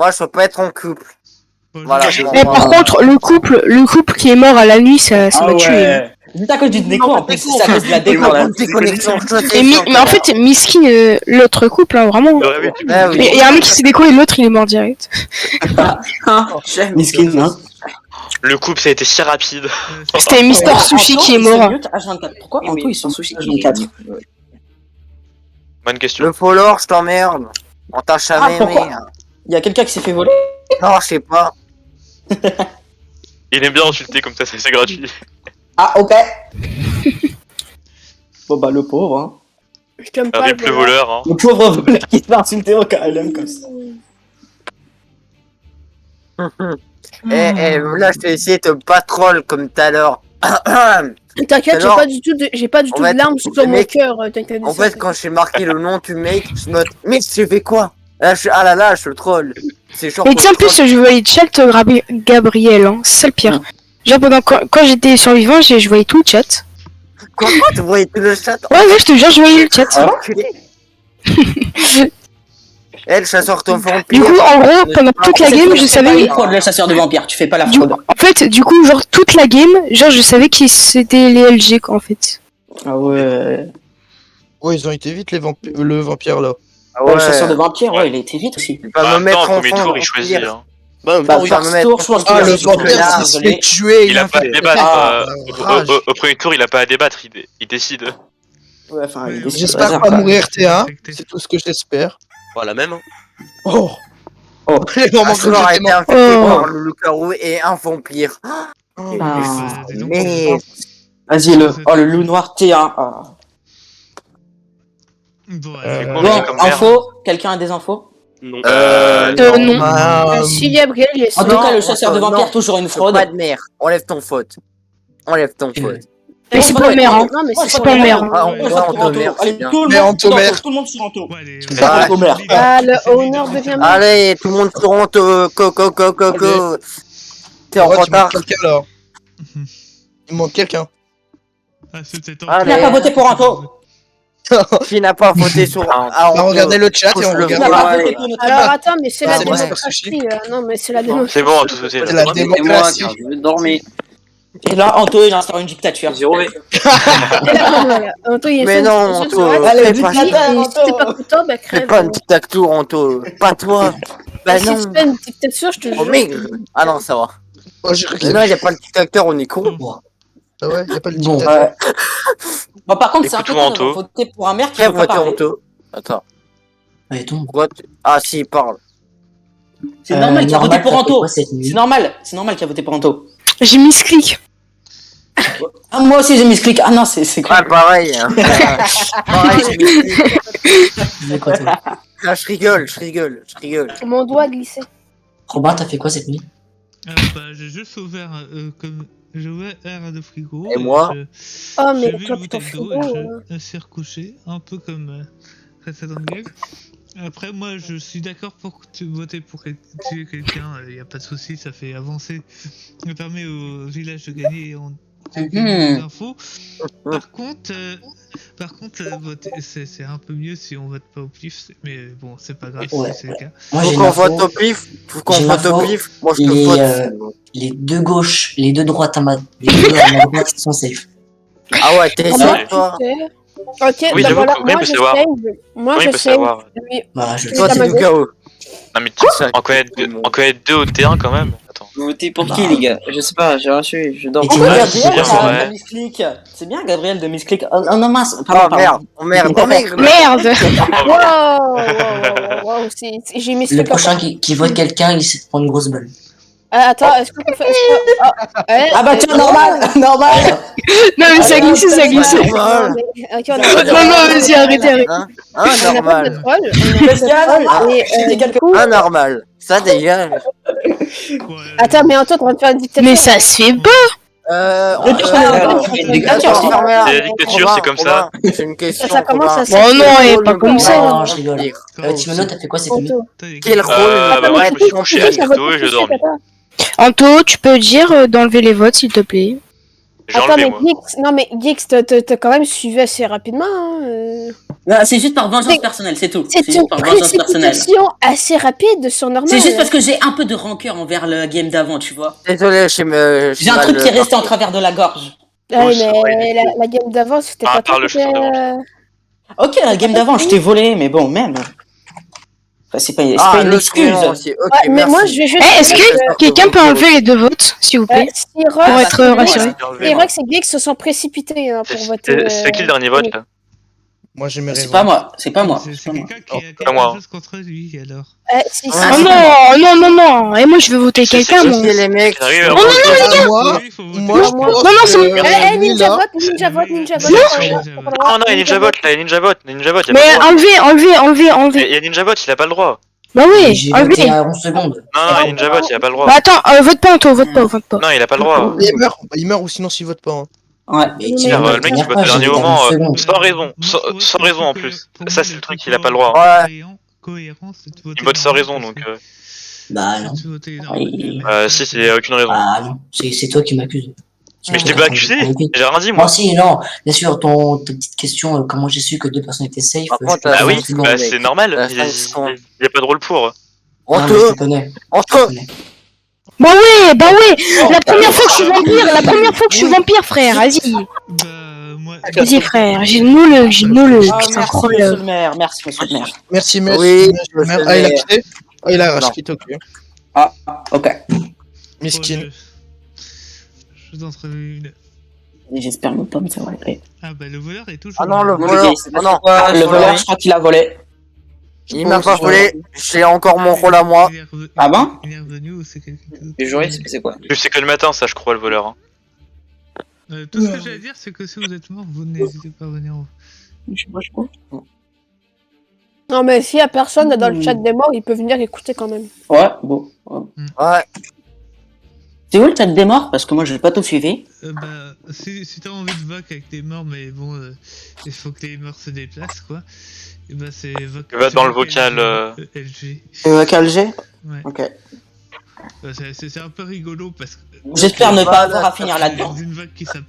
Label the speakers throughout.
Speaker 1: Moi, je peux pas être en couple. Voilà.
Speaker 2: Mais par contre, le couple qui est mort à la nuit, ça m'a tué. Hein.
Speaker 3: C'est à cause du déco en plus, c'est à cause de la déco.
Speaker 2: Mais en fait, Miskin, l'autre couple, hein, vraiment. Il y a un mec qui s'est déco et l'autre il est mort direct.
Speaker 3: Miskin, hein.
Speaker 4: Le couple, ça a été si rapide.
Speaker 2: C'était Mister Sushi qui est mort.
Speaker 3: Pourquoi Anto ils sont sushi H24?
Speaker 4: Bonne question.
Speaker 1: Le follower, je t'emmerde. On t'a jamais aimé.
Speaker 3: Il y a quelqu'un qui s'est fait voler?
Speaker 1: Non, je sais pas.
Speaker 4: Il aime bien insulter comme ça, c'est gratuit.
Speaker 3: Ah, ok. Bon bah le pauvre, hein.
Speaker 2: Je t'aime pas.
Speaker 4: Rip le voleur, hein.
Speaker 3: Le pauvre voleur qui se fait insulter au KLM comme ça.
Speaker 1: Là, je vais essayer de te patrol comme tout à l'heure.
Speaker 2: T'inquiète, j'ai pas du tout de larmes sur mon cœur.
Speaker 1: En fait, quand j'ai marqué le nom du mec, je note. Mais tu fais quoi? Là, ah là là, je le troll. C'est genre.
Speaker 2: Mais tiens, en plus, je voyais chat Gabriel, hein. C'est ça le pire. Genre, quand j'étais survivant, je voyais tout le chat.
Speaker 1: Quoi? Tu voyais tout le chat?
Speaker 2: Ouais, je te jure, je voyais le chat.
Speaker 1: Le chasseur de vampire.
Speaker 2: Du coup, en gros, pendant toute la game, je savais.
Speaker 3: Le chasseur de vampires, tu fais pas la fraude.
Speaker 2: En fait, du coup, genre, toute la game, genre, je savais qui c'était les LG, quoi, en fait.
Speaker 3: Ah ouais.
Speaker 5: Ouais, ils ont été vite, le vampire, là.
Speaker 1: Ah ouais.
Speaker 3: Le chasseur de vampires, ouais, il a été vite aussi.
Speaker 1: Il va me mettre en
Speaker 4: premier tour, il choisit, hein.
Speaker 3: Bah, first tour, je pense qu'il
Speaker 5: le vampire, il se fait tuer.
Speaker 4: Il a pas à débattre. Au premier tour, il a pas à débattre, il décide.
Speaker 3: Ouais, enfin,
Speaker 5: j'espère pas mourir T1, c'est tout ce que j'espère.
Speaker 4: Voilà, même.
Speaker 5: Oh.
Speaker 1: Les moments que j'aurais été infecté par le loup-garou et un vampire.
Speaker 3: Mais... Vas-y, le loup noir T1. Bon, info, quelqu'un a des infos?
Speaker 4: Non.
Speaker 2: Non. Si Gabriel, il est
Speaker 3: en tout cas, le chasseur de vampires, toujours une fraude.
Speaker 1: Pas de mère, enlève ton faute. Enlève ton faute.
Speaker 2: Mais c'est pas le maire, hein. Non, mais c'est pas le maire.
Speaker 3: Allez, tout le monde sur Anto.
Speaker 2: Ah, le honneur devient maire.
Speaker 1: Allez, tout le monde sur Anto. Coco. T'es en retard.
Speaker 5: Il manque quelqu'un.
Speaker 3: Qui n'a pas voté pour Anto?
Speaker 1: Qui n'a pas voté sur
Speaker 5: on regardait le chat et on regarde.
Speaker 2: Alors attends, mais c'est la démocratie. Non, mais c'est la démocratie.
Speaker 4: C'est bon, tout c'est
Speaker 5: la démocratie.
Speaker 6: Je vais dormir.
Speaker 3: Et là, Anto, il instaure une dictature.
Speaker 1: Mais non, Anto,
Speaker 3: allez,
Speaker 1: si
Speaker 2: t'es pas content, bah crève.
Speaker 1: fais pas une dictature, Anto. Pas toi. Bah non.
Speaker 2: Si tu fais une dictature, je te jure.
Speaker 1: Ah non, ça va.
Speaker 5: Non,
Speaker 1: il n'y a pas le dictateur, on est con.
Speaker 5: Ah ouais, il n'y a pas le dictateur.
Speaker 3: Bon, par contre, c'est un peu de voter pour un maire qui veut pas parler.
Speaker 1: Attends.
Speaker 6: Pourquoi
Speaker 1: Ah si, il parle.
Speaker 3: C'est normal qu'il a voté pour Anto. C'est normal qu'il a voté pour Anto.
Speaker 2: J'ai mis ce clic.
Speaker 3: Ah, moi aussi j'ai mis ce clic. Ah non, c'est quoi?
Speaker 1: Ah, pareil. Pareil, j'ai mis ce clic. Ah, je rigole.
Speaker 2: Mon doigt a glissé.
Speaker 6: Robin, t'as fait quoi cette nuit?
Speaker 7: J'ai juste ouvert le frigo.
Speaker 1: Et moi
Speaker 2: Oh, mais toi, putain, frigo.
Speaker 7: Je suis recouché, un peu comme précédente game. Après, moi, je suis d'accord pour voter pour tuer quelqu'un, y a pas de souci, ça fait avancer. Ça permet au village de gagner en des infos. Par contre, voter, c'est un peu mieux si on vote pas au pif, mais bon, c'est pas grave si c'est le cas.
Speaker 1: Faut qu'on vote au pif. Moi, je te vote.
Speaker 6: Les deux gauches, les deux droites à ma droite sont safe.
Speaker 1: Ah ouais, t'es sûr, toi?
Speaker 2: Ok,
Speaker 4: oui,
Speaker 2: bah voilà,
Speaker 4: moi je sais.
Speaker 1: Toi, t'es du chaos.
Speaker 4: Non, mais en connaître deux au T1 quand même. Attends.
Speaker 6: Vous votez pour qui, les gars? Je sais pas, j'ai reçu, je dors.
Speaker 3: C'est bien, Gabriel de Misclick. Oh non, mince.
Speaker 1: Merde.
Speaker 2: Wow, j'ai mis
Speaker 6: le prochain qui vote quelqu'un, il se prend une grosse balle.
Speaker 2: Attends, est-ce qu'on peut faire...
Speaker 3: Ah bah tiens, normal.
Speaker 2: Non mais ça glisse.
Speaker 1: Non,
Speaker 2: vas-y, arrêtez.
Speaker 1: Normal. Normal. Ça déjà.
Speaker 2: Attends, mais Anto, t'es en train de faire une dictature. Mais ça se fait pas.
Speaker 4: C'est la dictature, c'est comme ça.
Speaker 1: C'est une question.
Speaker 2: Ça commence à se...
Speaker 6: Oh
Speaker 2: non, pas comme ça.
Speaker 6: Non, je rigole. Timono, t'as fait quoi cette nuit?
Speaker 1: Quel rôle?
Speaker 4: Moi, je me suis couché assez tôt et j'ai dormi.
Speaker 2: Anto, tu peux dire d'enlever les votes, s'il te plaît?
Speaker 4: J'ai
Speaker 8: Attends,
Speaker 4: enlevé,
Speaker 8: mais
Speaker 4: moi.
Speaker 8: Geeks, non mais Geeks, t'as quand même suivi assez rapidement.
Speaker 3: Non, c'est juste par vengeance personnelle, c'est tout.
Speaker 8: C'est une
Speaker 3: juste par vengeance personnelle.
Speaker 8: précipitation assez rapide sur normal.
Speaker 3: C'est juste parce que j'ai un peu de rancœur envers le game d'avant, tu vois.
Speaker 1: Désolé,
Speaker 3: J'ai un truc qui est resté en travers de la gorge.
Speaker 8: Ouais, mais la game d'avant, c'était pas
Speaker 4: parle, je
Speaker 8: trop...
Speaker 3: Ok, la game d'avant, je t'ai volé, mais bon, même. Enfin, c'est pas une excuse.
Speaker 8: Ouais, mais moi, je vais juste...
Speaker 2: Est-ce que quelqu'un peut enlever les 2 votes, s'il vous plaît, pour être rassuré?
Speaker 8: C'est vrai que ces Geeks se sont précipités pour voter...
Speaker 4: C'est qui le dernier vote, là?
Speaker 5: Moi, j'aimerais.
Speaker 3: C'est pas moi, c'est pas moi.
Speaker 7: C'est quelqu'un qui a
Speaker 4: pas moi.
Speaker 7: quelque chose contre lui, alors.
Speaker 2: Oh non, et moi je veux voter quelqu'un, moi.
Speaker 1: les mecs.
Speaker 5: Moi,
Speaker 2: Non, c'est mon...
Speaker 8: Ninja vote.
Speaker 4: Oh non, il y a Ninja Bot, là, il y a Ninja Bot. Ninja Bot, il a
Speaker 2: Mais
Speaker 4: pas le droit.
Speaker 2: enlevez.
Speaker 4: Il y a Ninja Bot, il a pas le droit.
Speaker 2: Bah oui,
Speaker 6: J'ai
Speaker 2: enlevez.
Speaker 6: voté à 11 secondes.
Speaker 4: Non, il y a Ninja Bot, il a pas le droit.
Speaker 2: Bah attends, vote pas, Anto, vote pas.
Speaker 4: Non, il a pas le droit.
Speaker 5: il meurt ou sinon s'il vote pas. Hein.
Speaker 3: Ouais.
Speaker 4: Le mec, il vote au dernier moment, sans raison. Sans raison, en plus. Ça, c'est le truc, il a pas le droit. Il vote sans raison, donc...
Speaker 6: Bah non.
Speaker 4: Si, c'est aucune raison.
Speaker 6: Ah non, c'est toi qui m'accuses.
Speaker 4: Mais je t'ai pas accusé, j'ai rien dit, moi.
Speaker 6: Moi si, non. Bien sûr, ta petite question, comment j'ai su que 2 personnes étaient safe.
Speaker 4: Bah oui, c'est normal, il y a pas de rôle pour.
Speaker 6: Non, mais je te connais.
Speaker 2: Bah ouais, la première fois que je suis vampire, frère, vas-y. Vas-y, frère, j'ai le putain, crolle.
Speaker 3: Merci, monsieur le maire.
Speaker 5: Merci.
Speaker 1: Oui,
Speaker 5: Ah, il a quitté. Ah, il a rage quitté, ok.
Speaker 3: Ah, ok.
Speaker 5: Miskin.
Speaker 7: Je vous en trouve une.
Speaker 3: J'espère ne pas me faire voler.
Speaker 7: Ah bah le voleur est toujours...
Speaker 1: Ah non, le voleur. Ah non.
Speaker 3: Le voleur, je crois qu'il a volé.
Speaker 1: Il m'a pas volé. J'ai encore mon rôle à moi.
Speaker 3: Ah bon?
Speaker 7: Il est revenu ou c'est quelqu'un d'autre?
Speaker 3: Le jour, c'est quoi?
Speaker 4: C'est que le matin, ça, je crois, le voleur.
Speaker 7: Tout ce que j'ai à dire, c'est que si vous êtes mort, vous n'hésitez pas à venir.
Speaker 3: Je crois.
Speaker 8: Non, mais s'il y a personne dans le chat des morts, il peut venir écouter quand même.
Speaker 3: Ouais, bon.
Speaker 1: Ouais.
Speaker 3: C'est où le chat des morts? Parce que moi, je l'ai pas tout suivi.
Speaker 7: Bah, si t'as envie de voc avec des morts, mais bon, il faut que les morts se déplacent, quoi. Et bah, c'est voc.
Speaker 4: Va dans le vocal.
Speaker 7: LG.
Speaker 3: Le vocal G?
Speaker 7: Ouais.
Speaker 3: Ok.
Speaker 7: Bah, c'est un peu rigolo parce que.
Speaker 3: J'espère ne pas avoir à finir là-dedans.
Speaker 7: Dans une voc qui s'appelle.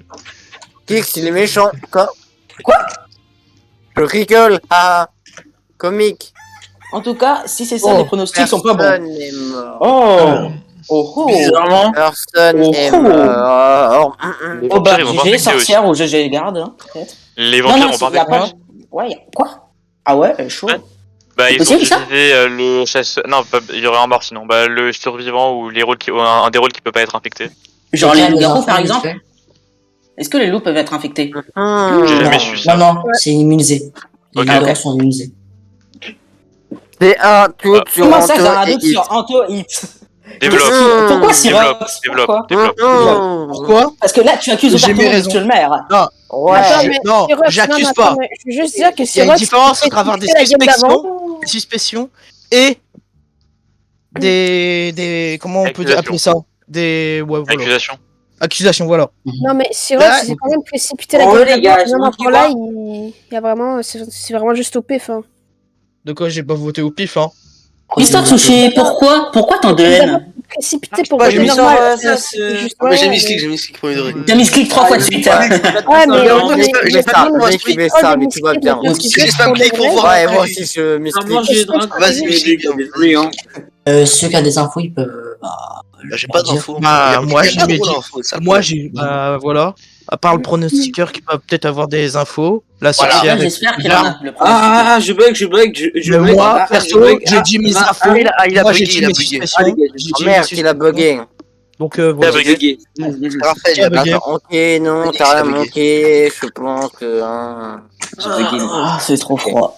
Speaker 1: Kix, il est méchant. Quoi? Je rigole. Ah. Comique.
Speaker 3: En tout cas, si c'est ça, les pronostics sont pas bons.
Speaker 1: Personne est mort.
Speaker 3: Oh!
Speaker 1: Bizarrement, personne est mort.
Speaker 3: Oh bah, GG sorcière ou GG garde, hein, peut-être.
Speaker 4: Les vampires ont pas
Speaker 3: pas... Ouais, quoi? Ah ouais, chaud.
Speaker 4: Ouais. Bah, ils ont divisé le chasseur. Non, il y aurait un mort sinon. Bah, le survivant ou les rôles un des rôles qui peut pas être infecté.
Speaker 3: Genre les loups-garous par exemple? Est-ce que les loups peuvent être infectés?
Speaker 4: J'ai jamais su ça.
Speaker 6: Non, c'est immunisé. Les loups-garous sont immunisés.
Speaker 1: C'est un doute sur
Speaker 3: Comment
Speaker 1: Anto
Speaker 3: ça, j'ai un
Speaker 1: et
Speaker 3: doute
Speaker 1: X.
Speaker 3: sur Anto X?
Speaker 4: Développe.
Speaker 3: Pourquoi Syrox?
Speaker 4: Développe.
Speaker 5: Pourquoi?
Speaker 3: Parce que là, tu accuses ouvertement monsieur le maire.
Speaker 1: Ouais.
Speaker 5: Non, j'accuse pas.
Speaker 8: Je veux juste dire que
Speaker 5: Il y a une différence entre avoir des suspicions et des comment on peut appeler ça? Des accusations, voilà.
Speaker 8: Non mais Syrox, c'est quand même précipité la game d'avant. Même là, il y a vraiment, c'est vraiment juste au pif. Hein.
Speaker 5: De quoi j'ai pas voté au pif, hein?
Speaker 3: Mister Sushi, pourquoi tant de haine?
Speaker 8: Précipité pour voter normal.
Speaker 9: J'ai mis clic premier degré.
Speaker 3: T'as mis clic 3 fois de suite.
Speaker 8: Ouais,
Speaker 1: mais ça, mais tu vas bien.
Speaker 9: J'ai spam clic pour voir.
Speaker 1: Ouais, moi aussi je m'explique.
Speaker 9: Vas-y, mais
Speaker 6: Ceux qui ont des infos, ils peuvent.
Speaker 9: J'ai pas d'infos.
Speaker 5: Moi j'ai voilà. À part le pronostiqueur qui va peut-être avoir des infos, la sorcière.
Speaker 3: J'espère qu'il en a.
Speaker 9: Ah, je bug.
Speaker 5: Moi, perso, j'ai dit mes infos.
Speaker 9: Il a bugué,
Speaker 5: j'ai dit mes suspicions.
Speaker 1: Merde, il a bugué.
Speaker 5: Donc voilà.
Speaker 1: Ok, non, t'as rien manqué. Je pense que.
Speaker 3: C'est trop froid.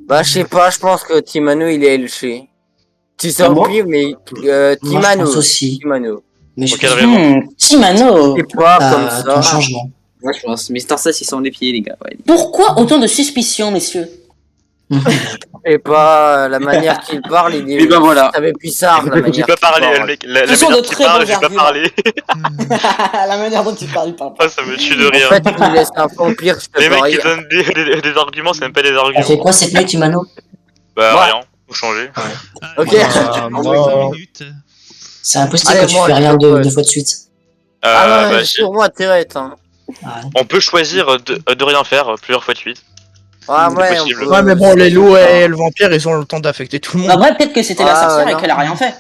Speaker 1: Bah, je sais pas, je pense que Timano il est LG. Tu sais plus, mais Timano. Timano.
Speaker 6: Mais je
Speaker 3: Timano.
Speaker 1: C'est pas comme ça.
Speaker 6: Un changement.
Speaker 9: Moi je pense. Mister Sass, ils sont les pieds, les gars.
Speaker 3: Pourquoi autant de suspicions, messieurs?
Speaker 1: Et pas la manière qu'il parle, il est.
Speaker 9: Et ben voilà.
Speaker 1: Ça fait bizarre la manière.
Speaker 4: J'ai pas parlé, le mec. La
Speaker 3: Ce sont
Speaker 4: manière
Speaker 3: de
Speaker 4: qu'il
Speaker 3: très
Speaker 4: parle,
Speaker 3: bons
Speaker 4: j'ai pas
Speaker 3: arguments.
Speaker 4: parlé.
Speaker 3: La manière dont tu parles, il parle
Speaker 4: Ah, ça me tue de
Speaker 1: En
Speaker 4: rire.
Speaker 1: fait, il laisse un vampire, je te
Speaker 4: Les mecs qui
Speaker 1: parie.
Speaker 4: donnent des arguments, c'est même pas des
Speaker 6: T'as fait
Speaker 4: arguments.
Speaker 6: quoi cette nuit, Timano?
Speaker 4: Bah,
Speaker 1: Ouais.
Speaker 4: rien. Faut changer.
Speaker 1: Ok.
Speaker 7: Minutes.
Speaker 6: C'est impossible
Speaker 1: Allez,
Speaker 6: quand tu
Speaker 1: moi,
Speaker 6: fais
Speaker 1: je
Speaker 6: rien
Speaker 1: propose.
Speaker 6: deux fois de suite.
Speaker 1: Ah ouais, pour moi, direct. Hein.
Speaker 4: On peut choisir de rien faire plusieurs fois de suite.
Speaker 1: Ah ouais,
Speaker 4: possible.
Speaker 5: Ouais, mais bon, les loups et le vampire, ils ont le temps d'affecter tout le monde.
Speaker 3: En vrai, peut-être que c'était la sorcière et
Speaker 1: non.
Speaker 3: qu'elle a rien fait.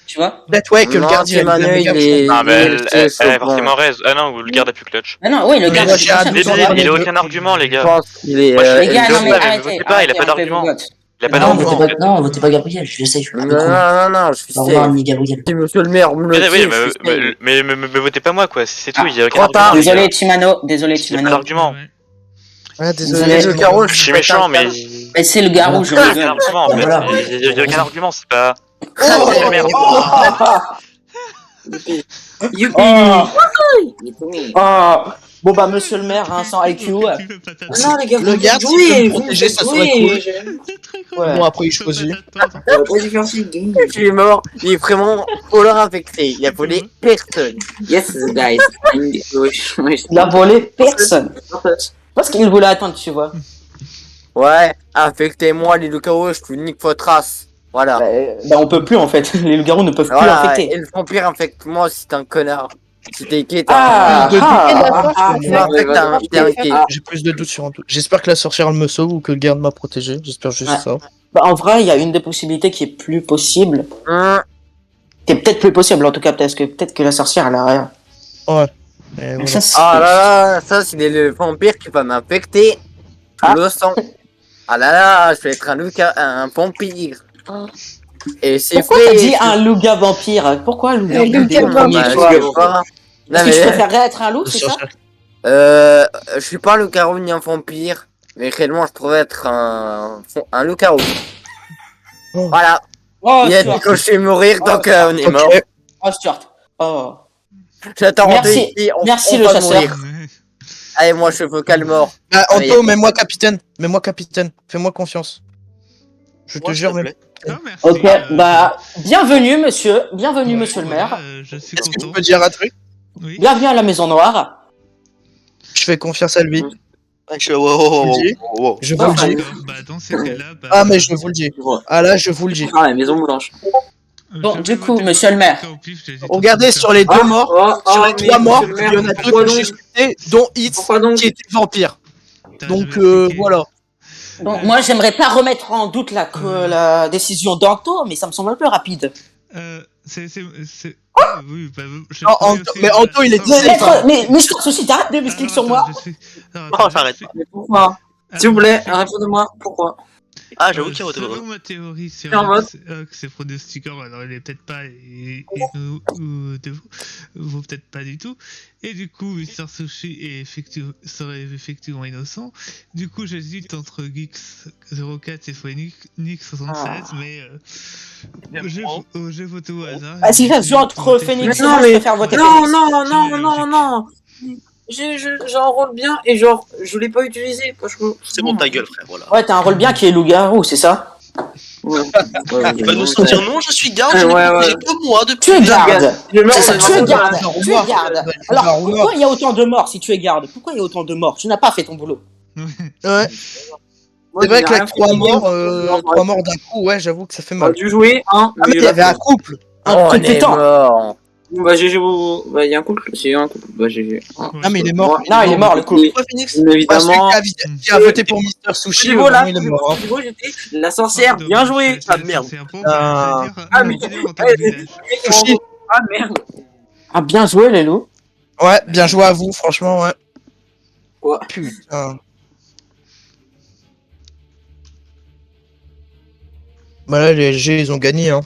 Speaker 3: Tu vois?
Speaker 5: Peut-être, ouais, que le
Speaker 1: Non,
Speaker 5: gardien.
Speaker 1: Timano, il est.
Speaker 4: Ah, mais elle
Speaker 1: c'est
Speaker 4: est forcément raise. Ah non, le garde a plus clutch.
Speaker 3: Ah non, oui, le gars,
Speaker 5: moi,
Speaker 3: c'est
Speaker 5: j'ai
Speaker 3: pour ça que
Speaker 5: adoré
Speaker 3: je
Speaker 4: Débile,
Speaker 3: vois.
Speaker 4: il a aucun argument, les
Speaker 1: Je
Speaker 4: gars.
Speaker 1: pense qu'il est.
Speaker 4: Moi, je
Speaker 3: Les gars,
Speaker 4: je
Speaker 3: non,
Speaker 4: sais
Speaker 3: mais
Speaker 4: pas, mais
Speaker 3: arrêtez,
Speaker 4: votez pas, il a pas
Speaker 3: arrêtez,
Speaker 4: d'argument.
Speaker 3: vote.
Speaker 4: Il a pas
Speaker 6: Non,
Speaker 4: d'argument.
Speaker 6: votez pas, non, votez pas Gabriel, je sais, je suis
Speaker 1: Non,
Speaker 6: avec vous.
Speaker 1: non, je
Speaker 6: Au revoir,
Speaker 1: sais.
Speaker 6: ni Gabriel.
Speaker 1: Si monsieur le maire me le
Speaker 4: Oui,
Speaker 1: dit, je sais.
Speaker 4: mais votez pas moi, quoi. C'est tout, il y a aucun
Speaker 1: trop tard.
Speaker 4: argument. les
Speaker 3: Désolé,
Speaker 4: gars.
Speaker 3: Timano, désolé,
Speaker 4: Il y a pas
Speaker 3: Timano.
Speaker 4: d'argument.
Speaker 5: Ouais,
Speaker 3: Désolé,
Speaker 5: désolé.
Speaker 1: Le carreau,
Speaker 4: Je suis méchant, mais.
Speaker 3: Mais c'est le garou, je
Speaker 4: Il y a
Speaker 3: rigole.
Speaker 4: aucun argument, en fait.
Speaker 6: Voilà.
Speaker 4: Il y a aucun argument, c'est pas.
Speaker 5: Oh,
Speaker 4: C'est la merde.
Speaker 9: Youpi.
Speaker 3: Oh, bon bah monsieur le maire, hein, sans IQ.
Speaker 9: Non, les gars,
Speaker 5: Le garde,
Speaker 9: jouez,
Speaker 5: s'il peut me
Speaker 9: vous
Speaker 5: protéger, ça serait cool.
Speaker 3: Ouais.
Speaker 5: Bon, après, il choisit.
Speaker 9: Vas-y, faire ci, game.
Speaker 1: Il est mort, il est vraiment polar affecté. Il a volé personne.
Speaker 9: Yes, guys.
Speaker 3: Il a volé personne. Parce qu'il voulait attendre, tu vois.
Speaker 1: Ouais, affectez-moi les loups-garous, je vous nique votre race. Voilà.
Speaker 3: Bah on peut plus en fait, les loups-garous ne peuvent plus
Speaker 1: Voilà,
Speaker 3: infecter.
Speaker 1: et le vampire infecte-moi si t'es un connard. Si t'es gay, t'es
Speaker 3: Ah,
Speaker 1: un
Speaker 3: ah,
Speaker 1: t'es un gay.
Speaker 5: J'ai plus de doutes sur un doute. J'espère que la sorcière elle me sauve ou que le garde m'a protégé. J'espère juste
Speaker 3: Ouais.
Speaker 5: ça.
Speaker 3: Bah en vrai, il y a une des possibilités qui est plus possible. Qui est peut-être plus possible en tout cas, parce que peut-être que la sorcière elle a rien.
Speaker 5: Ouais. Et voilà.
Speaker 3: Ça, c'est-
Speaker 1: Ah là là, ça c'est le vampire qui va m'infecter.
Speaker 3: Ah.
Speaker 1: Le sang. Ah là là, je vais être un vampire. Et c'est
Speaker 3: Pourquoi
Speaker 1: fait.
Speaker 3: t'as dit un loup-gars vampire? Pourquoi un loup-gars
Speaker 8: Un loup-gars
Speaker 3: vampire?
Speaker 8: vampire.
Speaker 1: Bah,
Speaker 3: Premier
Speaker 1: je
Speaker 3: choix.
Speaker 1: sais pas. Non,
Speaker 3: Est-ce que tu
Speaker 1: mais,
Speaker 3: préférerais être un loup, c'est ça?
Speaker 1: je suis pas un loup-garou ni un vampire, mais réellement je pourrais être un loup-garou.
Speaker 5: Oh.
Speaker 1: Voilà.
Speaker 3: Oh,
Speaker 1: Il a dit
Speaker 3: Stuart.
Speaker 1: que je vais mourir, donc on est mort.
Speaker 5: Ok.
Speaker 3: Oh, Stuart. Oh.
Speaker 1: J'attends
Speaker 3: Merci.
Speaker 1: ici,
Speaker 3: Merci,
Speaker 1: on
Speaker 3: le
Speaker 1: va
Speaker 3: chasseur.
Speaker 1: mourir. Allez, moi je suis vocal mort.
Speaker 5: Bah,
Speaker 1: Allez,
Speaker 5: Anto, mets-moi capitaine. Mets-moi capitaine. Fais-moi confiance. Je te jure, mais.
Speaker 3: Ok, bah, bienvenue monsieur le maire.
Speaker 7: Je suis
Speaker 5: Est-ce que tu
Speaker 7: content.
Speaker 5: peux dire un truc?
Speaker 7: Oui.
Speaker 3: Bienvenue à la Maison Noire.
Speaker 5: Je fais confiance à lui.
Speaker 10: Je vous le dis.
Speaker 5: Je vous le dis.
Speaker 7: D'accord, bah, dans ces cas-là, bah,
Speaker 5: Ah, mais je vous le dis. Ah là, je vous le dis.
Speaker 9: Ah, la maison blanche.
Speaker 3: Bon,
Speaker 7: je
Speaker 3: du
Speaker 7: vais
Speaker 3: coup,
Speaker 7: voter
Speaker 3: monsieur le maire.
Speaker 7: au pif, j'hésite
Speaker 5: Regardez
Speaker 7: entre
Speaker 5: sur les deux morts. Sur les
Speaker 9: mais
Speaker 5: trois morts,
Speaker 9: monsieur le
Speaker 5: il y en a
Speaker 9: maire,
Speaker 5: deux
Speaker 9: pourquoi
Speaker 5: que j'ai
Speaker 9: donc
Speaker 5: cités, dont Hitz,
Speaker 9: Pourquoi donc
Speaker 5: qui était vampire.
Speaker 7: Putain,
Speaker 5: Donc,
Speaker 7: je vais expliquer.
Speaker 5: voilà.
Speaker 3: Bon, moi, j'aimerais pas remettre en doute la décision d'Anto, mais ça me semble un peu rapide.
Speaker 7: Oui, bah, je
Speaker 5: Non,
Speaker 7: trouvais
Speaker 5: Anto-
Speaker 7: aussi,
Speaker 5: mais Anto, il est
Speaker 7: attends,
Speaker 5: disait-
Speaker 3: Maître, mais je te soucie, t'arrêtes de m'expliquer sur moi.
Speaker 10: Oh, j'arrête.
Speaker 9: Mais pourquoi S'il vous plaît, répondez-moi, pourquoi
Speaker 10: Ah, j'avoue qu'il y a votre
Speaker 7: Selon ma théorie, c'est
Speaker 9: En
Speaker 7: vrai
Speaker 9: vote.
Speaker 7: que c'est pronostiquant, alors il est peut-être pas, et nous, vaut peut-être pas du tout. Et du coup, Mister Sushi serait effectivement innocent. Du coup, j'hésite entre Geeks04 et Phoenix76, mais j'ai voté au hasard.
Speaker 3: Ah, si ça se joue entre Phoenix et
Speaker 9: Non,
Speaker 3: moi, je
Speaker 9: mais-
Speaker 3: préfère voter
Speaker 9: Non,
Speaker 3: Phoenix.
Speaker 9: non. J'ai un rôle bien et genre, je l'ai pas utilisé. Franchement.
Speaker 10: C'est bon, ta gueule, frère, voilà.
Speaker 3: Ouais, t'as un rôle bien qui est loup-garou, c'est ça?
Speaker 9: Ouais.
Speaker 10: Il va nous sortir non, je suis garde, je
Speaker 9: Ouais,
Speaker 10: n'ai
Speaker 9: ouais.
Speaker 10: protégé que moi depuis.
Speaker 3: Tu es garde.
Speaker 9: Le maire,
Speaker 3: C'est ça,
Speaker 9: on est
Speaker 3: tu es
Speaker 9: vraiment-
Speaker 3: garde.
Speaker 5: Bah,
Speaker 3: Tu es garde. Alors,
Speaker 5: bah,
Speaker 3: pourquoi il y a autant de morts si tu es garde? Pourquoi il y a autant de morts? Tu n'as pas fait ton boulot.
Speaker 5: Ouais.
Speaker 9: Moi,
Speaker 5: C'est vrai
Speaker 9: j'ai
Speaker 5: qu'avec
Speaker 9: rien fait
Speaker 5: trois
Speaker 9: de
Speaker 5: morts,
Speaker 9: game.
Speaker 5: trois morts d'un coup, ouais, j'avoue que ça fait
Speaker 9: On a
Speaker 5: mal.
Speaker 9: dû jouer, hein.
Speaker 5: Ah, mais il y avait un couple.
Speaker 3: Un
Speaker 1: On est
Speaker 3: compétent.
Speaker 1: mort.
Speaker 9: Bah, GG, bah, y a un couple. C'est un couple. Bah, GG.
Speaker 5: Ah, mais il est mort.
Speaker 3: Non, il est mort, le couple.
Speaker 10: Quoi, Phoenix?
Speaker 9: Mais
Speaker 5: Bah,
Speaker 9: évidemment.
Speaker 5: celui qui a voté pour Mister Sushi,
Speaker 9: Niveau là,
Speaker 5: vraiment, il est mort. hein.
Speaker 9: niveau, j'étais la sorcière, bien joué. Ah merde. Ah, mais-
Speaker 5: Sushi.
Speaker 9: Ah merde.
Speaker 3: Ah, bien joué, les loups.
Speaker 5: Ouais, bien joué à vous, franchement, ouais.
Speaker 9: Quoi
Speaker 5: Putain. Bah là, les LG, ils ont gagné, hein.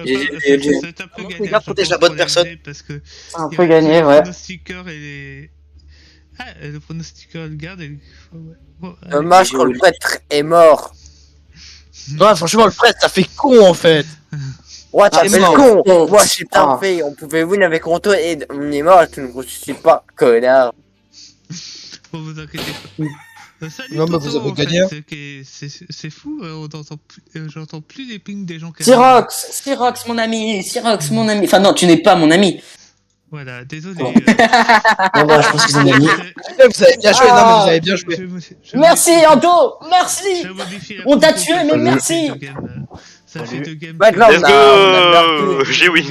Speaker 9: GG.
Speaker 7: C'est un peu
Speaker 10: Les
Speaker 7: gagné.
Speaker 10: gars, protège la bonne personne.
Speaker 7: Parce que
Speaker 3: C'est un peu gagné, ouais.
Speaker 7: Le pronostiqueur et les. Ah, le pronostiqueur le garde et. Ouais. Bon, allez.
Speaker 1: Dommage quand le prêtre est mort.
Speaker 5: Ouais, franchement, le prêtre, ça fait con, en fait.
Speaker 1: Ouais,
Speaker 3: Ah,
Speaker 1: t'appelles
Speaker 3: c'est
Speaker 1: con.
Speaker 3: mort.
Speaker 1: Moi, je suis
Speaker 3: Ah.
Speaker 1: parfait. On pouvait win avec Anto et on est mort. Tu ne ressuscites pas, connard.
Speaker 7: Bon, vous inquiétez pas. Salut,
Speaker 5: Non, mais
Speaker 7: Toto,
Speaker 5: vous avez
Speaker 7: en
Speaker 5: gagné,
Speaker 7: fait, c'est fou, j'entends plus les pings des gens qui
Speaker 3: Syrox, mon ami. Syrox, mon ami. Enfin, non, tu n'es pas mon ami.
Speaker 7: Voilà, désolé.
Speaker 6: Bon, bah, je pense qu'ils ont gagné.
Speaker 5: Vous avez bien joué, non, mais vous avez bien joué.
Speaker 3: Merci, Anto. Merci. On t'a tué, mais merci.
Speaker 7: Ça fait deux games.
Speaker 1: Maintenant,
Speaker 4: Let's
Speaker 1: on a
Speaker 4: go. J'ai win.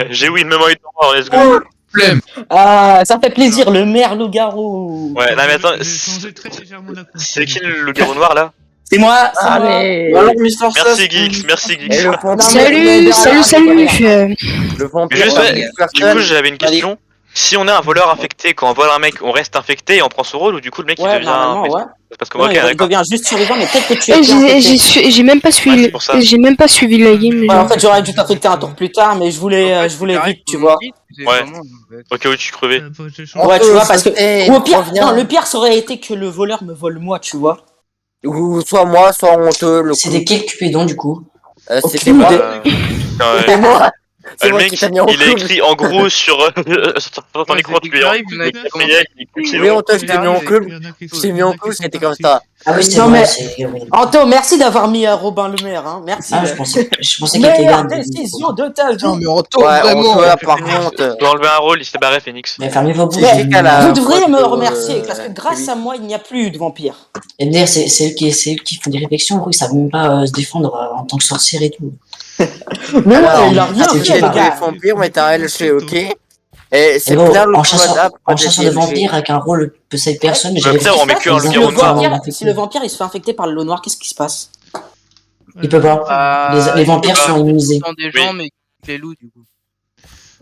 Speaker 4: J'ai win, même en étant mort, let's go.
Speaker 11: Flemme.
Speaker 3: Ah, ça fait plaisir, le maire loup-garou.
Speaker 4: Ouais, non mais attends,
Speaker 7: J'ai changé très légèrement la
Speaker 4: c'est qui le loup-garou noir là?
Speaker 3: C'est moi,
Speaker 1: Allez.
Speaker 9: Alors, Mister
Speaker 4: Merci Geeks, merci
Speaker 1: Et
Speaker 4: Geeks.
Speaker 1: le pompier.
Speaker 2: Salut.
Speaker 1: Le pompier.
Speaker 4: Juste,
Speaker 1: ouais,
Speaker 4: ouais, du coup, j'avais une question. Si on est un voleur infecté, quand on vole un mec, on reste infecté et on prend son rôle, ou du coup le mec il
Speaker 3: Ouais,
Speaker 4: devient.
Speaker 3: normalement, ouais.
Speaker 4: Parce que
Speaker 3: Non,
Speaker 4: ok,
Speaker 3: il
Speaker 4: d'accord.
Speaker 3: devient juste survivant, mais peut-être que tu es infecté.
Speaker 2: J'ai même pas
Speaker 4: Ouais,
Speaker 2: suivi.
Speaker 4: c'est pour ça.
Speaker 2: J'ai même pas suivi la game.
Speaker 3: Ouais, en fait, j'aurais dû t'affecter un tour plus tard, mais je voulais vite, tu vois.
Speaker 4: Ouais. Au cas où tu crevais.
Speaker 3: Ouais, tu vois, parce que.
Speaker 1: Et
Speaker 3: Ou au pire,
Speaker 1: reviens.
Speaker 3: non, le pire, ça aurait été que le voleur me vole moi, tu vois.
Speaker 1: Ou soit moi, soit honteux. Le
Speaker 6: C'était quel Cupidon du coup?
Speaker 1: C'était
Speaker 3: Aucune
Speaker 1: moi.
Speaker 3: idée.
Speaker 1: C'est moi. C'est
Speaker 4: Le
Speaker 1: moi
Speaker 4: mec,
Speaker 1: qui t'a mis en
Speaker 4: il est
Speaker 1: couple.
Speaker 4: écrit en gros sur ton écran de client.
Speaker 1: Oui, honteux, je t'ai mis en couple. Je t'ai mis en couple, c'était comme ça.
Speaker 6: Ah oui, c'est
Speaker 3: Non,
Speaker 6: vrai,
Speaker 3: mais-
Speaker 6: c'est... oui.
Speaker 3: Anto, merci d'avoir mis Robin le maire, hein. Merci.
Speaker 6: Ah, je pensais qu'il était
Speaker 3: Meilleure
Speaker 6: gars.
Speaker 3: décision de ta
Speaker 5: Non,
Speaker 3: vie.
Speaker 5: mais Anto,
Speaker 1: Ouais,
Speaker 5: vraiment.
Speaker 1: honteux, là, par contre.
Speaker 4: Tu as enlevé un rôle, il s'est barré Phoenix.
Speaker 6: Mais fermez vos bouches.
Speaker 1: C'est
Speaker 6: j'ai-
Speaker 1: qu'à la-
Speaker 3: Vous devriez
Speaker 1: faute
Speaker 3: me
Speaker 1: de-
Speaker 3: remercier, parce que grâce à moi, il n'y a plus de vampires.
Speaker 6: Et d'ailleurs, c'est eux qui font des réflexions, gros, ils savent même pas se défendre en tant que sorcière et tout.
Speaker 3: Mais ouais,
Speaker 1: Alors,
Speaker 3: il a rien
Speaker 6: c'est
Speaker 3: fait,
Speaker 6: qui,
Speaker 3: les
Speaker 6: là
Speaker 3: gars.
Speaker 1: Les vampires, mais t'as LG, ok. Et c'est
Speaker 6: Et gros,
Speaker 1: clair, le
Speaker 6: en chasseur
Speaker 1: WhatsApp,
Speaker 6: en chasseur de vampires avec un rôle de 7 personnes, j'ai
Speaker 4: Ouais, putain, on met que un
Speaker 3: Si
Speaker 4: loup-garou
Speaker 3: le
Speaker 4: noir.
Speaker 3: vampire, si le vampire il se fait infecter par le loup noir, qu'est-ce qui se passe?
Speaker 6: Il peut pas. Les vampires sont immunisés.
Speaker 5: Des
Speaker 4: Oui.
Speaker 5: gens, mais les loups, du coup.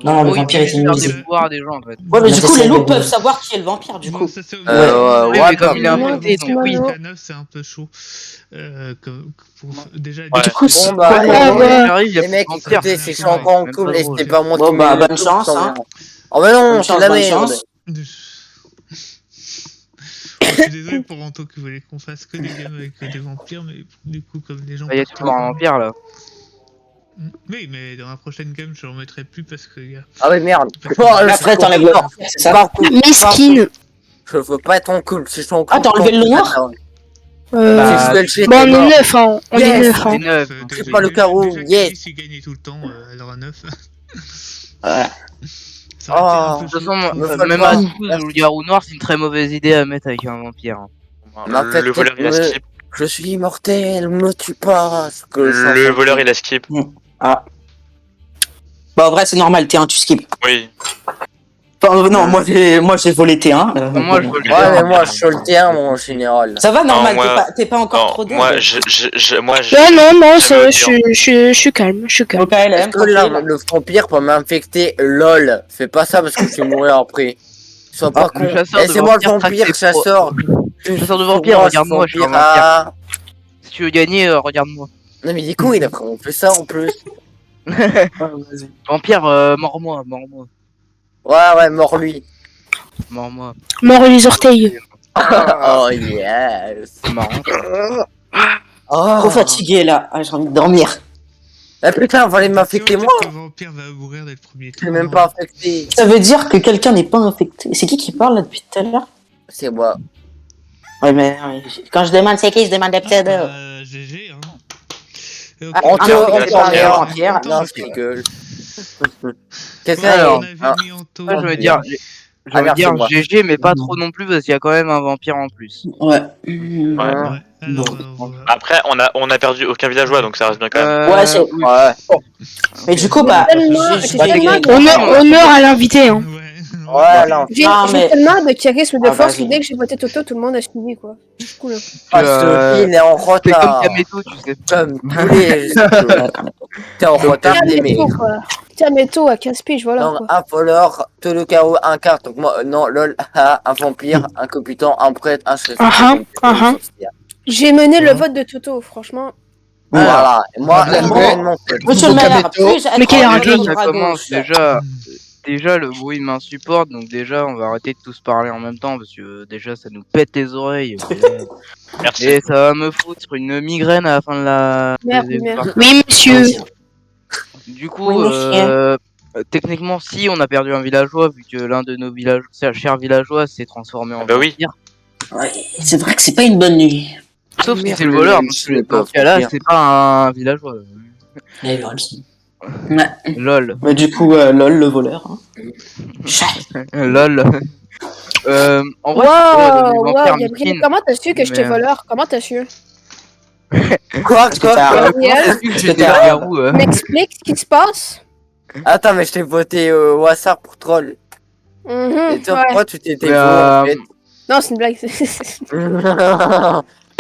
Speaker 6: Non, le
Speaker 5: Oui,
Speaker 6: vampire est
Speaker 5: ils perdent des
Speaker 6: immunisé.
Speaker 5: pouvoirs des gens, en fait.
Speaker 3: Ouais, mais
Speaker 6: Mais
Speaker 3: du coup,
Speaker 6: c'est
Speaker 3: les loups
Speaker 6: ça,
Speaker 3: peuvent
Speaker 6: mais-
Speaker 3: savoir qui est le vampire, du coup.
Speaker 5: Oui, mais comme il est
Speaker 8: Non,
Speaker 5: infecté, donc oui.
Speaker 8: non.
Speaker 7: La 9, c'est un peu chaud. Déjà,
Speaker 4: Ouais.
Speaker 3: Du coup,
Speaker 1: Bon, bah,
Speaker 2: Ouais, ouais.
Speaker 1: les mecs, écoutez, si je suis encore en couple et c'était pas moi
Speaker 3: Bon,
Speaker 1: qui
Speaker 3: bah,
Speaker 1: me-
Speaker 3: bonne chance, hein.
Speaker 1: Oh, mais non,
Speaker 3: Bonne
Speaker 1: c'est
Speaker 3: chance,
Speaker 1: la
Speaker 3: bonne
Speaker 1: merde.
Speaker 3: chance.
Speaker 7: Je suis désolé pour Anto qui voulait qu'on fasse que des games avec des vampires, mais du coup, comme les gens.
Speaker 5: Il y a toujours un vampire, là.
Speaker 7: Oui, mais dans la prochaine game, je le remettrai plus parce qu'il y a.
Speaker 1: Ah, mais merde.
Speaker 3: Après, t'enlèves le vampire, c'est ça?
Speaker 1: Pas en couple.
Speaker 2: Miskin.
Speaker 1: Je veux pas être en couple. Si je suis en couple.
Speaker 3: Ah, t'as enlevé le loup noir?
Speaker 2: Bon,
Speaker 1: Si je
Speaker 2: on est
Speaker 1: mort.
Speaker 2: 9, hein. On est
Speaker 1: Yes.
Speaker 2: 9, hein.
Speaker 5: Neuf.
Speaker 1: C'est pas le carreau,
Speaker 7: Déjà,
Speaker 1: yes.
Speaker 7: Chris, il gagnait tout le temps, alors à 9.
Speaker 3: Ouais.
Speaker 7: Ça aurait été un
Speaker 1: Oh.
Speaker 7: peu
Speaker 5: De toute
Speaker 7: chaud.
Speaker 5: façon,
Speaker 1: Me fais
Speaker 5: même
Speaker 1: pas.
Speaker 5: à 12, le loup-garou noir, c'est une très mauvaise idée à mettre avec un vampire. hein.
Speaker 1: Mais en fait,
Speaker 4: Le voleur il a
Speaker 1: peut-être
Speaker 4: skip.
Speaker 1: Je suis immortel, me tue pas.
Speaker 4: Le voleur il a skip.
Speaker 3: Ah. Bah, en vrai, c'est normal, T1, tu skips.
Speaker 4: Oui.
Speaker 3: Enfin, non, moi j'ai volé T1.
Speaker 5: Moi, je veux le
Speaker 1: Ouais, mais moi, je suis le T1, mon général.
Speaker 3: Ça va, normal,
Speaker 4: Non, moi-
Speaker 3: t'es pas encore
Speaker 4: Non,
Speaker 3: trop dead.
Speaker 4: moi je.
Speaker 2: Ouais, non,
Speaker 4: J'avais
Speaker 2: je suis calme, je suis calme.
Speaker 3: Ok, LM,
Speaker 1: Est-ce que là, le vampire peut m'infecter? LOL. Fais pas ça parce que je vais mourir après. Sois pas con.
Speaker 5: le chasseur
Speaker 1: Eh,
Speaker 5: de
Speaker 1: c'est moi le
Speaker 5: vampires
Speaker 1: vampire,
Speaker 5: traque ses
Speaker 1: chasseur.
Speaker 5: Chasseur de vampires, regarde-moi, je suis un vampire.
Speaker 1: Ah.
Speaker 5: Si tu veux gagner, regarde-moi.
Speaker 1: Non, mais du coup, il a vraiment fait ça en plus.
Speaker 5: Vampire, mors-moi, mors-moi,
Speaker 1: Ouais, mort lui.
Speaker 5: mors-moi.
Speaker 2: Mort les orteils.
Speaker 1: Oh yes.
Speaker 5: C'est marrant.
Speaker 1: Oh.
Speaker 3: Trop fatigué là, ah, j'ai envie de dormir.
Speaker 1: Ah putain, fallait m'infecter moi.
Speaker 7: Le vampire va mourir dès le premier
Speaker 1: Je
Speaker 7: tour.
Speaker 1: suis même pas infecté.
Speaker 3: Ça veut dire que quelqu'un n'est pas infecté. C'est qui parle là depuis tout à l'heure?
Speaker 1: C'est moi.
Speaker 3: Ouais, mais quand je demande c'est qui, je demande des pseudos.
Speaker 7: GG, hein.
Speaker 1: On te
Speaker 3: non,
Speaker 1: on
Speaker 3: c'est
Speaker 1: te
Speaker 3: pas
Speaker 1: merde.
Speaker 3: vampire.
Speaker 1: Non, je rigole. Quelqu'un
Speaker 5: Alors,
Speaker 7: Anto.
Speaker 5: Moi, je veux dire,
Speaker 1: Ah, merci, moi.
Speaker 5: GG, mais pas trop non plus parce qu'il y a quand même un vampire en plus.
Speaker 3: Ouais.
Speaker 7: Ouais, alors,
Speaker 4: Après, on a perdu aucun villageois donc ça reste bien quand même.
Speaker 3: Ouais, c'est.
Speaker 1: Ouais.
Speaker 3: Mais du coup, bah.
Speaker 8: J'ai tellement de-
Speaker 2: Honneur à l'invité, hein.
Speaker 1: Ouais, non.
Speaker 8: J'ai
Speaker 3: Non, mais-
Speaker 8: tellement de charisme de
Speaker 3: Ah,
Speaker 8: force
Speaker 3: vas-y.
Speaker 8: que dès que j'ai voté Toto, tout le monde a suivi quoi. C'est cool. Hein.
Speaker 1: Ah, ce il est en
Speaker 5: C'est comme
Speaker 1: retard.
Speaker 5: Kameto, tu sais.
Speaker 1: Comme tous les. T'es en retard,
Speaker 8: Tiens,
Speaker 1: des
Speaker 8: Méto,
Speaker 1: mecs.
Speaker 8: quoi. Tiens, Méto à 15 piges, voilà
Speaker 1: Donc,
Speaker 8: quoi.
Speaker 1: un voleur, tout le chaos, un carte. Donc, moi, non, lol, un vampire, un coputant, un prêtre, un chef.
Speaker 8: J'ai mené le vote de Toto, franchement.
Speaker 1: Voilà. Et moi,
Speaker 5: Ah,
Speaker 1: mon
Speaker 3: Monsieur le maire, plus
Speaker 2: Mais quel
Speaker 3: être
Speaker 2: raquille.
Speaker 5: Ça
Speaker 3: à
Speaker 5: commence
Speaker 3: gauche.
Speaker 5: déjà le bruit m'insupporte, donc déjà on va arrêter de tous parler en même temps parce que déjà ça nous pète les oreilles.
Speaker 4: Merci.
Speaker 5: Et ça va me foutre une migraine à la fin de la.
Speaker 8: Merde,
Speaker 5: des-
Speaker 8: merde.
Speaker 2: Oui, monsieur.
Speaker 5: Du coup,
Speaker 3: Oui, monsieur.
Speaker 5: techniquement, si on a perdu un villageois, vu que l'un de nos chers villageois s'est transformé en
Speaker 4: Bah oui.
Speaker 5: vampire.
Speaker 3: Ouais, c'est vrai que c'est pas une bonne nuit.
Speaker 5: Sauf si
Speaker 1: Merde,
Speaker 5: c'est le voleur, donc
Speaker 1: je l'ai pas
Speaker 5: dans ce cas-là,
Speaker 1: vampire.
Speaker 5: c'est pas un villageois.
Speaker 6: Là, il va aussi.
Speaker 3: Ouais.
Speaker 5: Lol.
Speaker 3: Mais du coup, LOL, le voleur. Hein.
Speaker 5: Lol. En vrai, c'est pas
Speaker 8: Wow,
Speaker 5: des vampires
Speaker 8: wow, Gabriel,
Speaker 5: miskines.
Speaker 8: comment t'as su que j'étais
Speaker 5: mais-
Speaker 8: voleur? Comment t'as su?
Speaker 1: Quoi?
Speaker 8: Gabriel,
Speaker 5: Vu que j'étais un garou,
Speaker 8: m'explique ce qui se passe?
Speaker 1: Attends, mais je t'ai voté au hasard pour troll. Et toi,
Speaker 8: ouais.
Speaker 1: pourquoi tu t'étais
Speaker 11: Mais,
Speaker 1: faux en fait?
Speaker 8: Non, c'est une blague.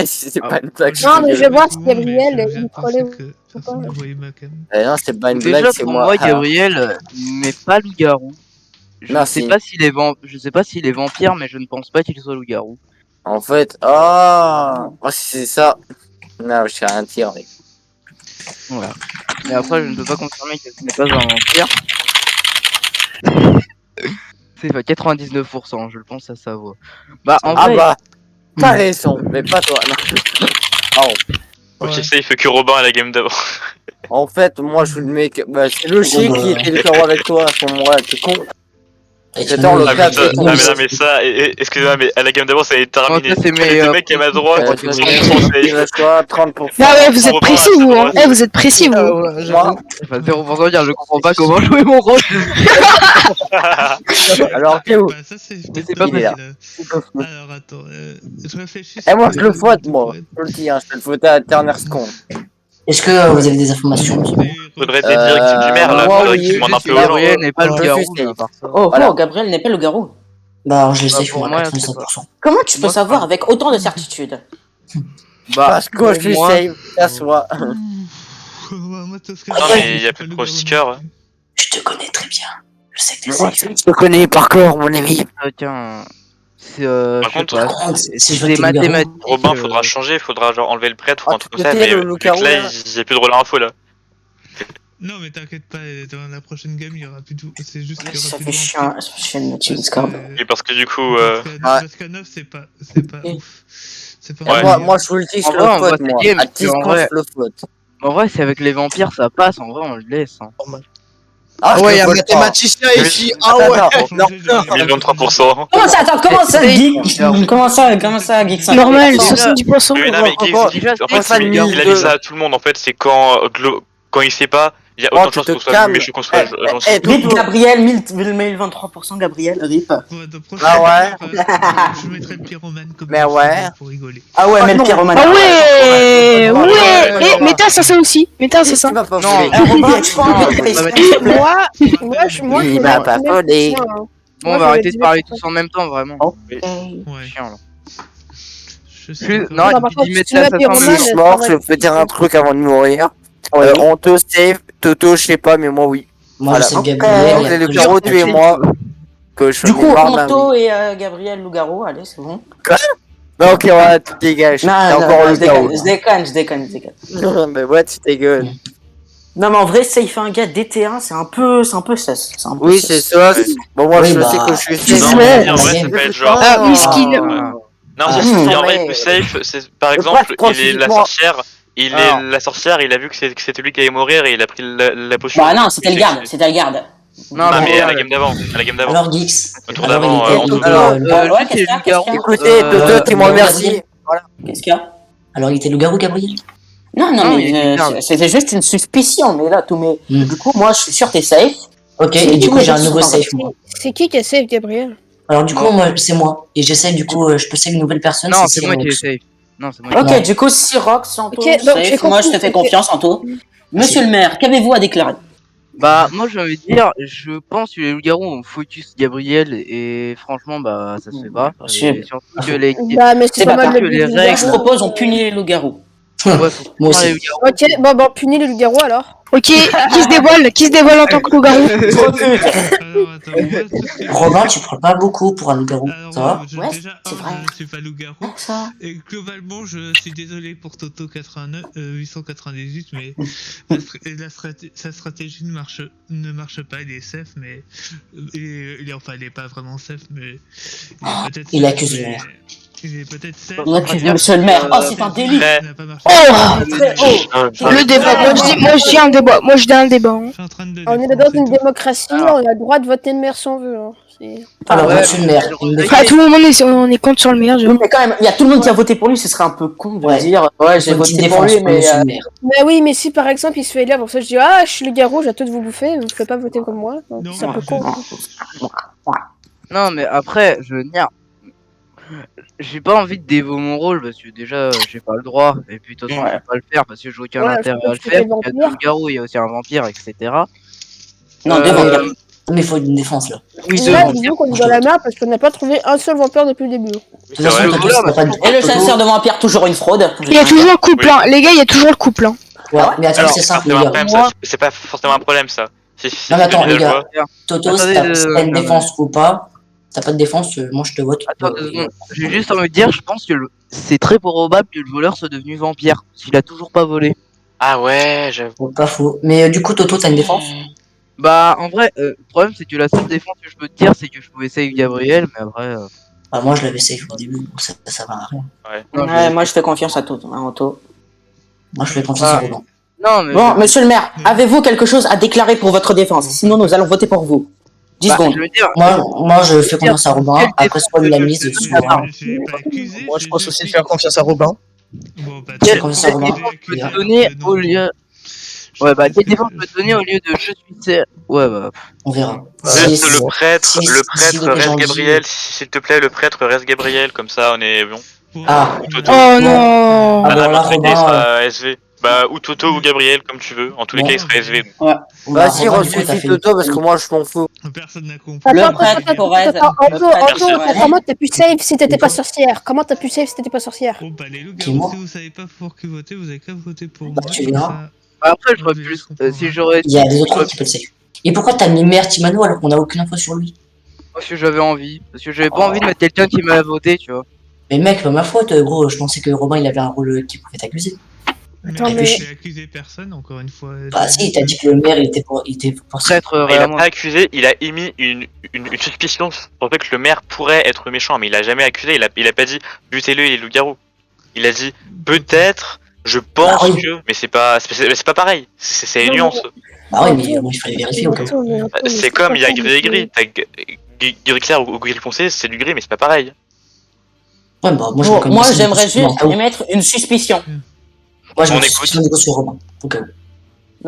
Speaker 1: C'est pas une blague.
Speaker 8: Non, mais je vais voir si
Speaker 7: Tout le monde, mais
Speaker 8: Gabriel,
Speaker 7: je
Speaker 8: il
Speaker 7: viens de
Speaker 8: trollait
Speaker 7: penser que personne ne voyait ma cam.
Speaker 1: Non, c'est pas une blague,
Speaker 11: Déjà
Speaker 1: c'est
Speaker 11: pour
Speaker 1: moi.
Speaker 11: moi, Gabriel n'est pas loup-garou.
Speaker 1: Non,
Speaker 11: Je sais
Speaker 1: si.
Speaker 11: pas s'il est je sais pas s'il est vampire, mais je ne pense pas qu'il soit loup-garou.
Speaker 1: En fait, oh, si c'est ça. Non, je suis rien dire, mec.
Speaker 11: Voilà. Mais après, je ne peux pas confirmer que ce n'est pas un vampire. C'est pas 99%, je le pense à sa voix. Bah, en
Speaker 1: Ah
Speaker 11: vrai,
Speaker 1: bah, t'as raison, mais pas toi. Non. Oh.
Speaker 4: Ok, ça, il fait que Robin à la game d'avant.
Speaker 1: En fait, moi, je suis le mec. Bah, c'est logique qui était le carreau avec toi à ce moment-là. T'es con. C'était en le
Speaker 4: Ah, mais
Speaker 1: cadre.
Speaker 4: ça, non, mais ça, excusez-moi, mais à la game d'avant, ça allait terminé.
Speaker 11: ça, c'est
Speaker 4: Les deux mecs à ma droite,
Speaker 1: Il reste quoi 30%.
Speaker 2: Ah ouais, vous êtes précis, vous, hein. Eh, vous êtes précis, vous.
Speaker 1: Moi,
Speaker 11: enfin, 0% dire, je comprends pas comment jouer mon rôle.
Speaker 1: alors, Théo.
Speaker 7: Bah, ça, c'est
Speaker 11: Mais c'est pas
Speaker 1: Il est là.
Speaker 7: Alors, attends, je réfléchis.
Speaker 1: Et moi, je le faute, moi. Je le dis, hein, je le faute à Turner Scone.
Speaker 6: Est-ce que vous avez des informations?
Speaker 4: Faudrait des directives du maire, là,
Speaker 1: moi,
Speaker 4: faudrait
Speaker 1: oui,
Speaker 4: qu'il demande un peu aux
Speaker 11: Gabriel
Speaker 4: gens.
Speaker 11: n'est pas
Speaker 1: Je
Speaker 11: loup-garou,
Speaker 1: suis
Speaker 11: mais à part ça.
Speaker 3: Oh,
Speaker 1: Voilà.
Speaker 3: oh, Gabriel n'est pas le garou.
Speaker 6: Bah, alors je l'ai
Speaker 11: Bah,
Speaker 6: safe
Speaker 11: pour
Speaker 6: moi,
Speaker 11: moi,
Speaker 6: 85%.
Speaker 3: Comment tu peux
Speaker 11: Moi,
Speaker 3: savoir avec autant de certitude?
Speaker 11: Bah,
Speaker 1: Parce que je suis
Speaker 11: moi,
Speaker 1: safe, ça soit.
Speaker 7: Non,
Speaker 4: Non, mais il y a plus de pro sticker.
Speaker 6: Je te connais très bien. Je sais que t'es
Speaker 1: Moi,
Speaker 6: safe.
Speaker 1: je te connais par cœur, mon ami.
Speaker 11: tiens, c'est
Speaker 4: Par contre,
Speaker 6: Par contre, si je
Speaker 11: des
Speaker 6: vote le garou,
Speaker 11: mathématiques.
Speaker 4: Robin, faudra changer, faudra genre enlever le prêtre ou
Speaker 1: Ah,
Speaker 4: un truc
Speaker 1: tu
Speaker 4: comme ça,
Speaker 1: étais
Speaker 4: mais
Speaker 1: le
Speaker 4: vu
Speaker 1: loup-garou,
Speaker 4: que là,
Speaker 1: là
Speaker 4: il y a plus de rôle info là.
Speaker 7: Non, mais t'inquiète pas, dans la prochaine game, il y aura plus de. C'est juste qu'il y aura
Speaker 3: Ça
Speaker 7: plus
Speaker 3: fait
Speaker 7: de
Speaker 3: chiant, ça fait chiant de mettre sur
Speaker 7: Parce
Speaker 3: Discord.
Speaker 4: Et parce que du coup,
Speaker 7: Parce qu'à 9, c'est pas ouf. C'est pas
Speaker 4: Ouais.
Speaker 1: Moi, je vous le dis,
Speaker 11: En
Speaker 1: je
Speaker 11: vrai,
Speaker 1: le
Speaker 11: on voit
Speaker 1: faute,
Speaker 11: cette
Speaker 1: moi.
Speaker 11: game,
Speaker 1: À
Speaker 11: parce qu'en
Speaker 1: 10
Speaker 11: vrai-
Speaker 1: je le faute.
Speaker 11: En vrai, c'est avec les vampires, ça passe. En vrai, on le laisse. Hein.
Speaker 5: Ah
Speaker 1: je
Speaker 5: ouais,
Speaker 1: le
Speaker 5: y a un
Speaker 1: vote pas.
Speaker 5: mathématicien ici. Ah
Speaker 1: Attends,
Speaker 5: ouais.
Speaker 1: attends, non.
Speaker 4: 1023%.
Speaker 3: Comment ça, attends, comment ça, Geek? Comment ça, Geek?
Speaker 2: Normal,
Speaker 11: Déjà-
Speaker 2: 70%.
Speaker 4: Mais non, mais
Speaker 11: Déjà,
Speaker 4: en fait,
Speaker 11: c'est
Speaker 4: il a dit ça à tout le monde. En fait, c'est quand il sait pas, il y a
Speaker 1: Oh,
Speaker 4: autant de
Speaker 1: tu
Speaker 4: chances
Speaker 1: te
Speaker 4: qu'on soit
Speaker 1: calmes.
Speaker 4: méchant qu'on soit gentil.
Speaker 3: RIP Gabriel, 1023%, Gabriel, RIP.
Speaker 1: Ah ouais.
Speaker 7: Je mettrai le pyromane comme
Speaker 1: Mais ouais.
Speaker 7: pour rigoler.
Speaker 3: Ah ouais, mais le
Speaker 1: non.
Speaker 3: pyromane.
Speaker 2: Ah ouais,
Speaker 1: Ouais,
Speaker 2: ouais. Et mets assassin aussi. Mets assassin.
Speaker 1: Il m'a pas
Speaker 11: Non.
Speaker 1: volé.
Speaker 3: Robin, tu peux enlever le face, s'il te plaît.
Speaker 8: Moi,
Speaker 1: Il
Speaker 8: je
Speaker 1: m'a
Speaker 8: vais
Speaker 1: pas
Speaker 8: mettre
Speaker 1: volé.
Speaker 8: ça, hein.
Speaker 11: Bon,
Speaker 8: Moi,
Speaker 11: on va
Speaker 8: je
Speaker 11: arrêter
Speaker 8: vais
Speaker 11: de parler
Speaker 8: dire-
Speaker 11: tous en même temps, vraiment.
Speaker 7: Ouais.
Speaker 11: Chiant, là.
Speaker 7: Je sais
Speaker 11: Plus-
Speaker 7: pas.
Speaker 11: non,
Speaker 8: par
Speaker 11: tu
Speaker 8: contre,
Speaker 11: dis
Speaker 8: si
Speaker 11: mettre
Speaker 8: tu mets
Speaker 11: l'assassin,
Speaker 8: pyromane,
Speaker 11: mais
Speaker 1: Si je suis
Speaker 8: ça
Speaker 1: mort,
Speaker 8: va
Speaker 1: je
Speaker 8: être
Speaker 1: peux dire un truc avant de mourir.
Speaker 6: Ouais.
Speaker 1: On te save, Toto, je sais pas, mais moi oui.
Speaker 6: moi
Speaker 1: Voilà.
Speaker 6: je sais
Speaker 1: Donc,
Speaker 6: Gabriel.
Speaker 1: donc,
Speaker 6: et
Speaker 1: les
Speaker 6: après,
Speaker 1: loups-garous,
Speaker 6: je-
Speaker 1: tu es moi. Que je
Speaker 3: Du coup,
Speaker 1: suis mort, ma
Speaker 3: Anto
Speaker 1: vie.
Speaker 3: et Gabriel Loup-garou, allez, c'est bon.
Speaker 1: Non, ok, ouais, tu dégages.
Speaker 3: Non,
Speaker 1: T'es
Speaker 3: non,
Speaker 1: encore
Speaker 3: non,
Speaker 1: le
Speaker 3: je
Speaker 1: loup-garou.
Speaker 3: déconne.
Speaker 1: Mais ouais, tu dégueules.
Speaker 3: Non, mais en vrai, safe un gars DT1, c'est un peu sus. C'est un peu
Speaker 1: Oui,
Speaker 3: sus.
Speaker 1: c'est ça. Bon, moi,
Speaker 6: Oui,
Speaker 1: je
Speaker 6: bah,
Speaker 1: sais que je suis
Speaker 6: tu
Speaker 1: safe.
Speaker 4: Non,
Speaker 6: sais,
Speaker 4: mais en vrai, ça peut être genre.
Speaker 2: Ah, miskin.
Speaker 4: Non,
Speaker 6: Ah,
Speaker 4: mais en vrai,
Speaker 1: mais-
Speaker 4: le plus safe, c'est par
Speaker 1: Le
Speaker 4: exemple,
Speaker 1: prêtre,
Speaker 4: il est la
Speaker 1: physiquement-
Speaker 4: sorcière.
Speaker 11: Alors.
Speaker 4: La sorcière, il a vu que c'était lui qui allait mourir et il a pris la potion.
Speaker 3: Bah non, c'était le garde, c'était le garde.
Speaker 11: Non,
Speaker 4: Non, mais
Speaker 11: mais
Speaker 4: à la game d'avant. À la game d'avant.
Speaker 6: Alors Geeks.
Speaker 4: Au tour
Speaker 6: Alors,
Speaker 4: d'avant,
Speaker 6: il
Speaker 4: en
Speaker 6: était-
Speaker 4: tout
Speaker 1: alors,
Speaker 11: juste
Speaker 3: ouais,
Speaker 11: les
Speaker 3: qu'est-ce qu'il y a
Speaker 11: loups-garous.
Speaker 1: Écoutez, Toto, dis-moi
Speaker 6: Gabriel.
Speaker 1: merci. Voilà.
Speaker 3: Qu'est-ce qu'il y a?
Speaker 6: Alors il était loup-garou Gabriel?
Speaker 3: Non,
Speaker 11: Non,
Speaker 3: mais
Speaker 11: il est garde.
Speaker 3: c'était juste une suspicion, mais là,
Speaker 6: Hmm.
Speaker 3: Du coup, moi, je suis sûr que t'es safe.
Speaker 6: Ok,
Speaker 3: C'est
Speaker 6: et du
Speaker 3: tous
Speaker 6: coup
Speaker 3: les
Speaker 6: j'ai un
Speaker 3: gens
Speaker 6: nouveau
Speaker 3: sont
Speaker 6: safe moi.
Speaker 8: C'est qui a save Gabriel?
Speaker 6: Alors du coup moi c'est moi. Et j'essaie du coup je peux save une nouvelle personne.
Speaker 11: Non,
Speaker 6: si
Speaker 11: c'est moi qui est
Speaker 6: Rox.
Speaker 11: safe. Non, c'est moi.
Speaker 3: Ok,
Speaker 6: Non.
Speaker 3: du coup, Sirox, Anto,
Speaker 8: Ok, donc, j'ai
Speaker 3: safe. Moi, je
Speaker 8: compris,
Speaker 3: te fais
Speaker 8: ok.
Speaker 3: confiance, Anto. Monsieur le maire, qu'avez-vous à déclarer?
Speaker 11: Bah, moi, j'ai envie de dire, je pense que les loups-garous ont focus Gabriel et franchement, bah, ça se fait pas.
Speaker 3: Monsieur.
Speaker 11: Et surtout que les.
Speaker 8: Bah, mais c'est
Speaker 3: C'est
Speaker 8: pas
Speaker 3: pas
Speaker 8: mal
Speaker 11: que
Speaker 8: le
Speaker 11: les
Speaker 8: but du
Speaker 11: règles-
Speaker 3: Je
Speaker 8: loup-garou.
Speaker 3: propose, on punit les loups-garous.
Speaker 11: Ouais, faut
Speaker 6: Moi
Speaker 11: prendre les
Speaker 6: aussi.
Speaker 11: loups-garous.
Speaker 8: Ok, bon, punis les loups-garous alors.
Speaker 2: Ok, qui se dévoile en tant que loup-garou?
Speaker 7: Alors, attends, moi, tout ce que-
Speaker 6: Robin tu prends pas beaucoup pour un loup-garou.
Speaker 7: Alors,
Speaker 6: Ça va?
Speaker 3: Ouais,
Speaker 7: déjà,
Speaker 3: c'est vrai.
Speaker 7: je suis pas loup-garou.
Speaker 3: Ça.
Speaker 7: Et globalement, je suis désolé pour Toto 89, 898, mais sa stratégie ne marche pas. Il est safe, mais il est pas vraiment safe, mais
Speaker 6: Il accuse le maire.
Speaker 7: Il est peut-être safe.
Speaker 3: Il accuse monsieur le maire. Oh, c'est un délit.
Speaker 7: Ça n'a pas marché.
Speaker 2: Oh,
Speaker 3: Très haut.
Speaker 2: le débat. Moi, je dis un débat. Moi, je dis un débat. Hein.
Speaker 7: Je suis en train de
Speaker 8: On est
Speaker 7: défoncer
Speaker 8: dans une
Speaker 7: tout.
Speaker 8: démocratie, on a le droit de voter le maire si on veut. Hein.
Speaker 6: Alors
Speaker 11: ouais,
Speaker 6: monsieur le maire. il me
Speaker 2: Ah, tout le monde on est contre sur le meilleur.
Speaker 3: Oui, mais quand même, il y a tout le monde qui a voté pour lui, ce serait un peu con de
Speaker 6: Ouais.
Speaker 3: dire ouais, j'ai
Speaker 6: Faut une petite
Speaker 3: voté pour
Speaker 6: défense
Speaker 3: lui,
Speaker 6: pour
Speaker 3: mais
Speaker 6: monsieur le maire.
Speaker 8: Mais oui, mais si par exemple il se fait élire, pour ça je dis ah, je suis le garou, j'ai tout de vous bouffer, vous ne pouvez pas voter comme moi. Donc
Speaker 7: Non,
Speaker 8: c'est un peu
Speaker 7: mais-
Speaker 8: con.
Speaker 11: Non, mais après, je veux dire. J'ai pas envie de dévoer mon rôle parce que déjà, j'ai pas le droit. Et puis, de toute façon,
Speaker 3: Ouais.
Speaker 11: je vais pas le faire parce que j'ai aucun
Speaker 8: Ouais,
Speaker 11: intérêt à le
Speaker 8: surtout que
Speaker 11: faire.
Speaker 8: t'es
Speaker 11: Il y a
Speaker 8: vampire.
Speaker 11: deux loups-garous, il y a aussi un vampire, etc.
Speaker 3: non, des vampires.
Speaker 6: Mais il faut une défense là.
Speaker 3: Oui,
Speaker 8: Là, disons qu'on est dans la merde parce qu'on n'a pas trouvé un seul vampire depuis le début.
Speaker 6: De toute façon, Toto, c'est pas de-
Speaker 3: Et le chasseur de vampire, toujours une fraude.
Speaker 2: Il y a toujours le couple, hein. Les gars, il y a toujours le couple, hein.
Speaker 6: Ouais, mais attends,
Speaker 4: Alors,
Speaker 6: c'est simple,
Speaker 4: c'est
Speaker 6: les
Speaker 4: un
Speaker 6: gars.
Speaker 4: problème, ça. C'est pas forcément un problème, ça.
Speaker 6: Non, mais attends, les gars. Toto, si
Speaker 11: Attendez,
Speaker 6: t'as une défense ou pas, t'as pas de défense, moi je te vote.
Speaker 11: Attends 2 secondes. J'ai juste envie de dire, je pense que c'est très probable que le voleur soit devenu vampire. S'il a toujours pas volé.
Speaker 4: Ah ouais, j'avoue.
Speaker 6: Pas faux. Mais du coup, Toto, t'as une défense?
Speaker 11: Bah, en vrai, le problème c'est que la seule défense que je peux te dire, c'est que je pouvais save Gabriel, mais après.
Speaker 6: Bah, moi je l'avais safe au début, donc ça va à rien.
Speaker 3: Ouais, moi je fais confiance à Toto. Hein, Otto.
Speaker 6: Moi je fais confiance à Robin.
Speaker 11: Non, mais.
Speaker 3: Bon, monsieur le maire, avez-vous quelque chose à déclarer pour votre défense? Sinon, nous allons voter pour vous. 10 secondes.
Speaker 11: Je veux dire,
Speaker 6: Moi je fais confiance à Robin, après soit il l'a mise sur
Speaker 5: Moi je pense aussi de faire confiance à Robin.
Speaker 7: Bon, bah,
Speaker 6: Quelle
Speaker 7: tu-
Speaker 6: confiance à Robin.
Speaker 11: je peux te donner au lieu. Ouais, bah, quelle défense je peux te donner au lieu de je suis cerf. Ouais, bah.
Speaker 6: On verra.
Speaker 4: Reste le prêtre,
Speaker 6: si-
Speaker 4: le
Speaker 6: si
Speaker 4: prêtre
Speaker 6: les
Speaker 4: reste
Speaker 6: gens
Speaker 4: Gabriel, s'il te plaît, le prêtre reste Gabriel, comme ça on est bon.
Speaker 6: Ah.
Speaker 4: Ou Toto.
Speaker 2: Oh non.
Speaker 6: Ah,
Speaker 4: Ah,
Speaker 6: bon, là,
Speaker 4: dans tous les cas, il
Speaker 6: Robin,
Speaker 4: sera SV. Bah, ou Toto ou Gabriel, comme tu veux. En tous les
Speaker 6: Bon.
Speaker 4: cas, il sera SV.
Speaker 1: Vas-y,
Speaker 6: Robin, du coup, t'as
Speaker 1: ressuscite
Speaker 6: fait-
Speaker 1: Toto parce que moi je m'en fous.
Speaker 7: Personne n'a compris.
Speaker 3: Le prêtre Corrèze.
Speaker 8: Comment t'as pu save si t'étais pas sorcière? Comment t'as pu save si t'étais pas sorcière?
Speaker 7: Bon, bah, les
Speaker 6: Qui,
Speaker 7: loups-garous,
Speaker 6: moi
Speaker 7: si vous savez pas pour qui voter, vous avez qu'à voter pour
Speaker 6: Bah,
Speaker 7: moi.
Speaker 6: tu
Speaker 7: comme
Speaker 6: verras.
Speaker 7: ça.
Speaker 11: Bah, après, j'aurais plus. Si j'aurais.
Speaker 6: Il y a des autres qui peuvent safe. Et pourquoi t'as mis Mère Timano alors qu'on a aucune info sur lui?
Speaker 11: Parce que j'avais envie. Parce que j'avais pas envie de mettre quelqu'un qui m'a voté, tu vois.
Speaker 6: Mais mec, pas ma faute, gros, je pensais que Robin il avait un rôle qui pouvait t'accuser.
Speaker 8: Attends,
Speaker 7: Mais
Speaker 8: mais-
Speaker 7: j'ai accusé personne, encore une fois.
Speaker 6: Bah si, t'as dit que le maire il était pour
Speaker 11: Traître,
Speaker 4: Il a
Speaker 11: vraiment.
Speaker 4: pas accusé, il a émis une suspicion sur le fait que le maire pourrait être méchant, mais il a jamais accusé, il a pas dit butez-le, il est loup-garou. Il a dit peut-être, je pense
Speaker 6: Ah oui.
Speaker 4: que, mais c'est pas pareil, c'est une
Speaker 8: Non,
Speaker 4: nuance.
Speaker 6: Bah oui, mais moi il fallait vérifier au cas où.
Speaker 4: C'est comme il y a gris et gris, t'as gris clair ou gris foncé, c'est du gris, mais c'est pas pareil.
Speaker 6: Ouais, bah moi je
Speaker 3: Bon,
Speaker 6: reconnais
Speaker 3: moi
Speaker 6: ça,
Speaker 3: j'aimerais
Speaker 6: mais
Speaker 3: juste émettre une suspicion.
Speaker 6: Moi je
Speaker 4: On
Speaker 6: me
Speaker 4: écoute.
Speaker 6: suis du coup sur Robin, au cas où.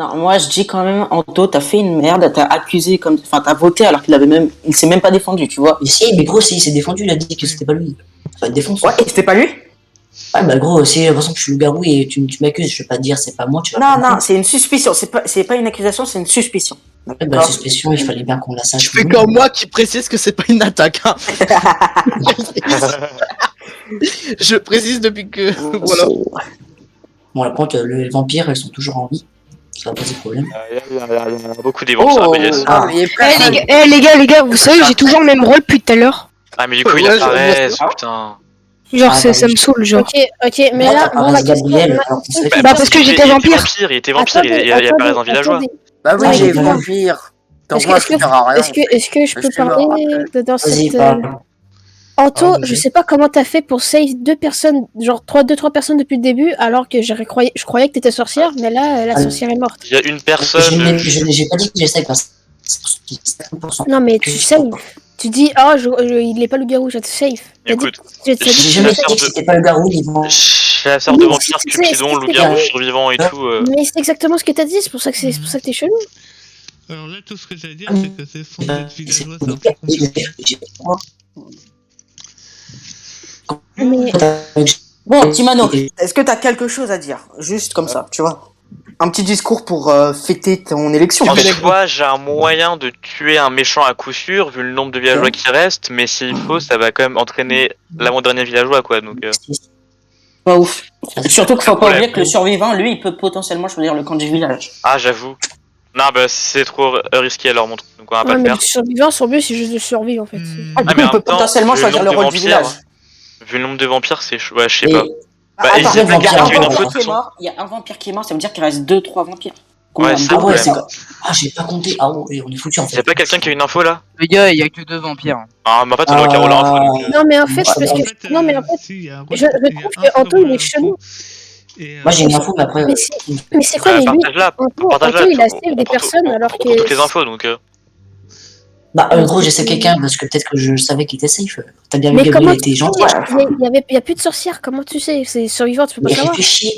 Speaker 3: Non, moi je dis quand même, Anto, t'as fait une merde, t'as accusé comme. Enfin, t'as voté alors qu'il avait même. Il s'est même pas défendu, tu vois.
Speaker 6: Mais si, mais gros, si, il s'est défendu, il a dit que c'était pas lui. Ça te défonce.
Speaker 3: Ouais, et c'était pas lui?
Speaker 6: Ouais, bah gros, si de toute façon que je suis loup-garou et tu m'accuses, je vais pas te dire c'est pas moi, tu vas
Speaker 3: Non,
Speaker 6: pas
Speaker 3: non, c'est une suspicion. C'est pas une accusation, c'est une suspicion.
Speaker 6: Ouais, bah, la suspicion, il fallait bien qu'on la sache.
Speaker 5: Je fais comme moi qui précise que c'est pas une attaque. Hein. Je précise depuis que. Voilà.
Speaker 6: Bon, par contre, les vampires, elles sont toujours en vie. Ça va poser problème.
Speaker 4: Il y a beaucoup des bons ça, mais yes.
Speaker 6: Ah,
Speaker 2: Les gars, vous savez, j'ai toujours le même rôle depuis tout à l'heure.
Speaker 4: Ah, mais du coup, il
Speaker 5: Ouais,
Speaker 4: apparaît,
Speaker 5: je-
Speaker 4: putain.
Speaker 2: Genre,
Speaker 6: Ah, bah,
Speaker 2: ça me saoule, genre.
Speaker 8: Ok, mais
Speaker 6: Ah,
Speaker 8: là,
Speaker 6: t'as
Speaker 8: bon,
Speaker 6: pas
Speaker 8: ma
Speaker 6: raison,
Speaker 8: question,
Speaker 6: Gabriel,
Speaker 8: ma
Speaker 6: alors qu'on
Speaker 8: question,
Speaker 6: sait
Speaker 8: c'est-
Speaker 2: Bah, parce que j'étais vampire.
Speaker 4: Il était vampire, il apparaît dans Villageois.
Speaker 1: Bah oui,
Speaker 6: Ah,
Speaker 1: j'ai
Speaker 6: j'ai pas-
Speaker 1: vampire. Donc
Speaker 8: Est-ce
Speaker 1: moi,
Speaker 8: que-
Speaker 1: ça sert à rien.
Speaker 8: Est-ce que je peux
Speaker 1: Je suis mort
Speaker 8: parler dans
Speaker 6: Vas-y,
Speaker 8: cette...
Speaker 6: parle.
Speaker 8: Anto,
Speaker 6: Ah,
Speaker 8: je
Speaker 6: vas-y.
Speaker 8: sais pas comment t'as fait pour save deux personnes, genre 2-3 personnes depuis le début, alors que je croyais que t'étais sorcière, mais là, la
Speaker 6: Ah.
Speaker 8: sorcière est morte.
Speaker 4: Il y a une
Speaker 6: Je
Speaker 4: personne.
Speaker 6: n'ai j'ai pas dit que j'essaie parce que c'est 100%.
Speaker 8: Non, mais tu save. Tu dis, oh, il est pas le garou, je te save. T'as dit-
Speaker 4: Écoute,
Speaker 8: t'as dit
Speaker 6: J'ai
Speaker 8: que
Speaker 6: jamais
Speaker 8: tu
Speaker 6: dit que c'était pas le garou, ils vont.
Speaker 4: chasseur de
Speaker 8: Oui,
Speaker 4: vampires,
Speaker 8: c'est-
Speaker 4: Cupidon,
Speaker 8: c'est-
Speaker 4: loup-garou,
Speaker 6: c'est-
Speaker 4: survivant et tout.
Speaker 8: Mais c'est exactement ce que t'as dit, c'est pour ça que t'es chelou.
Speaker 7: Alors là, tout ce que j'ai à dire, c'est que c'est fond d'être villageois, c'est un peu compliqué.
Speaker 8: Mais
Speaker 3: Bon, Timano, est-ce que t'as quelque chose à dire? Juste comme ça, tu vois. Un petit discours pour fêter ton élection.
Speaker 4: En soi, j'ai un moyen de tuer un méchant à coup sûr, vu le nombre de villageois qui restent, mais s'il faut, ça va quand même entraîner l'avant-dernier villageois, quoi. Donc,
Speaker 3: Pas ouf. Surtout qu'il faut pas
Speaker 4: Problème.
Speaker 3: oublier que le survivant, lui, il peut potentiellement choisir le camp du village.
Speaker 4: ah, j'avoue. Non, bah, c'est trop risqué alors, mon truc. Donc, on va pas
Speaker 8: ouais,
Speaker 4: le
Speaker 8: mais
Speaker 4: faire.
Speaker 8: le survivant, son but, c'est juste de survivre en fait.
Speaker 3: Ah, du coup,
Speaker 4: mais en
Speaker 3: il peut
Speaker 4: même temps,
Speaker 3: potentiellement
Speaker 4: vu
Speaker 3: choisir le
Speaker 4: nombre de
Speaker 3: rôle du
Speaker 4: vampires,
Speaker 3: village.
Speaker 4: Vu le nombre de vampires, c'est chaud. Ouais, je sais
Speaker 6: Et-
Speaker 4: pas. Bah,
Speaker 3: Attends,
Speaker 4: il
Speaker 3: il y
Speaker 4: s'est
Speaker 3: a
Speaker 4: pas gardé une
Speaker 3: un
Speaker 4: info, de
Speaker 3: vampire
Speaker 4: toute
Speaker 3: qui est
Speaker 4: façon.
Speaker 3: mort, il y a un vampire qui est mort, ça veut dire qu'il reste 2-3 vampires.
Speaker 4: Ouais, c'est
Speaker 6: Ah ouais,
Speaker 4: vrai.
Speaker 6: c'est quoi? Ah, j'ai pas compté. Ah ouais, on est foutu en fait.
Speaker 4: Y'a pas quelqu'un qui a une info là?
Speaker 11: Les gars, il y a que 2 vampires.
Speaker 4: Ah, mais en fait, on doit Caro l'info. donc,
Speaker 8: Non, mais en fait,
Speaker 6: Ouais,
Speaker 8: parce
Speaker 6: bon.
Speaker 8: que. Non, mais en fait,
Speaker 7: si, il y a un
Speaker 8: je trouve que Anto, il est chelou.
Speaker 6: Moi j'ai une info, mais après.
Speaker 8: Mais c'est quoi, mais lui,
Speaker 4: Partage-la,
Speaker 8: Anto,
Speaker 4: partage-la.
Speaker 8: il a
Speaker 4: on
Speaker 8: save
Speaker 4: prend
Speaker 8: des
Speaker 4: tout-
Speaker 8: personnes alors
Speaker 4: on prend toutes les
Speaker 8: que.
Speaker 4: infos donc.
Speaker 6: Bah, en gros, j'essaie quelqu'un parce que peut-être que je savais qu'il était safe. T'as bien vu,
Speaker 8: Mais
Speaker 6: Gabriel
Speaker 8: comment
Speaker 6: était
Speaker 8: tu
Speaker 6: gentil.
Speaker 8: sais? Il y a plus de sorcières, comment tu sais? C'est survivant, tu peux pas
Speaker 6: Mais
Speaker 8: savoir.
Speaker 6: réfléchis.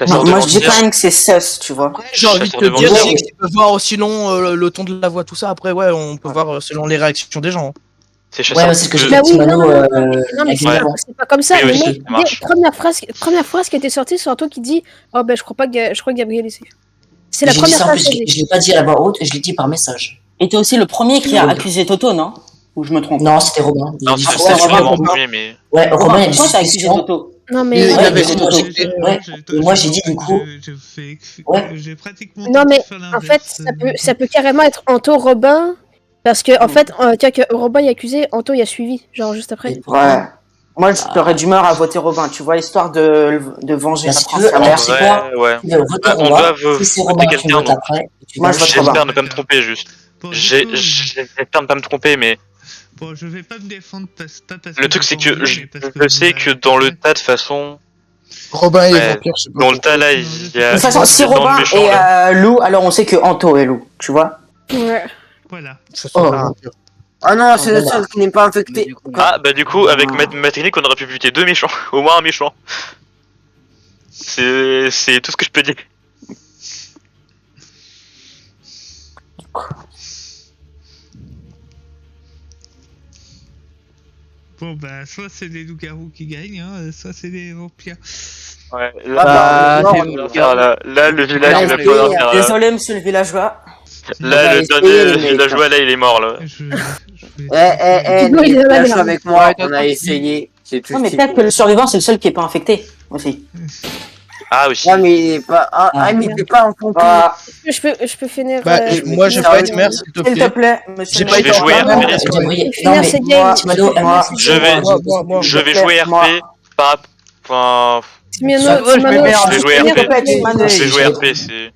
Speaker 3: Moi, je dis quand même que c'est sus, tu vois.
Speaker 5: J'ai envie de
Speaker 4: Chasseur
Speaker 5: te
Speaker 4: de
Speaker 5: dire,
Speaker 4: vampires.
Speaker 5: si tu peux voir selon le ton de la voix, tout ça. Après, ouais, on peut voir selon les réactions des gens.
Speaker 4: C'est
Speaker 6: Ouais,
Speaker 4: chasseur.
Speaker 6: ouais, c'est ce que j'ai
Speaker 8: Bah
Speaker 6: dit.
Speaker 8: oui,
Speaker 6: Timano,
Speaker 8: non, mais
Speaker 6: avec
Speaker 8: c'est
Speaker 6: les
Speaker 8: pas,
Speaker 6: vents.
Speaker 8: c'est pas comme ça.
Speaker 4: Oui,
Speaker 8: Le
Speaker 4: oui,
Speaker 8: mec,
Speaker 4: ça marche.
Speaker 8: première phrase qui était sortie, c'est Anto qui dit, oh ben je crois que Gabriel est safe. C'est la
Speaker 6: J'ai dit
Speaker 8: première
Speaker 6: ça en
Speaker 8: phrase
Speaker 6: plus,
Speaker 8: qu'elle dit.
Speaker 6: je l'ai pas dit à la voix haute, je l'ai dit par message.
Speaker 3: était aussi le premier qui a accusé Toto, non? Ou je me trompe?
Speaker 6: Non, c'était Robin. Il y a
Speaker 4: Non,
Speaker 6: des
Speaker 4: c'est
Speaker 6: suspicions.
Speaker 4: vraiment en premier, mais.
Speaker 6: Ouais, Robin, il y a des
Speaker 3: Pourquoi t'as accusé
Speaker 6: suspicions.
Speaker 3: Toto?
Speaker 8: Non,
Speaker 5: Il
Speaker 8: mais.
Speaker 5: avait
Speaker 6: Ouais,
Speaker 5: Toto.
Speaker 6: ouais. Et moi, j'ai dit, du coup. Ouais.
Speaker 7: J'ai pratiquement
Speaker 8: Non, mais
Speaker 7: tenté de faire
Speaker 8: en fait,
Speaker 7: l'inverse,
Speaker 8: ça peut carrément être Anto Robin. Parce que, en fait, tu vois que Robin y a accusé, Anto y a suivi, genre juste après.
Speaker 3: Ouais. Moi, j'aurais d'humeur à voter Robin, tu vois, histoire de venger
Speaker 6: Bah,
Speaker 3: la
Speaker 6: si tu veux,
Speaker 3: transfert.
Speaker 6: alors, c'est quoi?
Speaker 4: Ouais.
Speaker 6: Tu veux voter
Speaker 4: Bah, on
Speaker 6: Robin.
Speaker 4: doit
Speaker 6: Si c'est
Speaker 4: voter
Speaker 6: Robin, tu
Speaker 4: quelqu'un,
Speaker 6: votes
Speaker 4: donc.
Speaker 6: après. et tu
Speaker 3: Moi, je
Speaker 6: gagnes.
Speaker 3: vote Robin.
Speaker 4: J'espère ne pas me tromper, juste.
Speaker 7: Bon, du
Speaker 4: J'espère
Speaker 7: coup,
Speaker 4: ne pas me tromper, mais
Speaker 7: bon, je vais pas me défendre pas parce
Speaker 4: le truc,
Speaker 7: j'ai
Speaker 4: c'est
Speaker 7: pas
Speaker 4: que
Speaker 7: envie,
Speaker 4: je
Speaker 7: mais parce
Speaker 4: je sais
Speaker 7: bah,
Speaker 4: que dans le tas, de façon.
Speaker 5: Robin et
Speaker 4: Ouais,
Speaker 5: vampire, je sais pas.
Speaker 4: Dans le tas, là, il y a.
Speaker 3: De toute façon, si
Speaker 4: dans le
Speaker 3: Robin
Speaker 4: méchant,
Speaker 3: est
Speaker 4: là.
Speaker 3: loup, alors on sait que Anto est loup, tu vois.
Speaker 8: Ouais.
Speaker 7: Voilà.
Speaker 5: Ça sera un vampire.
Speaker 1: Ah non, c'est le
Speaker 6: Voilà.
Speaker 1: seul qui n'est pas
Speaker 11: Mais
Speaker 1: infecté.
Speaker 11: du coup,
Speaker 4: Ah, bah, du coup, avec ma technique, on aurait pu buter 2 méchants. Au moins un méchant. C'est tout ce que je peux dire.
Speaker 7: Bon, bah, soit c'est les loups-garous qui gagnent, hein, soit c'est les vampires.
Speaker 4: Ouais,
Speaker 1: Ah,
Speaker 11: bah,
Speaker 1: non,
Speaker 11: c'est
Speaker 1: non,
Speaker 11: le
Speaker 4: faire là, le village, il va falloir faire là.
Speaker 3: Désolé, monsieur le villageois.
Speaker 4: Là, le
Speaker 1: essayer,
Speaker 4: dernier
Speaker 1: les mecs.
Speaker 4: villageois, là, il est mort, là.
Speaker 7: Je
Speaker 1: Eh,
Speaker 7: vais...
Speaker 8: Thibaut, il est dans la
Speaker 1: lâche
Speaker 8: merde.
Speaker 1: avec moi,
Speaker 11: Ouais,
Speaker 1: on a essayé. C'est tout
Speaker 3: Non, mais
Speaker 1: ce
Speaker 3: peut-être que le survivant, c'est le seul qui est pas infecté, aussi.
Speaker 4: Ah, aussi.
Speaker 1: Ouais, mais il est pas. Ah, mais il est pas en compte.
Speaker 3: Ah,
Speaker 8: Je peux finir.
Speaker 5: Bah, moi, je vais pas être maire, s'il te
Speaker 3: s'il te
Speaker 5: plaît.
Speaker 3: plaît, monsieur
Speaker 5: J'ai
Speaker 3: le
Speaker 5: pas
Speaker 4: Je vais
Speaker 5: été
Speaker 3: maire.
Speaker 4: jouer
Speaker 5: en
Speaker 4: RP.
Speaker 6: Vous devriez-
Speaker 8: Finir
Speaker 6: Non, mais
Speaker 8: cette game.
Speaker 6: Timano,
Speaker 4: Je vais-
Speaker 5: Moi.
Speaker 4: Je vais
Speaker 3: S'il te
Speaker 4: jouer
Speaker 3: plaît, moi.
Speaker 4: RP par. Enfin.
Speaker 8: Timano,
Speaker 6: Ça va, je
Speaker 8: Timano,
Speaker 6: vais
Speaker 4: Je vais jouer
Speaker 3: S'il te
Speaker 4: RP.
Speaker 3: plaît, Timano.
Speaker 4: Je vais jouer RP, c'est.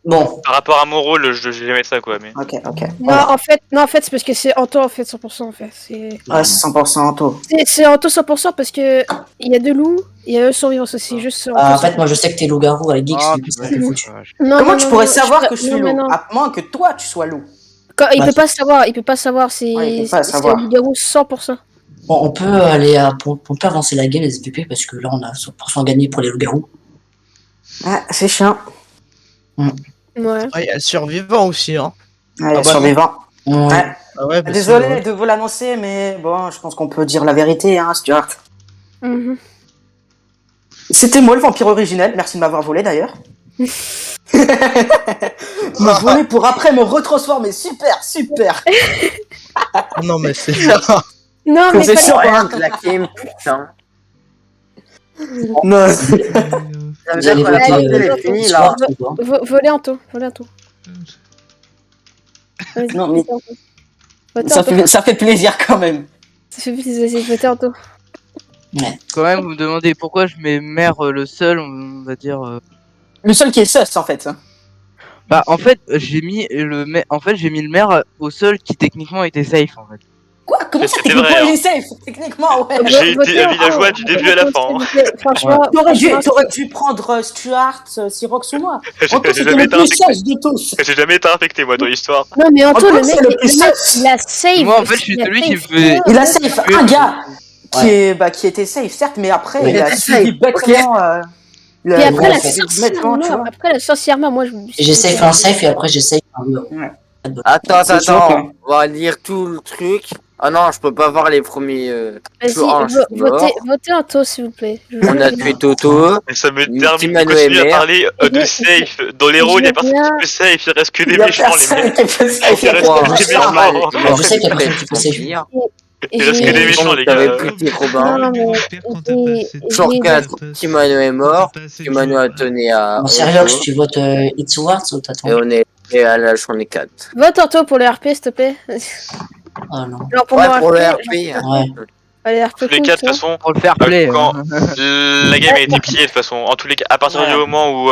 Speaker 6: Bon,
Speaker 4: Par rapport à mon rôle, je vais mettre ça, quoi, mais.
Speaker 3: Ok, ok.
Speaker 8: Non, en fait, c'est parce que c'est Anto, en fait, 100%, en fait. C'est
Speaker 3: Ouais, c'est 100% Anto.
Speaker 8: c'est Anto 100% parce que il y a deux loups, il y a eux survivants aussi, juste Anto.
Speaker 6: en fait, moi, je sais que t'es loup-garou avec Geeks,
Speaker 11: Ah,
Speaker 6: du coup, c'est un peu foutu.
Speaker 8: Non,
Speaker 3: Comment
Speaker 8: non,
Speaker 3: tu
Speaker 8: non,
Speaker 3: pourrais
Speaker 8: non,
Speaker 3: savoir
Speaker 8: je-
Speaker 3: que je suis
Speaker 8: non, mais
Speaker 3: loup?
Speaker 8: non.
Speaker 3: À moins que toi, tu sois loup.
Speaker 8: Il
Speaker 6: Bah,
Speaker 8: peut pas savoir, il peut pas savoir,
Speaker 3: Ouais, il peut pas
Speaker 8: c'est
Speaker 3: savoir.
Speaker 8: un loup-garou 100%.
Speaker 6: Bon, on peut aller à... On peut avancer la game, les SVP, parce que là, on a 100% gagné pour les loups-garous.
Speaker 3: Ah, c'est chiant.
Speaker 8: Ouais.
Speaker 5: Ah, il y a le survivant aussi, hein.
Speaker 3: Ouais,
Speaker 5: Ah bah
Speaker 3: survivant.
Speaker 6: Ouais.
Speaker 3: Ouais.
Speaker 5: Ah ouais, bah,
Speaker 3: Désolé
Speaker 5: c'est-
Speaker 3: de vous l'annoncer, mais bon, je pense qu'on peut dire la vérité, hein, Stuart.
Speaker 8: Mhm.
Speaker 3: C'était moi le vampire originel, merci de m'avoir volé d'ailleurs. Me voler pour après me retransformer, super.
Speaker 5: Ah non, mais c'est.
Speaker 8: Non, mais
Speaker 3: C'est
Speaker 8: fallait-
Speaker 3: sûr,
Speaker 1: Rien de la game, putain.
Speaker 3: Non.
Speaker 1: Ça veut
Speaker 6: Vous
Speaker 1: dire
Speaker 6: allez
Speaker 1: que la
Speaker 6: voter
Speaker 1: partie, elle est finie, là.
Speaker 6: Stuart, ou pas
Speaker 8: Voler Anto, voler Anto. Vas-y,
Speaker 3: Non, mais-
Speaker 8: votez Anto. Votez Anto.
Speaker 3: Ça fait plaisir quand même.
Speaker 8: Ça fait plaisir, vas-y, votez Anto.
Speaker 11: quand même, vous me demandez pourquoi je mets maire le seul, on va dire.
Speaker 3: Le seul qui est sus en fait.
Speaker 11: Bah, en fait, j'ai mis j'ai mis le maire au seul qui techniquement était safe, en fait.
Speaker 3: Quoi? Comment ça,
Speaker 4: C'était
Speaker 3: techniquement
Speaker 4: vrai,
Speaker 3: il
Speaker 4: hein.
Speaker 3: est safe? Techniquement, ouais.
Speaker 4: J'ai été
Speaker 8: Votez Anto.
Speaker 4: villageois du début à la fin, hein.
Speaker 8: Franchement,
Speaker 3: T'aurais dû prendre Stuart, Sirox ou moi.
Speaker 4: J'ai
Speaker 3: Anto, c'était
Speaker 4: jamais
Speaker 3: le
Speaker 4: été
Speaker 3: plus
Speaker 4: infecté.
Speaker 3: sus de tous.
Speaker 4: J'ai jamais été infecté, moi, dans l'histoire.
Speaker 8: Non, mais Anto,
Speaker 3: Anto,
Speaker 8: le mec,
Speaker 3: c'est le plus sus.
Speaker 8: il a save.
Speaker 11: Moi, en fait, je suis
Speaker 8: il a
Speaker 11: celui qui me
Speaker 8: safe.
Speaker 11: fait.
Speaker 3: Il a safe
Speaker 11: Oui.
Speaker 3: un gars qui était safe, certes, mais après,
Speaker 6: Oui.
Speaker 3: il a
Speaker 1: était
Speaker 3: suivi
Speaker 1: safe,
Speaker 3: bêtement.
Speaker 8: Et après,
Speaker 6: Ouais,
Speaker 8: la
Speaker 6: en fait.
Speaker 8: sorcière,
Speaker 3: Bêtement, tu
Speaker 8: non,
Speaker 3: vois.
Speaker 8: après la sorcière, moi, je me suis
Speaker 6: J'ai safe un safe et après j'ai safe un mur.
Speaker 1: Attends,
Speaker 3: C'est chaud, quoi.
Speaker 1: on va lire tout le truc. Ah non, je peux pas voir les premiers.
Speaker 8: Vas-y,
Speaker 1: Florent, je suis mort.
Speaker 8: votez Anto, s'il vous plaît. Je
Speaker 1: On a
Speaker 8: veux
Speaker 1: tué Toto.
Speaker 4: Et ça me
Speaker 1: Petit
Speaker 4: termine de
Speaker 1: Mano
Speaker 4: continuer
Speaker 1: et
Speaker 4: à
Speaker 1: mère.
Speaker 4: parler de safe. Dans les rôles, il y a personne qui peut safe, il reste que des
Speaker 3: Il y a
Speaker 4: méchants, les
Speaker 3: personne
Speaker 4: mecs.
Speaker 3: qui peut safe.
Speaker 4: Il reste
Speaker 1: Wow,
Speaker 4: que des
Speaker 1: c'est normal,
Speaker 4: méchants.
Speaker 1: il est
Speaker 6: Je sais qu'il y a
Speaker 1: mort,
Speaker 6: personne qui peut safe.
Speaker 1: vampire.
Speaker 4: Il reste que des méchants, les
Speaker 1: T'avais
Speaker 4: gars.
Speaker 1: plus Robin.
Speaker 8: Non, mais
Speaker 1: Jour 4, Timano est mort. Timano a tenu à.
Speaker 6: En sérieux, tu votes It's Words ou t'attends?
Speaker 1: Et on est à la journée 4.
Speaker 8: Vote Anto pour le RP, s'il te plaît.
Speaker 6: Ah non.
Speaker 8: Alors, pour
Speaker 1: Ouais,
Speaker 8: mon
Speaker 1: pour le
Speaker 8: RP.
Speaker 1: RP.
Speaker 6: Ouais.
Speaker 8: Allez, RP
Speaker 4: Tous les
Speaker 8: cool,
Speaker 4: cas, de
Speaker 8: tu
Speaker 4: toute
Speaker 8: vois.
Speaker 4: façon,
Speaker 11: Pour le faire play.
Speaker 4: quand la game a été pliée, de toute façon, en tous les cas, à partir du moment où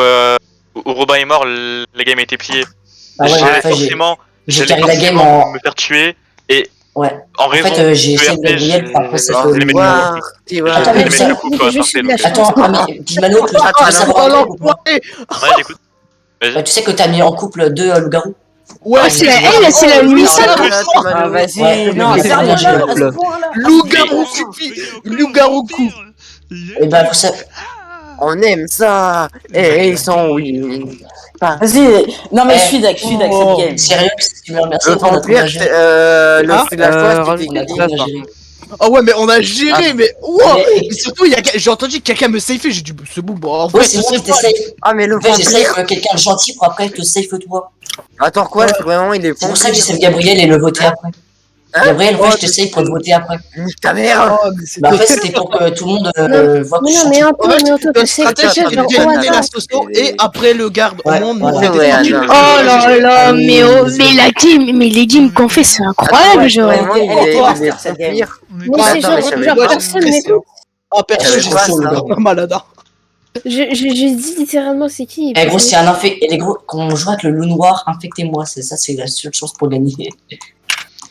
Speaker 4: Robin est mort, la game a été pliée.
Speaker 6: Ah ouais,
Speaker 4: J'allais
Speaker 6: en fait,
Speaker 4: forcément,
Speaker 6: j'ai
Speaker 4: j'allais
Speaker 6: carré la game
Speaker 4: forcément
Speaker 6: en.
Speaker 4: me faire tuer et
Speaker 6: Ouais.
Speaker 4: en
Speaker 6: En
Speaker 4: raison
Speaker 6: fait, j'ai
Speaker 4: du
Speaker 6: essayé de
Speaker 4: RP,
Speaker 6: Gabriel, après ça
Speaker 1: Au
Speaker 6: fait.
Speaker 4: les mettre
Speaker 1: revoir. Tu vois.
Speaker 6: Attends,
Speaker 4: les
Speaker 6: mais
Speaker 4: mettre
Speaker 6: ça-
Speaker 4: le coup, quoi,
Speaker 8: juste
Speaker 4: parfait,
Speaker 8: de la
Speaker 4: donc,
Speaker 6: Attends, ah, mais Dimano, tu veux savoir un truc ou pas?
Speaker 4: ouais, j'écoute. Vas-y.
Speaker 6: Tu sais que t'as mis en couple deux loups-garous?
Speaker 5: Ouais,
Speaker 8: c'est la nuit, ça.
Speaker 3: Ah, vas-y,
Speaker 6: Ouais,
Speaker 3: non,
Speaker 6: mais
Speaker 3: sérieux,
Speaker 6: c'est
Speaker 3: là,
Speaker 6: pas
Speaker 3: à ce point-là.
Speaker 5: loup-garou suffit. Loup-garou coup.
Speaker 6: Et bah, vous savez.
Speaker 1: On aime ça. Et ils sont oui.
Speaker 3: Vas-y, non mais
Speaker 6: Eh,
Speaker 3: je suis deck cette game.
Speaker 6: Sérieux, tu me remercies
Speaker 1: Le
Speaker 6: pour notre
Speaker 1: vampire,
Speaker 6: encouragement.
Speaker 1: le
Speaker 5: Ah,
Speaker 1: villageois,
Speaker 11: rajoute
Speaker 1: c'était
Speaker 11: la
Speaker 1: qui
Speaker 11: place,
Speaker 6: Bien
Speaker 11: par
Speaker 6: géré.
Speaker 11: contre.
Speaker 5: Ah ouais, mais on a géré,
Speaker 1: Ah.
Speaker 5: mais wow.
Speaker 6: Mais-
Speaker 5: Et surtout, j'ai entendu que quelqu'un me safeait, j'ai dit, c'est bon, bon, en
Speaker 6: Ouais,
Speaker 5: vrai,
Speaker 6: c'est
Speaker 5: je
Speaker 6: moi
Speaker 5: sais
Speaker 6: qui t'ai
Speaker 5: pas.
Speaker 6: safe.
Speaker 1: Ah, mais le
Speaker 6: En fait, j'ai
Speaker 1: vampire.
Speaker 6: safe quelqu'un de gentil pour après te safe toi.
Speaker 1: Attends, quoi, vraiment, il est
Speaker 6: C'est pour ça que j'essaie Gabriel et le voter après. Gabriel, en fait, je t'essaye pour le voter après.
Speaker 1: Ta mère.
Speaker 6: Bah, en fait, c'était pour que tout le monde voit que je
Speaker 8: Non,
Speaker 6: suis
Speaker 8: mais un
Speaker 6: gentil.
Speaker 8: peu, mais Anto, tu sais,
Speaker 5: Stratège, c'est
Speaker 8: genre,
Speaker 5: de
Speaker 8: au
Speaker 5: gagner la
Speaker 8: hasard.
Speaker 5: socio et après le garde au
Speaker 6: Ouais,
Speaker 5: monde.
Speaker 6: voilà.
Speaker 5: nous,
Speaker 1: Ouais,
Speaker 5: des-
Speaker 1: non.
Speaker 2: Oh là là, mais la team, mais les games qu'on fait, c'est incroyable, genre.
Speaker 1: Vraiment, il est
Speaker 3: Imposter, cette game.
Speaker 1: pire.
Speaker 8: Mais
Speaker 1: Ouais,
Speaker 8: c'est
Speaker 1: attends,
Speaker 8: genre,
Speaker 1: mais j'avais
Speaker 8: genre
Speaker 1: pas
Speaker 8: personne
Speaker 5: compris,
Speaker 8: m'écoute.
Speaker 5: Ah, perso,
Speaker 1: J'avais
Speaker 5: j'ai
Speaker 1: pas
Speaker 5: chaud, le
Speaker 1: ça.
Speaker 5: gars. Malade.
Speaker 8: J'ai dit littéralement c'est qui.
Speaker 6: Eh gros, c'est un infecté. Les gros, quand on joue avec le loup noir, infectez-moi. Ça, c'est la seule chance pour gagner.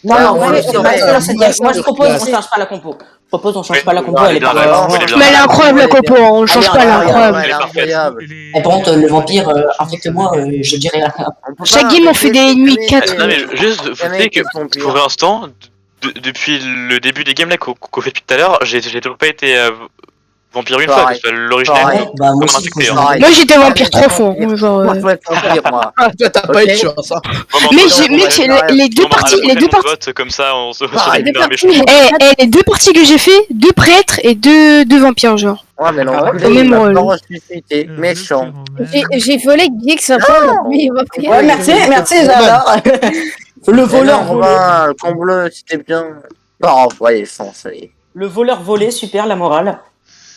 Speaker 3: Non,
Speaker 1: Ouais,
Speaker 3: non,
Speaker 1: on
Speaker 3: ouais,
Speaker 1: le saurait.
Speaker 3: moi je propose, on change pas la compo. Je propose, on change pas la compo,
Speaker 4: Ouais,
Speaker 3: elle est
Speaker 4: bien,
Speaker 3: pas
Speaker 4: d'accord.
Speaker 3: mal.
Speaker 4: Elle est bien.
Speaker 2: Mais elle est incroyable la compo, hein, on change
Speaker 3: Allez,
Speaker 2: pas, elle est
Speaker 3: allez,
Speaker 2: incroyable.
Speaker 1: Elle est incroyable.
Speaker 6: Et par contre, le vampire, infecte-moi, je dirais rien.
Speaker 1: On peut
Speaker 2: Chaque
Speaker 1: pas
Speaker 2: game, on
Speaker 1: arrêter
Speaker 2: fait des
Speaker 1: de
Speaker 2: nuits
Speaker 1: jamais
Speaker 2: 4.
Speaker 4: Non mais juste, vous
Speaker 1: jamais
Speaker 4: savez que
Speaker 1: été vampire.
Speaker 4: pour l'instant, depuis le début des games là qu'on fait depuis tout à l'heure, j'ai toujours pas été vampire une fois, que ce soit l'original
Speaker 1: Pareil.
Speaker 4: ou
Speaker 6: Bah, moi
Speaker 4: comme un
Speaker 6: aussi,
Speaker 4: infecté.
Speaker 6: faut
Speaker 4: Hein.
Speaker 6: que je-
Speaker 2: Moi, j'étais vampire
Speaker 1: Jamais
Speaker 2: 3 fois,
Speaker 1: vampire.
Speaker 2: hein, genre.
Speaker 1: Moi, je veux être vampire, moi.
Speaker 5: Ah, toi, t'as pas eu de
Speaker 1: Ok.
Speaker 5: chance, hein.
Speaker 2: Mais
Speaker 1: j'ai-
Speaker 2: les deux parties, les deux parties.
Speaker 4: vote comme ça, on se
Speaker 1: Pareil.
Speaker 4: élimine un méchant.
Speaker 2: Les deux parties que j'ai fait, 2 prêtres et 2 vampires, genre.
Speaker 1: Ouais, mais l'enculé,
Speaker 2: Au même
Speaker 1: il a
Speaker 2: rôle.
Speaker 1: pas ressuscité. Méchant.
Speaker 8: J'ai volé Geeks un peu, lui, il va prier.
Speaker 3: Ouais, merci, j'adore. Le voleur volé.
Speaker 1: Romain, le con bleu, c'était bien. Oh, ouais, sans, ça y est.
Speaker 3: Le voleur volé, super, la morale.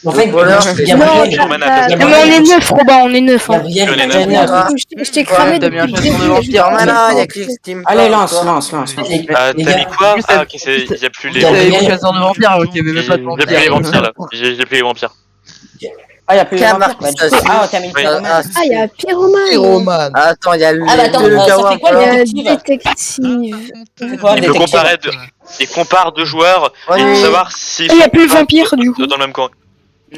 Speaker 6: En fait,
Speaker 1: Voilà.
Speaker 6: Gabriel,
Speaker 4: Roman a
Speaker 8: Ah,
Speaker 4: fait-
Speaker 2: Mais on est 9, Robin, on est 9. Hein.
Speaker 6: Gabriel,
Speaker 4: On est
Speaker 6: Gabriel,
Speaker 4: neuf.
Speaker 8: Je t'ai cramé
Speaker 11: T'as mis un
Speaker 8: depuis le
Speaker 11: chasseur de
Speaker 8: début.
Speaker 11: vampires,
Speaker 1: Ah là, il y a que Steam.
Speaker 3: Allez, lance.
Speaker 6: les
Speaker 4: T'as
Speaker 6: les
Speaker 4: mis
Speaker 6: gars,
Speaker 4: quoi?
Speaker 11: juste,
Speaker 4: Ah ok, il y a plus les
Speaker 6: Gabriel.
Speaker 11: T'avais
Speaker 4: vampires.
Speaker 11: mis chasseur de vampires alors qu'il y avait
Speaker 4: Il
Speaker 11: même pas de
Speaker 4: y a plus les
Speaker 11: vampires.
Speaker 4: vampires là. J'ai plus les vampires.
Speaker 3: Ah, y'a plus les vampires. Bah, du coup,
Speaker 1: Camarade,
Speaker 3: t'as mis le
Speaker 4: Oui.
Speaker 3: pyromane.
Speaker 8: Ah, il y a Pyromane.
Speaker 5: Pyromane.
Speaker 1: Attends, il y a le.
Speaker 3: Ah, bah, attends,
Speaker 1: le
Speaker 3: ça
Speaker 1: Gawa.
Speaker 3: fait quoi,
Speaker 8: Il y a
Speaker 3: détective
Speaker 8: détective.
Speaker 3: C'est quoi,
Speaker 4: Il peut
Speaker 3: détective
Speaker 4: comparer il compare deux joueurs et
Speaker 1: Ouais.
Speaker 4: savoir s'ils
Speaker 2: Il y a
Speaker 4: sont
Speaker 2: plus le
Speaker 4: pas
Speaker 2: vampire, du coup.
Speaker 4: dans le même camp.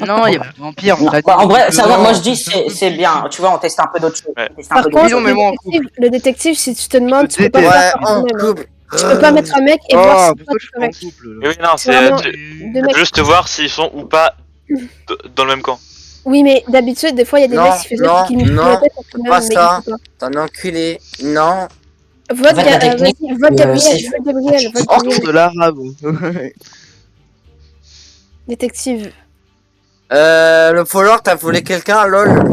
Speaker 11: Non, il y a pas de vampire. on t'a dit.
Speaker 3: Bah, en vrai, ça va,
Speaker 1: Non.
Speaker 3: moi je dis c'est bien. Tu vois, on teste un peu d'autres choses.
Speaker 4: Ouais.
Speaker 3: On teste un
Speaker 8: Par
Speaker 3: peu
Speaker 8: contre,
Speaker 3: d'autres
Speaker 11: Disons, mais moi, en
Speaker 8: le détective, si tu te demandes, tu peux pas
Speaker 11: Ouais,
Speaker 8: le
Speaker 1: Ouais,
Speaker 8: faire par
Speaker 1: en
Speaker 8: toi-même.
Speaker 1: couple.
Speaker 8: Tu peux pas mettre un mec et
Speaker 11: Oh,
Speaker 8: voir si
Speaker 11: pourquoi je
Speaker 8: c'est
Speaker 11: suis
Speaker 8: un
Speaker 11: pas en
Speaker 8: mec.
Speaker 11: couple
Speaker 4: Mais oui, non,
Speaker 8: C'est
Speaker 4: c'est
Speaker 8: vraiment deux mecs.
Speaker 4: juste voir s'ils sont ou pas dans le même camp.
Speaker 8: Oui, mais d'habitude, des fois, il y a des
Speaker 1: Non,
Speaker 8: mecs qui font ça, qui nous
Speaker 1: non,
Speaker 8: font la tête quand même,
Speaker 1: pas
Speaker 8: mais
Speaker 1: ça.
Speaker 8: ils font
Speaker 1: T'es un enculé. Non.
Speaker 8: pas. Vote
Speaker 6: En fait, la technique,
Speaker 8: vas-y, vote Gabriel,
Speaker 6: safe.
Speaker 8: vote Gabriel, vote
Speaker 11: Autour
Speaker 8: Gabriel.
Speaker 11: de l'arabe.
Speaker 8: Détective.
Speaker 1: Le follower, t'as volé quelqu'un, lol.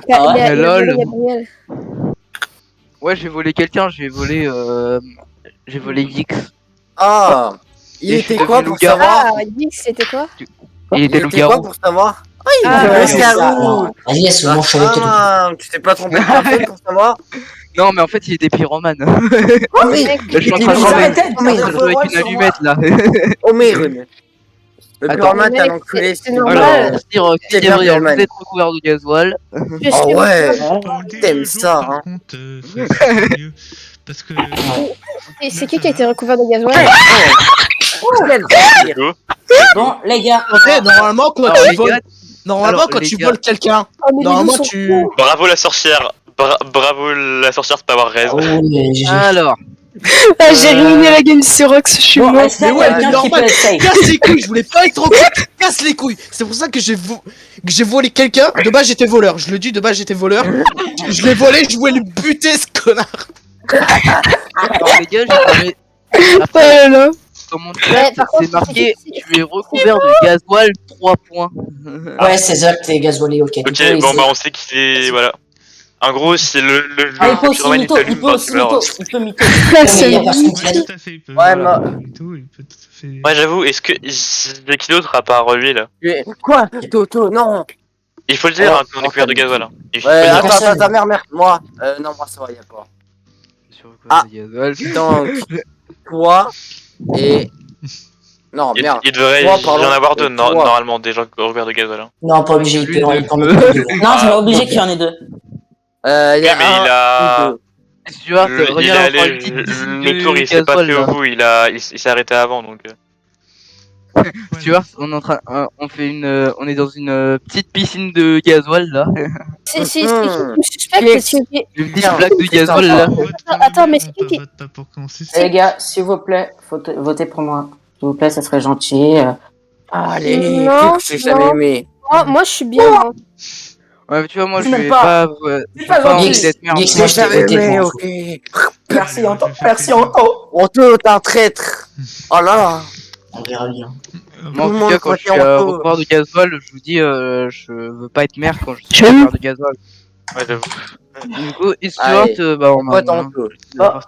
Speaker 8: Il a
Speaker 11: mais lol.
Speaker 8: volé Gabriel.
Speaker 11: Ouais, j'ai volé quelqu'un, j'ai volé X.
Speaker 1: Ah. Il
Speaker 11: Et je suis
Speaker 1: était quoi
Speaker 11: devenu
Speaker 1: pour
Speaker 11: loup-garou.
Speaker 1: savoir?
Speaker 8: Ah, Geeks, c'était quoi?
Speaker 11: Il était
Speaker 1: quoi
Speaker 11: loup-garou.
Speaker 1: pour savoir?
Speaker 8: Ah,
Speaker 1: Le
Speaker 3: ouais,
Speaker 1: loup-garou.
Speaker 6: Vas-y, elle se mange avec toi.
Speaker 1: Ah, tu t'es pas trompé de personne pour savoir?
Speaker 11: Non, mais en fait, il était pyromane.
Speaker 1: Oh, mais.
Speaker 11: Je suis en
Speaker 1: Il
Speaker 11: train de
Speaker 1: nous
Speaker 11: jouer
Speaker 1: arrêtait
Speaker 11: avec
Speaker 1: de faire des
Speaker 11: avec
Speaker 3: rôles
Speaker 11: une
Speaker 3: sur
Speaker 11: allumette là.
Speaker 1: Oh, merde. Le
Speaker 11: Attends,
Speaker 1: pyromane, t'es un
Speaker 8: mec,
Speaker 1: enculé.
Speaker 8: c'est
Speaker 1: c'est
Speaker 8: normal.
Speaker 11: Alors,
Speaker 1: bon.
Speaker 11: pour dire
Speaker 1: C'est
Speaker 11: qui
Speaker 1: bien,
Speaker 11: Gabriel,
Speaker 1: Pyromane.
Speaker 11: vous êtes recouvert de gasoil.
Speaker 8: Je
Speaker 1: Ah
Speaker 8: suis
Speaker 1: ouais.
Speaker 7: T'aimes
Speaker 1: T'aimes ça, hein.
Speaker 7: Parce que.
Speaker 8: Et c'est qui a été recouvert de gasoil?
Speaker 4: Go.
Speaker 3: Bon, les gars.
Speaker 5: En fait, normalement, quand
Speaker 11: Alors,
Speaker 5: tu
Speaker 11: les
Speaker 5: voles,
Speaker 11: gars,
Speaker 5: normalement,
Speaker 11: alors,
Speaker 5: quand
Speaker 11: les
Speaker 5: tu
Speaker 11: gars.
Speaker 5: voles quelqu'un,
Speaker 8: Oh, mais les
Speaker 5: normalement,
Speaker 8: loups sont
Speaker 5: tu.
Speaker 8: cons.
Speaker 4: Bravo la sorcière. Bravo la sorcière de pas avoir raison.
Speaker 6: Oh, mais GG.
Speaker 11: Alors,
Speaker 2: Ah, j'ai ruiné la game sur Rox, je suis
Speaker 3: Bon,
Speaker 2: mort.
Speaker 3: est-ce qu'il y a
Speaker 5: Mais ouais,
Speaker 3: quelqu'un qui
Speaker 5: normal.
Speaker 3: peut être safe?
Speaker 5: Casse les couilles, je voulais pas être au casse les couilles. C'est pour ça que j'ai volé quelqu'un. De base, j'étais voleur. Je le dis, de base, j'étais voleur. Je l'ai volé, je voulais le buter, ce connard.
Speaker 11: alors, les gars, j'ai parlé.
Speaker 2: Oh
Speaker 11: Après,
Speaker 2: là là.
Speaker 11: dans mon
Speaker 8: Ouais,
Speaker 11: chat,
Speaker 8: par contre,
Speaker 11: c'est marqué
Speaker 8: c'est-
Speaker 11: tu es recouvert de gasoil 3 points.
Speaker 6: Ouais, c'est ça que t'es gasoilé, ok.
Speaker 4: Ok, bon bah on sait qu'il est. Voilà. En gros, c'est le
Speaker 3: Ah, il peut aussi
Speaker 4: pyromane, il
Speaker 3: mytho,
Speaker 4: t'allume
Speaker 3: il peut
Speaker 4: quand
Speaker 3: aussi
Speaker 4: tu meurs.
Speaker 3: mytho, il peut mytho.
Speaker 2: Ah,
Speaker 6: mais
Speaker 2: c'est
Speaker 6: y a personne
Speaker 2: lui.
Speaker 6: qui l'a dit.
Speaker 7: Tout à fait, il peut.
Speaker 1: Ouais, moi-
Speaker 7: Il peut tout à fait.
Speaker 4: Ouais, j'avoue, est-ce que. C'est qui d'autre à part lui là?
Speaker 1: Quoi? Toto, non.
Speaker 4: Il faut le dire,
Speaker 1: Oh,
Speaker 4: hein, qu'on est couvert de gasoil. Hein. Il faut
Speaker 1: Ouais,
Speaker 4: le dire.
Speaker 1: attends,
Speaker 6: personne.
Speaker 1: ta mère, moi. Non, moi, ça va, y'a pas. Ah.
Speaker 11: Gasoil.
Speaker 1: Donc, toi et. Non,
Speaker 4: Il,
Speaker 1: merde.
Speaker 4: il devrait
Speaker 1: Toi,
Speaker 4: y
Speaker 1: pardon.
Speaker 4: en avoir deux,
Speaker 1: Toi.
Speaker 4: normalement, des gens recouverts de gasoil. Hein.
Speaker 6: Non, pas obligé, il peut en mettre deux.
Speaker 3: Non, c'est pas obligé qu'il y en ait deux.
Speaker 1: Il y a
Speaker 4: Oui, mais il a.
Speaker 1: un ou deux.
Speaker 11: Stuart,
Speaker 4: Il est
Speaker 11: regarde
Speaker 4: allé.
Speaker 11: encore une petite piscine
Speaker 4: Le tour,
Speaker 11: de
Speaker 4: il s'est pas
Speaker 11: gasoil,
Speaker 4: fait au
Speaker 11: là.
Speaker 4: bout, il s'est arrêté avant donc.
Speaker 11: Stuart, on est en train, on fait une, on est dans une petite piscine de gasoil là.
Speaker 8: C'est qui
Speaker 1: Mhm.
Speaker 8: me suspecte? C'est qui-
Speaker 11: Une petite
Speaker 1: Tiens,
Speaker 11: flaque de
Speaker 1: c'est
Speaker 11: gasoil
Speaker 1: sympa.
Speaker 11: là.
Speaker 7: Vote pour
Speaker 8: Attends,
Speaker 7: lui,
Speaker 8: mais
Speaker 7: on
Speaker 8: c'est
Speaker 7: peut
Speaker 8: qui-
Speaker 7: vote pas pour commencer.
Speaker 3: Les gars, s'il vous plaît, votez pour moi. S'il vous plaît, ça serait gentil.
Speaker 1: Allez,
Speaker 8: Non,
Speaker 1: que j'ai jamais
Speaker 8: non.
Speaker 1: aimé.
Speaker 8: Oh, moi, je suis bien. hein.
Speaker 11: Ouais, mais tu vois, moi je
Speaker 3: Même
Speaker 11: vais
Speaker 3: pas.
Speaker 11: pas,
Speaker 3: C'est pas
Speaker 11: pas envie
Speaker 3: gentil.
Speaker 11: d'être merde.
Speaker 6: Geeks,
Speaker 1: Que
Speaker 6: moi, je t'ai
Speaker 1: j'avais
Speaker 6: voté
Speaker 1: aimé,
Speaker 6: pour.
Speaker 1: ok.
Speaker 3: Merci, Anto. Merci, Anto.
Speaker 1: Anto, t'es un traître. Oh là là.
Speaker 6: On verra bien.
Speaker 11: Moi, en
Speaker 1: Tout le
Speaker 11: tout
Speaker 1: monde
Speaker 11: cas, quand je suis
Speaker 1: croit qu'il y a un peu.
Speaker 11: recouvert de gasoil, je vous dis, je veux pas être mère quand je suis
Speaker 2: J'avoue.
Speaker 11: recouvert de gasoil.
Speaker 4: Ouais, j'avoue.
Speaker 11: Du coup, Stuart,
Speaker 1: Allez.
Speaker 11: bah on
Speaker 1: Toi,
Speaker 11: a.
Speaker 1: t'en peux.
Speaker 3: Comment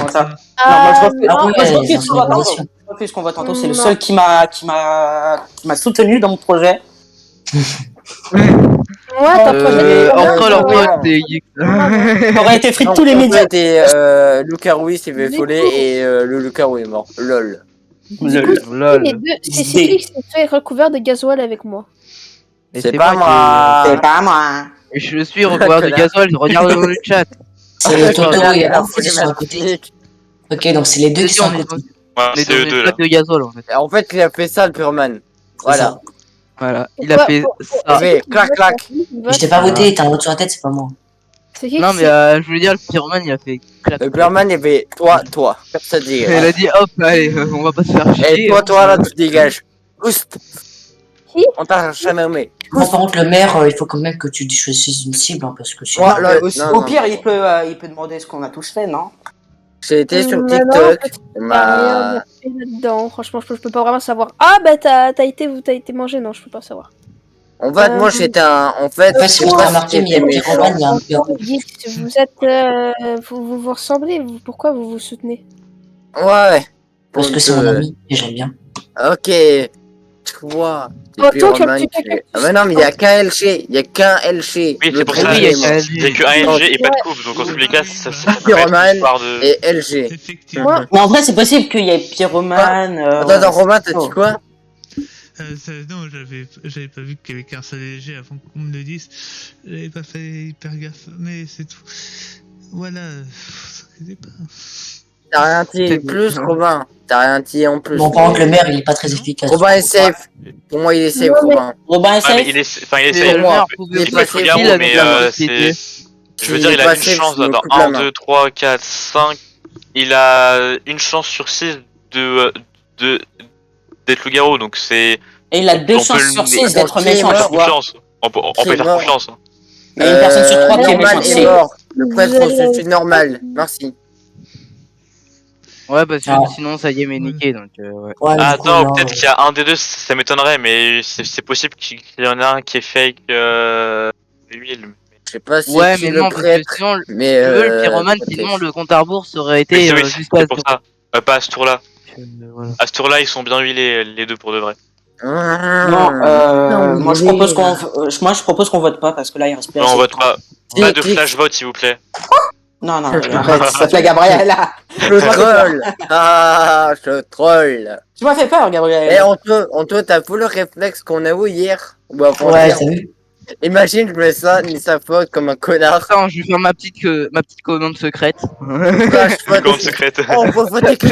Speaker 3: ça?
Speaker 8: Ah,
Speaker 3: Non, moi je
Speaker 6: ouais,
Speaker 3: refuse
Speaker 6: c'est
Speaker 3: qu'on
Speaker 6: une
Speaker 3: vote tantôt.
Speaker 6: position.
Speaker 3: Je refuse qu'on vote tantôt. C'est le
Speaker 8: Non.
Speaker 3: seul qui m'a soutenu dans mon projet.
Speaker 8: Ouais, t'as projet.
Speaker 11: Entre leur
Speaker 1: ouais.
Speaker 11: pote et Geek.
Speaker 3: Ça aurait été frites tous les
Speaker 1: Donc,
Speaker 3: médias.
Speaker 1: c'était Lucaroui s'est fait
Speaker 8: Du
Speaker 1: voler
Speaker 8: coup-
Speaker 1: et le Lucaroui est mort. LOL.
Speaker 8: Du coup,
Speaker 11: Lol.
Speaker 8: les deux, c'est qui qui s'est fait recouvert de gasoil avec moi?
Speaker 11: Et
Speaker 1: C'est pas moi.
Speaker 3: C'est pas moi.
Speaker 11: Et je suis recouvert de gasoil, regarde dans le chat.
Speaker 6: C'est Toto
Speaker 1: Connard,
Speaker 6: et
Speaker 1: il a
Speaker 6: Raph qui
Speaker 1: volé
Speaker 6: sont à
Speaker 1: ma
Speaker 6: côté.
Speaker 1: technique.
Speaker 6: Ok, donc c'est les deux qui sont à côté.
Speaker 4: Ouais,
Speaker 11: On est
Speaker 4: c'est
Speaker 11: dans
Speaker 4: eux
Speaker 11: une
Speaker 4: deux là.
Speaker 11: plaque de gasoil en fait.
Speaker 1: En fait, il a fait ça, le Purman. Voilà.
Speaker 11: Voilà, il a fait
Speaker 1: Il
Speaker 11: ça.
Speaker 1: fait clac clac.
Speaker 6: Mais je t'ai pas voté, t'as un vote sur la tête, c'est pas moi.
Speaker 8: C'est qui
Speaker 11: Non
Speaker 8: qui
Speaker 11: mais
Speaker 8: s'est-
Speaker 11: je veux dire, le pyromane il a fait clac.
Speaker 1: Le Purman, il fait toi. Comme ça dit.
Speaker 11: Elle a dit hop, allez, on va pas se faire
Speaker 1: Et
Speaker 11: chier.
Speaker 1: toi là, tu dégages. Oust.
Speaker 8: Qui
Speaker 1: On t'a jamais nommé.
Speaker 6: Moi, par contre, le maire, il faut quand même que tu choisisses une cible, hein, parce que sinon.
Speaker 1: Ouais, là,
Speaker 3: Au pire, il peut demander ce qu'on a tous fait, non?
Speaker 1: J'ai été sur
Speaker 8: Non,
Speaker 1: TikTok.
Speaker 8: en fait,
Speaker 1: On
Speaker 8: y a rien
Speaker 1: m'a.
Speaker 8: de fait là-dedans. Franchement, je peux pas vraiment savoir. Ah bah t'as été mangé, non, je peux pas savoir.
Speaker 1: En fait, moi j'étais un. En fait,
Speaker 6: En fait,
Speaker 1: je
Speaker 6: ce
Speaker 1: sais
Speaker 6: que
Speaker 1: pas
Speaker 6: t'as
Speaker 1: si
Speaker 6: remarqué, mais il y a
Speaker 1: c'était
Speaker 6: un pyromane, il y a un pyromane.
Speaker 8: Geeks, vous êtes, vous ressemblez. Pourquoi vous vous soutenez?
Speaker 1: Ouais.
Speaker 6: Parce que c'est mon ami, et j'aime bien.
Speaker 1: Ok. Toi.
Speaker 8: Toi,
Speaker 1: T'es
Speaker 8: toi,
Speaker 1: pyromane,
Speaker 8: tu-
Speaker 1: tu es- Ah mais non, mais il y a qu'un LG. Il y a qu'un LG.
Speaker 4: Oui,
Speaker 1: Le
Speaker 4: c'est pour ça,
Speaker 1: prénom
Speaker 11: oui, il y a
Speaker 1: est mort.
Speaker 11: qu'un
Speaker 4: il y a que un LG et pas de coupe, donc en tous les cas, ça peut être une
Speaker 1: Pyromane
Speaker 4: histoire de.
Speaker 1: et LG.
Speaker 7: Effectivement.
Speaker 3: Mais en vrai, c'est possible qu'il y ait Pyromane.
Speaker 1: Attends, Romain, t'as dit quoi?
Speaker 7: Non, j'avais pas vu qu'il y avait qu'un seul léger avant qu'on me le dise. J'avais pas fait hyper gaffe, mais c'est tout. Voilà, vous inquiétez pas.
Speaker 1: T'as rien dit plus, Robin. T'as rien dit en plus.
Speaker 6: Bon, par contre, le maire, il est pas très efficace.
Speaker 1: Robin est safe. Pour moi, il est safe,
Speaker 8: Non, mais-
Speaker 1: Robin.
Speaker 3: Robin est
Speaker 4: Ah, mais
Speaker 3: safe.
Speaker 4: il est. Enfin, il est
Speaker 11: C'est
Speaker 4: safe.
Speaker 1: pour moi.
Speaker 11: maire,
Speaker 1: Il
Speaker 11: pouvez
Speaker 1: est
Speaker 4: Il
Speaker 11: pas
Speaker 1: pas
Speaker 4: faut
Speaker 1: safe,
Speaker 4: le
Speaker 11: faire
Speaker 4: garou,
Speaker 11: pile
Speaker 4: mais
Speaker 11: avec la société.
Speaker 4: je veux
Speaker 1: S'il
Speaker 4: dire,
Speaker 1: est
Speaker 4: il a
Speaker 1: pas
Speaker 4: une
Speaker 1: safe,
Speaker 4: chance.
Speaker 1: je me
Speaker 4: Attends,
Speaker 1: coupe la
Speaker 4: 1,
Speaker 1: main.
Speaker 4: 2, 3, 4, 5. Il a une chance sur 6 d'être loup-garou, donc c'est.
Speaker 3: Et il a deux
Speaker 4: on peut
Speaker 3: chances
Speaker 4: le-
Speaker 3: sur 6 d'être
Speaker 1: Qui est
Speaker 3: méchant.
Speaker 1: mort
Speaker 3: je crois.
Speaker 4: Confiance. On peut
Speaker 1: Qui est
Speaker 4: faire
Speaker 1: mort
Speaker 4: confiance.
Speaker 3: Il y a une personne sur 3 qui est
Speaker 1: Roman
Speaker 3: méchante.
Speaker 1: est
Speaker 3: C'est-
Speaker 1: mort. Le
Speaker 8: Vous
Speaker 1: prêtre,
Speaker 8: allez-
Speaker 1: c'est normal. Merci.
Speaker 11: Ouais, parce que
Speaker 6: Ah.
Speaker 11: sinon ça y est, mais niqué, donc ouais.
Speaker 6: Ouais, mais du coup,
Speaker 4: Attends,
Speaker 6: là,
Speaker 4: peut-être qu'il y a un des deux, ça m'étonnerait, mais c'est possible qu'il y en a un qui est fake l'huile.
Speaker 1: Je sais pas si
Speaker 11: Ouais,
Speaker 1: c'est
Speaker 11: mais
Speaker 1: le
Speaker 11: non, parce que
Speaker 1: prêtre,
Speaker 11: sinon,
Speaker 1: mais
Speaker 11: tu veux, le pyromane,
Speaker 1: peut-être.
Speaker 11: sinon le compte à rebours aurait
Speaker 4: Oui,
Speaker 11: été
Speaker 4: oui,
Speaker 11: jusqu'à
Speaker 4: c'est pour ça. Pas à ce tour-là.
Speaker 11: voilà.
Speaker 4: À ce tour-là, ils sont bien huilés, les deux pour de vrai.
Speaker 3: Non,
Speaker 1: Non,
Speaker 3: moi je
Speaker 1: mais-
Speaker 3: propose qu'on vote pas parce que là il reste plus
Speaker 4: Non,
Speaker 3: assez
Speaker 4: on
Speaker 3: de
Speaker 4: vote
Speaker 3: temps.
Speaker 4: pas.
Speaker 1: Si,
Speaker 4: Pas de
Speaker 1: clique.
Speaker 4: flash vote, s'il vous plaît.
Speaker 3: Non, arrête, ça fait Gabriel là.
Speaker 1: Je troll. Ah, je troll.
Speaker 3: Tu m'as fait peur, Gabriel.
Speaker 1: Et Anto, t'as vu le réflexe qu'on a eu hier? Ou avant
Speaker 6: Ouais,
Speaker 1: hier
Speaker 6: t'as vu?
Speaker 1: Imagine, je mets ça, ni sa faute comme un connard.
Speaker 11: Attends, je vais faire ma petite commande secrète.
Speaker 1: Flash vote.
Speaker 4: Commande secrète.
Speaker 1: Oh, on peut voter que...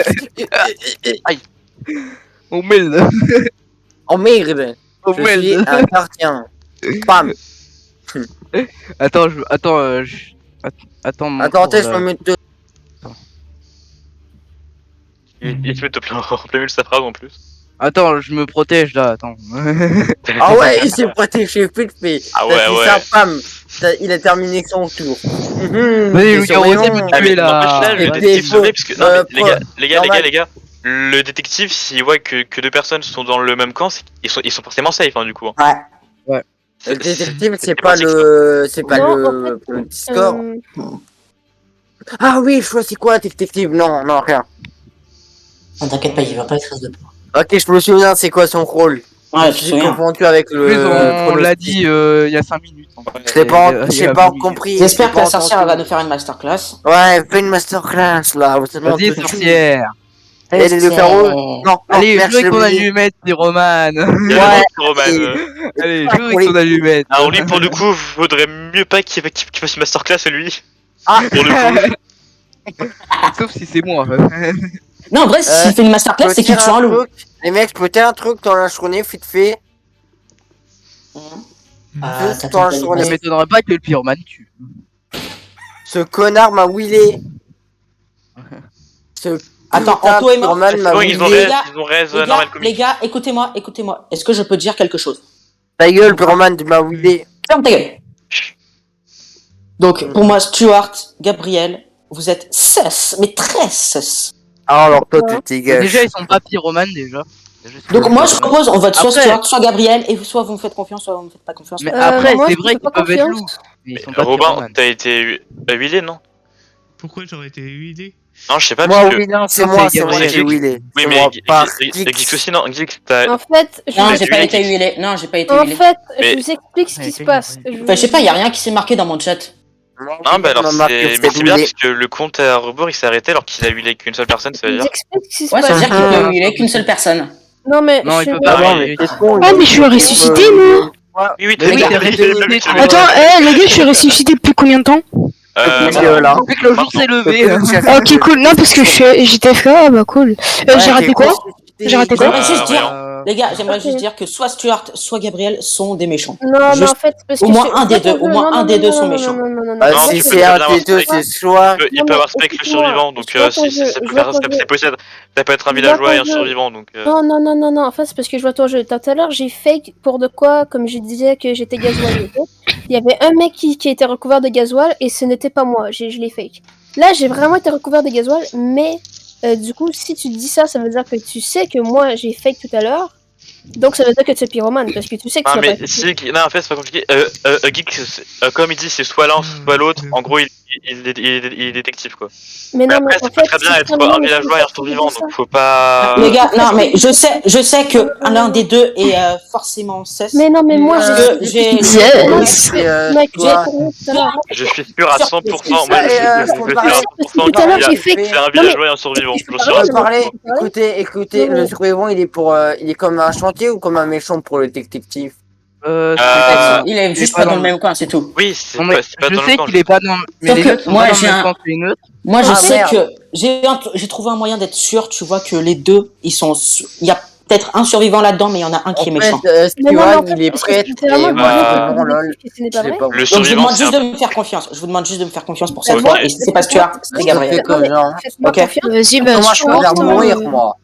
Speaker 11: Oh merde.
Speaker 1: Oh merde.
Speaker 11: Oh
Speaker 1: Je suis
Speaker 11: merde.
Speaker 1: un gardien. Bam.
Speaker 11: Attends, attends, mon
Speaker 1: Attends,
Speaker 11: tour,
Speaker 1: je
Speaker 11: là.
Speaker 1: me mets deux.
Speaker 4: Il se met en plein milieu de sa phrase en plus.
Speaker 11: Attends, je me protège là, attends.
Speaker 1: Ah ouais, il s'est protégé, vite fait.
Speaker 4: Ah
Speaker 1: T'as
Speaker 4: ouais,
Speaker 1: dit
Speaker 4: ouais.
Speaker 1: ça, bam. Il a terminé son tour.
Speaker 11: Vas-y, le garou, essaie de me
Speaker 4: Ah, mais
Speaker 11: tuer là.
Speaker 4: n'empêche là, le
Speaker 1: Ouais.
Speaker 4: détective sauvé, parce que. Non, mais
Speaker 1: Pro-
Speaker 4: les gars, le détective, s'il voit que deux personnes sont dans le même camp, ils sont forcément safe, hein, du coup.
Speaker 3: Ouais.
Speaker 1: Le détective, c'est pas
Speaker 4: pratique,
Speaker 1: le... C'est pas
Speaker 8: Non,
Speaker 1: le...
Speaker 8: en
Speaker 1: le Discord.
Speaker 8: Euh,
Speaker 1: Ah oui, je choisis quoi, détective? Non, rien.
Speaker 6: Non, t'inquiète pas, il va pas être de peur.
Speaker 1: Ok, je me souviens, c'est quoi son rôle?
Speaker 3: Ouais, je me
Speaker 1: J'ai
Speaker 3: souviens.
Speaker 1: confondu avec
Speaker 11: En plus,
Speaker 1: le...
Speaker 11: on l'a dit il y a 5 minutes.
Speaker 1: Je l'ai pas, j'ai pas compris.
Speaker 3: J'espère
Speaker 1: j'ai
Speaker 3: que la
Speaker 1: pas
Speaker 3: sorcière elle
Speaker 1: entendu.
Speaker 3: va nous faire une masterclass.
Speaker 1: Ouais, fais une masterclass là. Vous êtes
Speaker 11: Vas-y,
Speaker 1: tous-
Speaker 11: sorcière.
Speaker 1: Et les deux carreaux. Non,
Speaker 11: Allez,
Speaker 1: merci,
Speaker 11: joue avec ton
Speaker 1: Louis.
Speaker 11: allumette, Pyroman.
Speaker 4: Il y a
Speaker 1: Ouais.
Speaker 4: le Roman.
Speaker 11: Allez, joue avec ton allumette.
Speaker 4: Alors lui, pour le coup, vaudrait mieux pas qu'il fasse une masterclass, lui.
Speaker 1: Ah.
Speaker 4: Pour le coup.
Speaker 11: Sauf si c'est moi.
Speaker 3: Non, en vrai, s'il fait une masterclass, c'est qu'il tue un loup.
Speaker 1: truc. Les mecs, je peux dire un truc dans la journée, vite fait.
Speaker 6: Ah,
Speaker 1: Juste
Speaker 6: t'as
Speaker 1: dans la
Speaker 6: tout
Speaker 1: journée.
Speaker 11: Ça m'étonnerait pas que le pyromane tue.
Speaker 1: Ce connard m'a wheelé. Ce
Speaker 3: Attends,
Speaker 1: putain
Speaker 3: Anto est
Speaker 1: de
Speaker 3: mort.
Speaker 1: pyromane m'a
Speaker 4: Bon, ils ont
Speaker 1: wheelé.
Speaker 4: raise
Speaker 3: Les
Speaker 4: normal
Speaker 3: gars,
Speaker 4: comique.
Speaker 3: les gars, écoutez-moi. Est-ce que je peux dire quelque chose?
Speaker 1: Ta gueule, pyromane, tu m'as wheelé.
Speaker 3: Ferme ta gueule. Donc, pour moi, Stuart, Gabriel, vous êtes sus, mais très sus.
Speaker 1: Ah, alors toi, tu t'es gâché.
Speaker 11: Déjà, ils sont pas pyromanes déjà.
Speaker 3: Donc, moi, je propose, on vote soit
Speaker 11: Après-
Speaker 3: Stuart, soit Gabriel, et soit vous me faites confiance, soit vous me faites pas confiance.
Speaker 11: Mais
Speaker 8: Euh,
Speaker 11: après,
Speaker 8: moi,
Speaker 11: c'est
Speaker 8: je
Speaker 11: vrai
Speaker 8: fais
Speaker 11: qu'ils
Speaker 8: pas
Speaker 11: peuvent être
Speaker 8: confiance.
Speaker 11: loups. Ils sont pas
Speaker 4: Robin,
Speaker 11: pyromanes.
Speaker 4: t'as été huilé, non?
Speaker 7: Pourquoi j'aurais été huilé?
Speaker 4: Non, je sais pas,
Speaker 1: Moi,
Speaker 4: parce que...
Speaker 1: oui, non, c'est
Speaker 11: Non,
Speaker 1: moi
Speaker 11: c'est
Speaker 1: qui ai
Speaker 11: Gabriel.
Speaker 1: huilé.
Speaker 4: Oui,
Speaker 1: C'est
Speaker 4: mais
Speaker 1: moi, par
Speaker 4: Geeks aussi, non? Geeks, t'as...
Speaker 8: En fait, je,
Speaker 3: Non,
Speaker 4: Mais
Speaker 3: j'ai
Speaker 4: tu
Speaker 3: pas
Speaker 4: es
Speaker 3: été
Speaker 4: geek.
Speaker 3: huilé. Non, j'ai pas été
Speaker 8: en
Speaker 3: huilé.
Speaker 8: fait,
Speaker 4: Mais-
Speaker 8: je vous explique ce qui se passe.
Speaker 3: Enfin, je sais pas, y a rien qui s'est marqué dans mon chat.
Speaker 4: Non, bah alors c'est... Mais c'est bien parce que le compte à rebours, il s'est arrêté alors qu'il a huilé qu'une seule personne, ça
Speaker 8: Je
Speaker 4: veut
Speaker 8: vous
Speaker 4: dire...
Speaker 8: explique ce qui se
Speaker 3: Ouais, ça veut
Speaker 8: passe.
Speaker 3: dire qu'il peut huiler qu'une seule personne.
Speaker 8: Non, mais
Speaker 11: Non,
Speaker 8: je
Speaker 11: il peut
Speaker 8: suis-
Speaker 11: pas.
Speaker 4: Ah,
Speaker 11: mais-
Speaker 2: Ah, mais je suis ressuscité, moi.
Speaker 4: Oui, oui,
Speaker 11: Mais oui,
Speaker 4: t'as
Speaker 11: t'es ressuscité, tu vois.
Speaker 2: Attends, les gars, je suis ressuscité depuis combien de temps?
Speaker 1: là.
Speaker 11: Depuis que le jour s'est levé.
Speaker 2: Ok, cool. Non, parce que j'étais FK, ah bah cool. J'ai raté quoi? J'ai raté quoi?
Speaker 3: J'aimerais juste dire,
Speaker 11: Euh,
Speaker 3: les gars, j'aimerais
Speaker 8: Ok.
Speaker 3: juste dire que soit Stuart, soit Gabriel sont des méchants.
Speaker 8: Non, mais
Speaker 3: Juste
Speaker 8: en fait, parce
Speaker 3: au
Speaker 8: que
Speaker 3: moins
Speaker 8: je-
Speaker 3: un des
Speaker 8: je
Speaker 3: deux,
Speaker 8: vois ton
Speaker 3: au moins
Speaker 8: jeu.
Speaker 3: un
Speaker 8: Non,
Speaker 3: des
Speaker 8: non,
Speaker 3: deux
Speaker 8: non,
Speaker 3: sont
Speaker 8: non,
Speaker 3: méchants.
Speaker 8: non, non, non, non,
Speaker 1: Bah,
Speaker 8: non,
Speaker 1: si
Speaker 8: je
Speaker 1: c'est
Speaker 8: vois
Speaker 1: un
Speaker 8: ton
Speaker 1: des
Speaker 8: jeu.
Speaker 1: deux, c'est soit.
Speaker 4: Il
Speaker 8: Non,
Speaker 4: peut
Speaker 8: mais
Speaker 4: avoir spec le
Speaker 8: écoute-moi,
Speaker 4: survivant, donc
Speaker 8: je vois
Speaker 4: si
Speaker 8: ton jeu,
Speaker 4: ça
Speaker 8: je
Speaker 4: peut
Speaker 8: vois
Speaker 4: faire
Speaker 8: ton jeu.
Speaker 4: c'est possible. Ça peut être un
Speaker 8: Je vois
Speaker 4: villageois et
Speaker 8: ton
Speaker 4: un
Speaker 8: jeu.
Speaker 4: survivant, donc...
Speaker 8: Non, non, non, non, non, en fait, c'est parce que je vois ton jeu. Tout à l'heure, j'ai fake pour de quoi, comme je disais que j'étais gasoil. Ok. Il y avait un mec qui était recouvert de gasoil et ce n'était pas moi. Je l'ai fake. Là, j'ai vraiment été recouvert de gasoil, mais du coup, si tu dis ça, ça veut dire que tu sais que moi, j'ai fake tout à l'heure. Donc, ça veut dire que tu es pyromane, parce que tu sais que tu
Speaker 4: Non,
Speaker 8: l'as
Speaker 4: mais
Speaker 8: pas fait.
Speaker 4: si... Non, en fait, c'est pas compliqué. Geek, comme il dit, c'est soit l'un, soit l'autre. En gros, il est détective, quoi.
Speaker 8: Mais
Speaker 4: Mais
Speaker 8: non,
Speaker 4: après,
Speaker 8: mais en
Speaker 4: ça peut
Speaker 8: fait,
Speaker 4: très bien
Speaker 8: c'est
Speaker 4: être
Speaker 8: pas le
Speaker 4: un
Speaker 8: même
Speaker 4: villageois et un
Speaker 8: truc,
Speaker 4: survivant,
Speaker 8: c'est
Speaker 4: donc
Speaker 8: ça.
Speaker 4: faut pas...
Speaker 3: Les gars, non, mais je sais que l'un des deux est forcément cesse.
Speaker 8: Mais non, mais moi,
Speaker 3: Parce
Speaker 8: je
Speaker 3: que j'ai.
Speaker 8: Mec, j'ai tourné tout à l'heure.
Speaker 4: Je suis sûr à 100%, moi je suis
Speaker 1: faut
Speaker 4: sûr
Speaker 1: parler,
Speaker 4: à
Speaker 8: Parce
Speaker 4: 100%
Speaker 8: que tout à l'heure,
Speaker 1: qu'il
Speaker 8: j'ai fait.
Speaker 4: c'est un
Speaker 8: Non, mais
Speaker 4: villageois et un survivant.
Speaker 8: je peux
Speaker 4: Je suis
Speaker 8: parler,
Speaker 1: On va parler.
Speaker 8: je peux parler.
Speaker 1: Écoutez,
Speaker 8: Non, mais-
Speaker 1: le survivant, il est comme un chantier ou comme un méchant pour le détective?
Speaker 3: Il est juste pas dans le même coin, c'est tout.
Speaker 4: Oui, c'est
Speaker 11: Non, mais
Speaker 4: pas
Speaker 11: je
Speaker 4: dans le
Speaker 11: sais
Speaker 4: camp.
Speaker 11: qu'il est pas dans. Mais
Speaker 3: Sauf
Speaker 11: les
Speaker 3: que
Speaker 11: deux sont
Speaker 3: moi,
Speaker 11: pas dans
Speaker 3: j'ai
Speaker 11: le même
Speaker 3: un-
Speaker 11: camp que les neutres.
Speaker 3: Moi, je
Speaker 1: Ah,
Speaker 3: sais
Speaker 1: merde.
Speaker 3: que j'ai trouvé un moyen d'être sûr, tu vois, que les deux, ils sont. Il y a peut-être un survivant là-dedans, mais il y en a un qui est méchant.
Speaker 8: Mais non, mais en
Speaker 1: Stewart,
Speaker 8: fait,
Speaker 1: il est
Speaker 8: parce que
Speaker 1: prêt.
Speaker 8: c'était vraiment
Speaker 1: Et
Speaker 8: pour
Speaker 1: moi,
Speaker 8: dire que
Speaker 1: non,
Speaker 8: c'est
Speaker 1: lol.
Speaker 8: détective, que ce n'est
Speaker 1: Je
Speaker 8: pas
Speaker 1: l'ai
Speaker 8: vrai.
Speaker 1: pas
Speaker 4: Le
Speaker 3: Donc je vous
Speaker 4: survivant,
Speaker 3: demande
Speaker 4: c'est
Speaker 3: juste
Speaker 4: un...
Speaker 3: de me faire confiance. Je vous demande juste de me faire confiance pour cette
Speaker 8: D'accord.
Speaker 3: fois. Et si c'est pas Stuart, c'est
Speaker 1: Je
Speaker 3: Gabriel.
Speaker 1: fais comme genre.
Speaker 8: Faites-moi
Speaker 3: Ok.
Speaker 8: confiance.
Speaker 2: Vas-y, bah,
Speaker 1: Moi, je préfère
Speaker 2: Stuart,
Speaker 1: mourir, moi.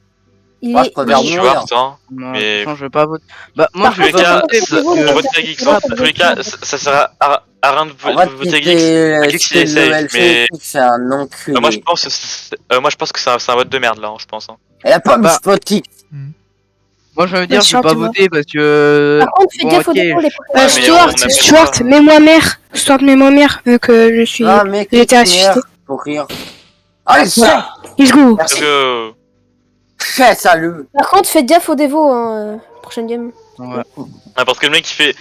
Speaker 8: Il
Speaker 1: Moi, je
Speaker 8: est.
Speaker 1: préfère
Speaker 8: il est-
Speaker 1: mourir.
Speaker 4: Stuart, hein.
Speaker 11: Non,
Speaker 4: Mais-
Speaker 11: de toute façon, je vais pas voter. Bah, moi,
Speaker 8: Par
Speaker 11: je vais
Speaker 4: tous les
Speaker 11: pas
Speaker 4: cas,
Speaker 11: voter
Speaker 8: c'est
Speaker 11: parce
Speaker 8: bon,
Speaker 11: que.
Speaker 4: on vote à Geeks. Dans tous les cas, ça sert à rien de
Speaker 1: En fait,
Speaker 4: voter Geeks. Geeks, il est safe, mais...
Speaker 1: c'est un enculé.
Speaker 4: Moi, je pense que c'est un vote de merde, là, je pense.
Speaker 1: Elle a pas mis
Speaker 11: Bah.
Speaker 1: Spotty.
Speaker 11: Moi, je vais me dire, je vais
Speaker 2: Stuart,
Speaker 11: pas
Speaker 2: tu vois.
Speaker 11: voter parce que.
Speaker 8: Par contre, fais
Speaker 11: Bon,
Speaker 8: gaffe au
Speaker 11: ok,
Speaker 8: dépôt, les
Speaker 11: je-
Speaker 8: prochaines
Speaker 4: mais on
Speaker 2: Stuart,
Speaker 4: a pas le
Speaker 2: Stuart,
Speaker 4: choix.
Speaker 2: mets-moi mère. Stuart, mets-moi mère, vu que je suis.
Speaker 1: Ah, mec,
Speaker 2: J'ai été
Speaker 1: merde,
Speaker 2: ressuscité.
Speaker 1: pour rire. Allez, ça!
Speaker 2: Let's go.
Speaker 4: Parce que...
Speaker 1: Fait, salut!
Speaker 8: Par contre, faites gaffe au dévot, hein, prochaine game.
Speaker 11: Ouais.
Speaker 4: Ah, parce que le mec, il fait...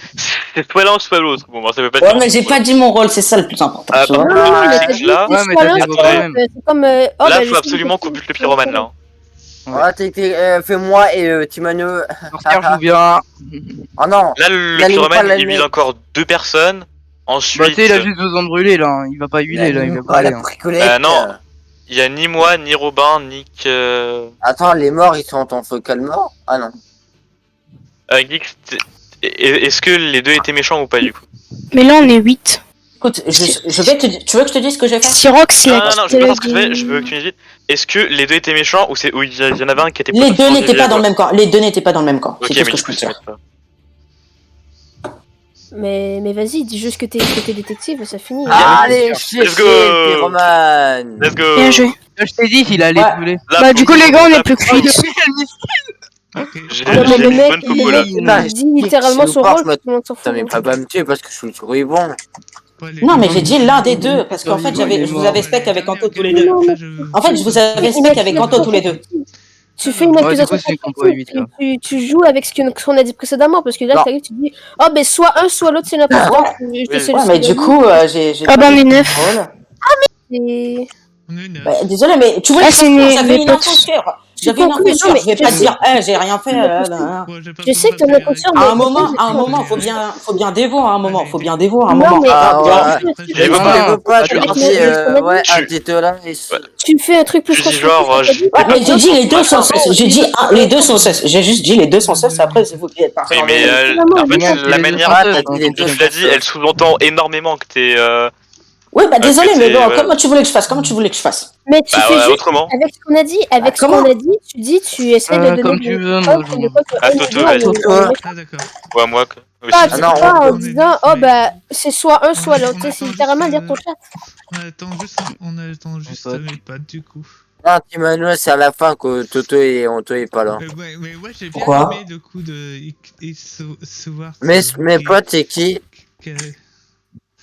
Speaker 4: C'est soit l'un, soit l'autre. Bon, bah, ça peut pas être...
Speaker 3: Ouais, mais j'ai pas dit mon rôle, c'est ça le plus important.
Speaker 4: Ah,
Speaker 3: tu vois.
Speaker 4: bah,
Speaker 8: Non, non, mais
Speaker 4: c'est
Speaker 8: t'as dit,
Speaker 4: là.
Speaker 8: c'est
Speaker 11: Ouais, mais
Speaker 8: soit
Speaker 11: t'as
Speaker 8: l'un,
Speaker 11: dit
Speaker 8: soit
Speaker 11: quand
Speaker 8: l'autre.
Speaker 11: même.
Speaker 8: C'est comme. Oh,
Speaker 4: Là,
Speaker 8: bah,
Speaker 4: faut
Speaker 8: je
Speaker 4: absolument
Speaker 8: sais
Speaker 4: qu'on bute le pyromane, là.
Speaker 1: Ah, fais-moi et Timano.
Speaker 11: Sorcière joue bien.
Speaker 1: Oh non!
Speaker 4: Là, le
Speaker 1: N'allez pas
Speaker 4: pyromane, il
Speaker 1: l'allumer.
Speaker 4: huile encore 2 personnes.
Speaker 11: Bah,
Speaker 4: Ensuite...
Speaker 11: tu sais, il a juste besoin de brûler là. Hein. Il va pas huiler là, il va pas aller.
Speaker 1: la
Speaker 11: Hein.
Speaker 1: bricolette.
Speaker 4: non. Il y a ni moi, ni Robin, ni
Speaker 1: Attends, les morts, ils sont en focal mort? Ah non.
Speaker 4: Geeks. Est-ce que les deux étaient méchants ou pas, du coup?
Speaker 2: Mais là, on est 8.
Speaker 3: Écoute, je vais te dire. Tu veux que je te dise ce que j'ai fait?
Speaker 2: Sirox,
Speaker 4: Non,
Speaker 2: il
Speaker 4: non,
Speaker 2: a
Speaker 4: non, je veux pas ce que tu fais, je veux que tu me dises. Est-ce que les deux étaient méchants ou il y en avait un qui était
Speaker 3: Les deux
Speaker 4: potentiellement
Speaker 3: n'étaient pas dans le
Speaker 4: villageois?
Speaker 3: même camp. Les deux n'étaient pas dans le même camp.
Speaker 4: Ok,
Speaker 3: C'est tout
Speaker 4: mais
Speaker 3: ce que
Speaker 4: du
Speaker 3: je peux
Speaker 4: coup,
Speaker 3: te
Speaker 4: ça
Speaker 3: dire.
Speaker 4: m'aide pas.
Speaker 8: Mais vas-y, dis juste que t'es détective, ça finit.
Speaker 1: Allez,
Speaker 4: Let's go.
Speaker 1: pyromane!
Speaker 4: Let's go!
Speaker 2: Bien joué.
Speaker 11: Je t'ai dit qu'il allait
Speaker 3: Ouais.
Speaker 11: brûler.
Speaker 4: Là,
Speaker 2: Bah,
Speaker 4: pour
Speaker 2: du coup,
Speaker 4: le
Speaker 2: les gars, on
Speaker 4: là,
Speaker 2: est plus que
Speaker 4: pour-
Speaker 2: 8.
Speaker 4: J'ai
Speaker 8: Ah, mais
Speaker 4: j'ai
Speaker 8: le
Speaker 4: une
Speaker 8: mec,
Speaker 4: bonne coco,
Speaker 8: le
Speaker 4: là.
Speaker 8: mec, il dit littéralement son rôle, tout le monde s'en fout.
Speaker 1: Putain, mais pas me tuer parce que je suis survivant.
Speaker 3: Non, mais j'ai dit l'un des deux, parce qu'en fait, je vous avais spec avec Anto tous les deux. En fait, je vous avais spec avec Anto tous les deux.
Speaker 8: Tu fais une
Speaker 11: Ouais,
Speaker 8: accusation
Speaker 11: du coup, c'est
Speaker 8: contre
Speaker 11: compo à 8, là.
Speaker 8: tu joues avec ce qu'on a dit précédemment, parce que là,
Speaker 1: Non.
Speaker 8: t'arrives, tu dis, oh, ben soit un, soit l'autre, c'est n'importe quoi. Je te sais
Speaker 3: Ouais,
Speaker 8: le
Speaker 3: mais du
Speaker 8: pseudo.
Speaker 3: coup, j'ai.
Speaker 2: Ah bah, on est 9.
Speaker 3: Rôle.
Speaker 8: Et-
Speaker 7: On est neuf.
Speaker 3: Bah, désolé, mais tu vois,
Speaker 2: Ah, c'est mes
Speaker 3: j'avais une
Speaker 2: potes.
Speaker 3: info sûre.
Speaker 8: J'ai
Speaker 3: J'avais une
Speaker 8: compris,
Speaker 3: info
Speaker 8: non,
Speaker 3: sûre.
Speaker 8: mais
Speaker 3: Je vais pas
Speaker 8: je
Speaker 3: dire, j'ai rien fait.
Speaker 8: Je sais que t'en es conscient,
Speaker 3: À un
Speaker 8: mais-
Speaker 3: moment, faut bien dévoir. À un moment, faut bien dévoir. À un
Speaker 8: Non,
Speaker 3: moment.
Speaker 8: mais-
Speaker 1: Ah,
Speaker 8: tu
Speaker 1: ouais.
Speaker 8: fais-
Speaker 4: Je veux
Speaker 11: Non,
Speaker 4: pas.
Speaker 1: Je veux pas,
Speaker 11: tu
Speaker 1: tu
Speaker 8: as
Speaker 1: dis,
Speaker 8: dit,
Speaker 1: ouais,
Speaker 4: tu-
Speaker 1: arrête là et
Speaker 8: Tu fais un truc plus
Speaker 4: Je dis
Speaker 8: constructif,
Speaker 4: genre,
Speaker 8: c'est-à-dire-
Speaker 3: Ouais, mais j'ai dit les deux sont cesse. J'ai dit les deux sont cesse. J'ai juste dit les deux sont cesse. Après, c'est vous qui êtes parti.
Speaker 4: Oui, mais en fait, la manière dont tu l'as dit, elle sous-entend énormément que t'es.
Speaker 3: Oui, bah désolé,
Speaker 4: que
Speaker 3: mais
Speaker 4: c'est-
Speaker 3: bon,
Speaker 4: ouais.
Speaker 3: comment tu voulais que je fasse? Comment tu voulais que je fasse?
Speaker 8: Mais tu
Speaker 4: Bah,
Speaker 8: fais juste,
Speaker 4: autrement.
Speaker 8: avec ce qu'on a dit, avec ce
Speaker 3: comment
Speaker 8: qu'on a dit, tu dis, tu essaies de donner
Speaker 11: comme
Speaker 8: des
Speaker 11: tu veux,
Speaker 8: preuves
Speaker 11: moi,
Speaker 8: comme
Speaker 11: je-
Speaker 8: de quoi que
Speaker 4: Ah,
Speaker 8: eux,
Speaker 4: Toto,
Speaker 8: ils
Speaker 4: ouais.
Speaker 8: disent,
Speaker 1: Toto.
Speaker 7: Ah, d'accord.
Speaker 4: Ouais, moi. Aussi.
Speaker 8: Pas,
Speaker 1: Ah, non,
Speaker 8: pas en
Speaker 7: on est
Speaker 8: disant,
Speaker 7: neuf,
Speaker 8: oh
Speaker 7: mais-
Speaker 8: bah, c'est soit un, soit l'autre.
Speaker 7: On
Speaker 8: Tu sais, c'est
Speaker 7: attend
Speaker 8: littéralement
Speaker 7: juste,
Speaker 8: lire ton chat.
Speaker 7: On attend juste
Speaker 11: pote.
Speaker 7: mes pattes du coup.
Speaker 1: Non, Timano, c'est à la fin que Toto et Anto est pas là.
Speaker 7: Mais moi j'ai bien
Speaker 3: Pourquoi
Speaker 7: aimé le coup de Swart.
Speaker 1: Mais mes potes, c'est qui?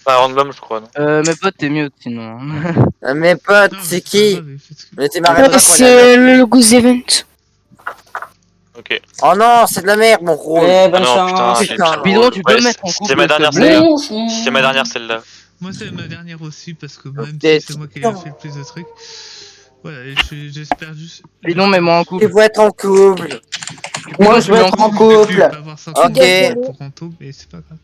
Speaker 4: pas random, je crois, non.
Speaker 11: Mes potes, t'es mieux sinon.
Speaker 1: Mes potes, c'est qui? Mais t'es marré pas
Speaker 2: C'est le Goose Event.
Speaker 4: Ok.
Speaker 1: Oh non, c'est de la merde, mon gros.
Speaker 3: Eh, bonne
Speaker 4: Ah non,
Speaker 3: chance.
Speaker 4: putain,
Speaker 11: Bidon, tu peux
Speaker 4: Ouais,
Speaker 11: me mettre en couple.
Speaker 4: c'est ma dernière
Speaker 11: s'il te plaît.
Speaker 4: celle-là. C'est ma dernière celle-là.
Speaker 7: Moi, c'est ma dernière aussi, parce que même
Speaker 1: Peut-être.
Speaker 7: si c'est moi qui ai fait le plus de trucs. Voilà, et j'espère juste.
Speaker 11: Bidon, mets-moi en
Speaker 1: Il
Speaker 11: couple.
Speaker 1: faut être en couple.
Speaker 3: Moi, je veux être en couple.
Speaker 1: Ok.
Speaker 7: Pour Anto, mais c'est pas grave.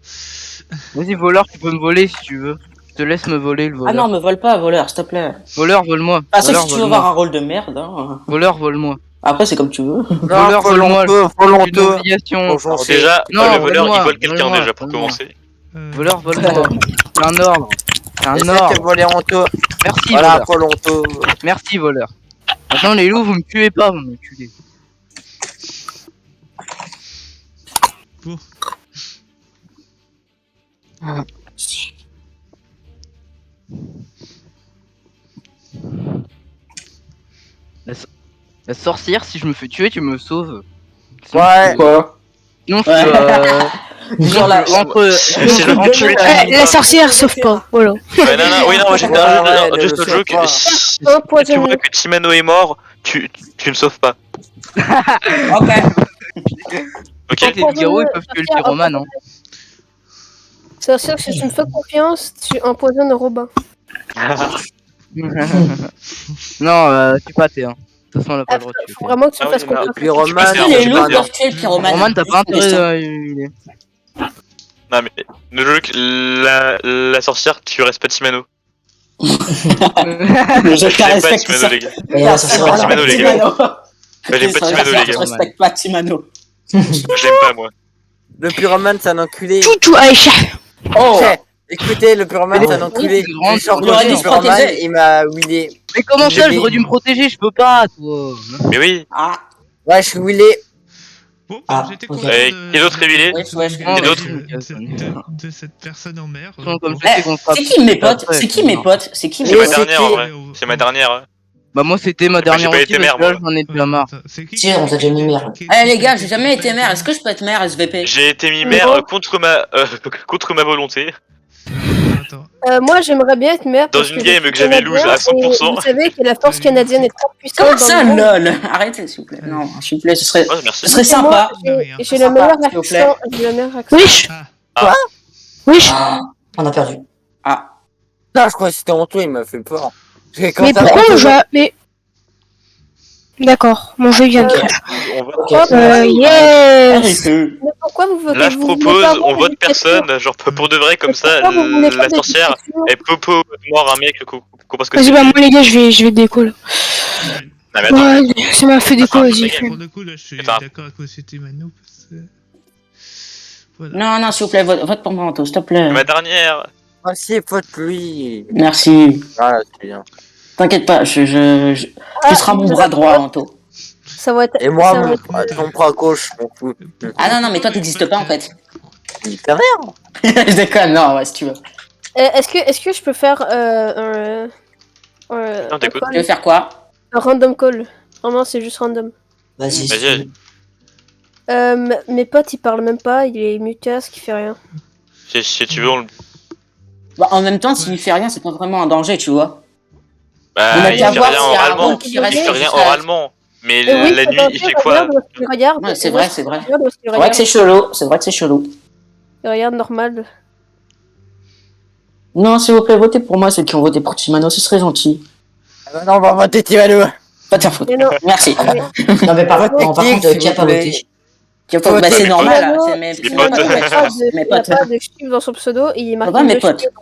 Speaker 11: Vas-y, voleur, tu peux me voler si tu veux. Je te laisse me voler le voleur.
Speaker 3: Ah non, me vole pas, voleur, s'il te plaît.
Speaker 11: Voleur, vole-moi.
Speaker 3: Ah, sauf
Speaker 11: Voleur,
Speaker 3: si tu veux
Speaker 11: vole-moi.
Speaker 3: avoir un rôle de merde. Hein.
Speaker 11: Voleur, vole-moi.
Speaker 3: Après, c'est comme tu veux.
Speaker 11: Voleur, vole-moi. J'ai une
Speaker 1: Volonté.
Speaker 11: obligation.
Speaker 4: Alors déjà,
Speaker 11: Non,
Speaker 4: le voleur, il
Speaker 11: vole-moi,
Speaker 4: vole quelqu'un
Speaker 11: vole-moi,
Speaker 4: déjà, pour
Speaker 11: vole-moi.
Speaker 4: commencer.
Speaker 11: Voleur, vole-moi. C'est un ordre. C'est un
Speaker 1: Essaie de
Speaker 11: ordre.
Speaker 1: te voler en tout.
Speaker 11: Merci,
Speaker 1: Voilà,
Speaker 11: voleur.
Speaker 1: Volonto.
Speaker 11: Merci, voleur. Maintenant, les loups, vous me tuez pas, vous me tuez.
Speaker 7: Bon.
Speaker 11: La sorcière, si je me fais tuer, tu me sauves.
Speaker 1: Ouais.
Speaker 3: Quoi?
Speaker 11: Non, je
Speaker 3: Ouais. Genre la-
Speaker 11: entre.
Speaker 4: C'est le enculé.
Speaker 2: La sorcière sauve pas, voilà.
Speaker 4: Ouais, non, non, oui, non, moi j'ai
Speaker 1: Ouais,
Speaker 4: juste
Speaker 1: ne
Speaker 4: un jeu
Speaker 1: sauve
Speaker 4: que
Speaker 1: pas.
Speaker 4: si tu
Speaker 8: Empoisonné.
Speaker 4: vois que Timano est mort, tu ne sauves pas.
Speaker 3: Ok.
Speaker 4: Ok.
Speaker 11: Les loups-garous, ils peuvent tuer le pyromane, hein.
Speaker 8: C'est sûr que si tu me fais confiance, tu empoisonnes Robin.
Speaker 11: Non, tu pas t'es, hein. De toute façon, on a pas le droit de tuer.
Speaker 8: Faut vraiment que tu
Speaker 4: Ah
Speaker 8: me
Speaker 4: oui,
Speaker 8: fasses
Speaker 4: mais
Speaker 8: confiance.
Speaker 1: Pyromane,
Speaker 3: Est-ce que
Speaker 1: c'est
Speaker 3: les loups
Speaker 1: pas
Speaker 3: peuvent tuer le pyromane?
Speaker 11: Roman, t'as pas intérêt
Speaker 3: Question.
Speaker 11: de.
Speaker 4: Non mais le jeu que la sorcière tu respectes Timano.
Speaker 3: Je
Speaker 4: Je
Speaker 3: te
Speaker 4: l'aime pas
Speaker 3: respecte
Speaker 4: Timano
Speaker 3: ça.
Speaker 4: les gars.
Speaker 6: Et là, ça sera
Speaker 4: Timano,
Speaker 6: la
Speaker 4: les gars. Bah, j'aime pas Timano les
Speaker 3: Je
Speaker 4: gars.
Speaker 3: respecte pas Timano.
Speaker 4: Je l'aime pas moi.
Speaker 1: Le pyromane, c'est un enculé.
Speaker 2: Tout Aïcha.
Speaker 3: Oh!
Speaker 1: Che, écoutez, le pyromane, c'est un enculé.
Speaker 11: Il rentre,
Speaker 1: J'ai sorti
Speaker 3: il aurait dû
Speaker 1: le
Speaker 3: se
Speaker 1: pyromane,
Speaker 3: protéger.
Speaker 1: il m'a wheelé.
Speaker 11: Mais comment ça,
Speaker 1: J'ai
Speaker 11: j'aurais dû me protéger, je peux pas, toi.
Speaker 4: Mais oui.
Speaker 3: Ah!
Speaker 1: Ouais, je suis wheelé.
Speaker 7: Bon,
Speaker 6: Ah,
Speaker 7: j'étais
Speaker 6: ok.
Speaker 7: content
Speaker 4: Qui d'autre est huilé?
Speaker 3: Ouais, je
Speaker 11: Non,
Speaker 4: Et d'autres
Speaker 7: de cette personne en mer.
Speaker 11: Comme
Speaker 3: Eh,
Speaker 11: je sais qu'on fera
Speaker 3: c'est qui mes potes?
Speaker 11: après,
Speaker 3: C'est qui mes potes? C'est qui mes
Speaker 4: C'est ma
Speaker 3: potes?
Speaker 4: dernière en
Speaker 1: qui
Speaker 4: vrai. C'est ma dernière.
Speaker 11: Bah, moi, c'était ma
Speaker 4: J'ai pas
Speaker 11: dernière
Speaker 4: été
Speaker 11: aussi, parce
Speaker 4: maire,
Speaker 11: que là,
Speaker 4: moi.
Speaker 11: j'en ai déjà marre.
Speaker 6: Si, on t'a déjà mis mère.
Speaker 3: Eh les gars, j'ai jamais été maire. Est-ce que je peux être maire SVP?
Speaker 4: J'ai été mis maire contre ma volonté.
Speaker 7: Attends.
Speaker 8: Moi, j'aimerais bien être maire.
Speaker 4: Dans
Speaker 8: parce
Speaker 4: une
Speaker 8: je
Speaker 4: game
Speaker 8: suis
Speaker 4: que j'avais
Speaker 8: canadien
Speaker 4: loose à
Speaker 8: et
Speaker 4: 100%.
Speaker 8: Vous savez que la force canadienne est très puissante.
Speaker 3: Comment
Speaker 8: dans
Speaker 3: ça,
Speaker 8: le monde.
Speaker 3: lol? Arrêtez, s'il vous plaît. Non, s'il vous plaît, ce serait
Speaker 4: Ouais, merci.
Speaker 3: sympa.
Speaker 8: Moi,
Speaker 7: rien.
Speaker 8: j'ai le
Speaker 3: Sympa,
Speaker 8: meilleur
Speaker 3: s'il vous plaît.
Speaker 8: accent. J'ai le meilleur accent.
Speaker 2: Wesh.
Speaker 7: Ah,
Speaker 2: Wesh.
Speaker 6: Ah, on a perdu.
Speaker 3: Ah.
Speaker 1: Non, je crois que c'était Anto, il m'a fait peur. Quand
Speaker 2: Mais
Speaker 1: t'as
Speaker 2: pourquoi
Speaker 1: Anto-
Speaker 2: on joue à... Mais... D'accord, mon jeu vient de créer.
Speaker 4: On va-
Speaker 6: Ok.
Speaker 2: Yes.
Speaker 3: Arrêtez.
Speaker 8: Mais pourquoi vous votez
Speaker 4: Là je
Speaker 8: vous voulez
Speaker 4: propose,
Speaker 8: pas avoir
Speaker 4: on vote
Speaker 8: de dictature?
Speaker 4: personne, genre pour de vrai comme ça,
Speaker 8: Pourquoi vous voulez pas
Speaker 4: la
Speaker 8: de
Speaker 4: sorcière
Speaker 8: dictature?
Speaker 4: elle popo mort un mec qu'on pense que
Speaker 2: Vas-y,
Speaker 4: c'est.
Speaker 2: bah moi les gars, je vais déco là.
Speaker 4: Non mais attends,
Speaker 2: Ouais, ça m'a fait déco,
Speaker 4: Attends,
Speaker 2: vas-y.
Speaker 4: mec,
Speaker 7: pour le coup, là, je suis
Speaker 4: Attends.
Speaker 7: d'accord avec monsieur Timano. Parce que... Voilà.
Speaker 3: Non, non, s'il vous plaît, vote pour moi, Anto, s'il te plaît.
Speaker 4: c'est ma dernière.
Speaker 1: Ah si, faute lui.
Speaker 3: Merci.
Speaker 1: Ah, c'est bien.
Speaker 3: T'inquiète pas, tu seras mon bras droit, Anto.
Speaker 8: Ça va être.
Speaker 1: Et moi,
Speaker 8: ça va
Speaker 1: mon,
Speaker 8: être-
Speaker 1: ton bras gauche, je m'en fous.
Speaker 3: Ah non, non, mais toi, t'existes pas, en fait.
Speaker 1: Il fait rien.
Speaker 3: Je déconne, non, ouais, si tu veux.
Speaker 8: Est-ce que je peux faire
Speaker 4: Non, t'écoutes.
Speaker 3: Tu veux faire quoi?
Speaker 8: un random call? Vraiment, c'est juste random.
Speaker 6: Vas-y.
Speaker 4: Vas-y.
Speaker 8: Mes potes, ils parlent même pas. Il est mutasque, il fait rien.
Speaker 4: Si tu veux, on le.
Speaker 3: Bah, en même temps, s'il fait rien, c'est pas vraiment un danger, tu vois. On
Speaker 4: Bah,
Speaker 3: a
Speaker 4: il
Speaker 3: qu'à
Speaker 4: fait
Speaker 3: voir
Speaker 4: rien
Speaker 3: s'il y a un
Speaker 4: oralement.
Speaker 3: rôle qui
Speaker 4: Il
Speaker 3: reste
Speaker 4: fait rien
Speaker 3: jusqu'à-
Speaker 4: oralement. Mais
Speaker 8: Et oui,
Speaker 4: la
Speaker 8: c'est
Speaker 4: nuit,
Speaker 8: pas
Speaker 4: il
Speaker 8: vrai,
Speaker 4: fait quoi?
Speaker 8: regarde où est-ce qu'il regarde.
Speaker 3: Ouais, c'est vrai, c'est vrai.
Speaker 8: Regarde où est-ce qu'il
Speaker 3: C'est vrai que
Speaker 8: regarde.
Speaker 3: c'est chelou, c'est vrai que c'est chelou.
Speaker 8: Il regarde normal.
Speaker 3: Non, s'il vous plaît, votez pour moi, ceux qui ont voté pour Timano, ce serait gentil.
Speaker 1: Non, on va voter Timano.
Speaker 3: Pas de faire faute.
Speaker 8: Mais non.
Speaker 3: Merci.
Speaker 6: Non, mais par contre,
Speaker 1: S'il
Speaker 6: qui a
Speaker 1: vous
Speaker 6: pas
Speaker 1: plaît.
Speaker 6: voté?
Speaker 3: Bah, c'est normal, là,
Speaker 8: Timano,
Speaker 3: c'est mes
Speaker 8: Timano,
Speaker 4: potes.
Speaker 8: il n'a pas de-
Speaker 3: Mes
Speaker 8: il n'a
Speaker 3: potes.
Speaker 8: pas de chiffre dans son pseudo et il est marqué.
Speaker 3: Pas mes
Speaker 8: le
Speaker 3: potes.
Speaker 8: chiffre.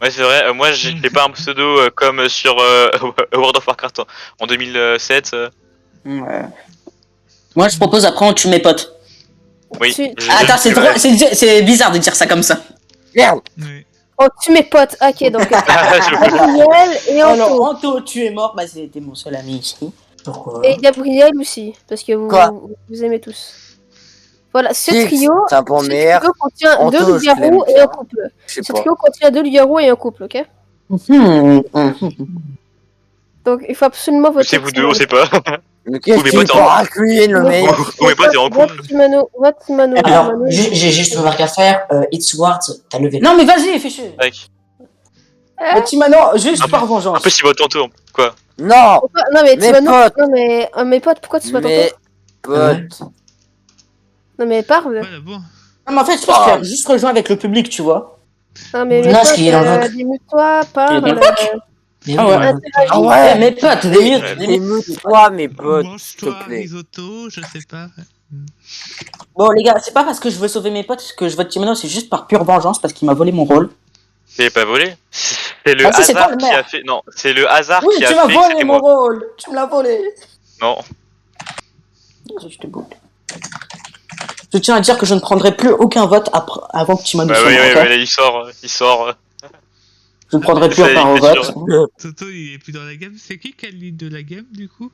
Speaker 4: Ouais, c'est vrai. Moi, j'ai fait pas un pseudo comme sur World of Warcraft en 2007.
Speaker 3: Ouais. Moi, je propose après on tue mes potes.
Speaker 4: Oui.
Speaker 8: Tu-
Speaker 3: Ah, attends, c'est trop, c'est bizarre de dire ça comme ça.
Speaker 1: Merde.
Speaker 7: Oui.
Speaker 8: Oh, tu mes potes. Ok, donc. Gabriel et
Speaker 3: Alors,
Speaker 8: Anto.
Speaker 3: Anto, tu es mort, bah c'était mon seul ami ici.
Speaker 6: Pourquoi?
Speaker 8: Et Gabriel aussi, parce que
Speaker 1: Quoi
Speaker 8: vous aimez tous. Voilà, ce
Speaker 1: Six,
Speaker 8: trio,
Speaker 1: c'est un bon
Speaker 8: ce
Speaker 1: mère.
Speaker 8: trio contient
Speaker 1: Anto,
Speaker 8: deux
Speaker 1: je
Speaker 8: loups-garous
Speaker 1: l'aime
Speaker 8: et
Speaker 1: bien.
Speaker 8: un couple.
Speaker 1: Je sais
Speaker 8: Ce
Speaker 1: pas.
Speaker 8: trio contient deux loups-garous et un couple, ok? Donc il faut absolument voter.
Speaker 4: C'est vous deux, on sait pas.
Speaker 1: Mais qu'est-ce
Speaker 4: Ou mes
Speaker 1: qu'il
Speaker 4: potes
Speaker 1: faut raccueillir le mec?
Speaker 4: Ou mes potes est en
Speaker 8: What
Speaker 4: couple.
Speaker 8: Timano,
Speaker 6: Alors, j'ai juste une remarque à faire. It's Ward, t'as levé.
Speaker 3: Non, mais vas-y, fais chier.
Speaker 4: Mec.
Speaker 3: Timano, juste par vengeance.
Speaker 4: En plus, il vote tantôt. Quoi?
Speaker 1: Non!
Speaker 8: Non mais
Speaker 1: Mes
Speaker 8: Timano,
Speaker 1: potes.
Speaker 8: non mais mes potes, pourquoi tu sois
Speaker 1: Mes
Speaker 8: tantôt?
Speaker 1: potes.
Speaker 8: Non mais parle.
Speaker 7: Voilà, bon.
Speaker 3: Non, mais en fait, je pense qu'il a juste rejoint avec le public, tu vois.
Speaker 8: Non mais mes
Speaker 6: Non, parce
Speaker 8: potes,
Speaker 6: qu'il est dans le vote.
Speaker 8: dis-moi, parle.
Speaker 6: Il est dans le
Speaker 3: Ah ouais.
Speaker 8: interagis.
Speaker 1: Ah ouais,
Speaker 3: mes potes,
Speaker 1: limite-toi, mes potes, s'il te
Speaker 7: Mange-toi,
Speaker 1: plaît.
Speaker 7: risotto, je sais pas.
Speaker 3: Bon, les gars, c'est pas parce que je veux sauver mes potes que je vote Timano, c'est juste par pure vengeance parce qu'il m'a volé mon rôle.
Speaker 4: C'est pas volé. C'est le
Speaker 3: Ah, si, c'est toi,
Speaker 4: hasard
Speaker 3: le
Speaker 4: qui
Speaker 3: maire.
Speaker 4: a fait. Non, c'est le hasard
Speaker 3: Oui,
Speaker 4: qui a
Speaker 3: tu
Speaker 4: fait
Speaker 3: m'as
Speaker 4: que
Speaker 3: volé
Speaker 4: c'était
Speaker 3: mon
Speaker 4: moi.
Speaker 3: rôle. Tu me l'as volé.
Speaker 4: Non.
Speaker 3: Je te boude. Je tiens à dire que je ne prendrai plus aucun vote avant que Timano
Speaker 4: Bah
Speaker 3: soit
Speaker 4: oui,
Speaker 3: mort,
Speaker 4: oui,
Speaker 3: ok
Speaker 4: mais là, il sort.
Speaker 3: Je ne prendrai plus
Speaker 4: Ça,
Speaker 3: aucun
Speaker 4: il est
Speaker 3: vote.
Speaker 4: sûr.
Speaker 7: Toto, il est plus dans la game. C'est qui a le lead de la game, du coup?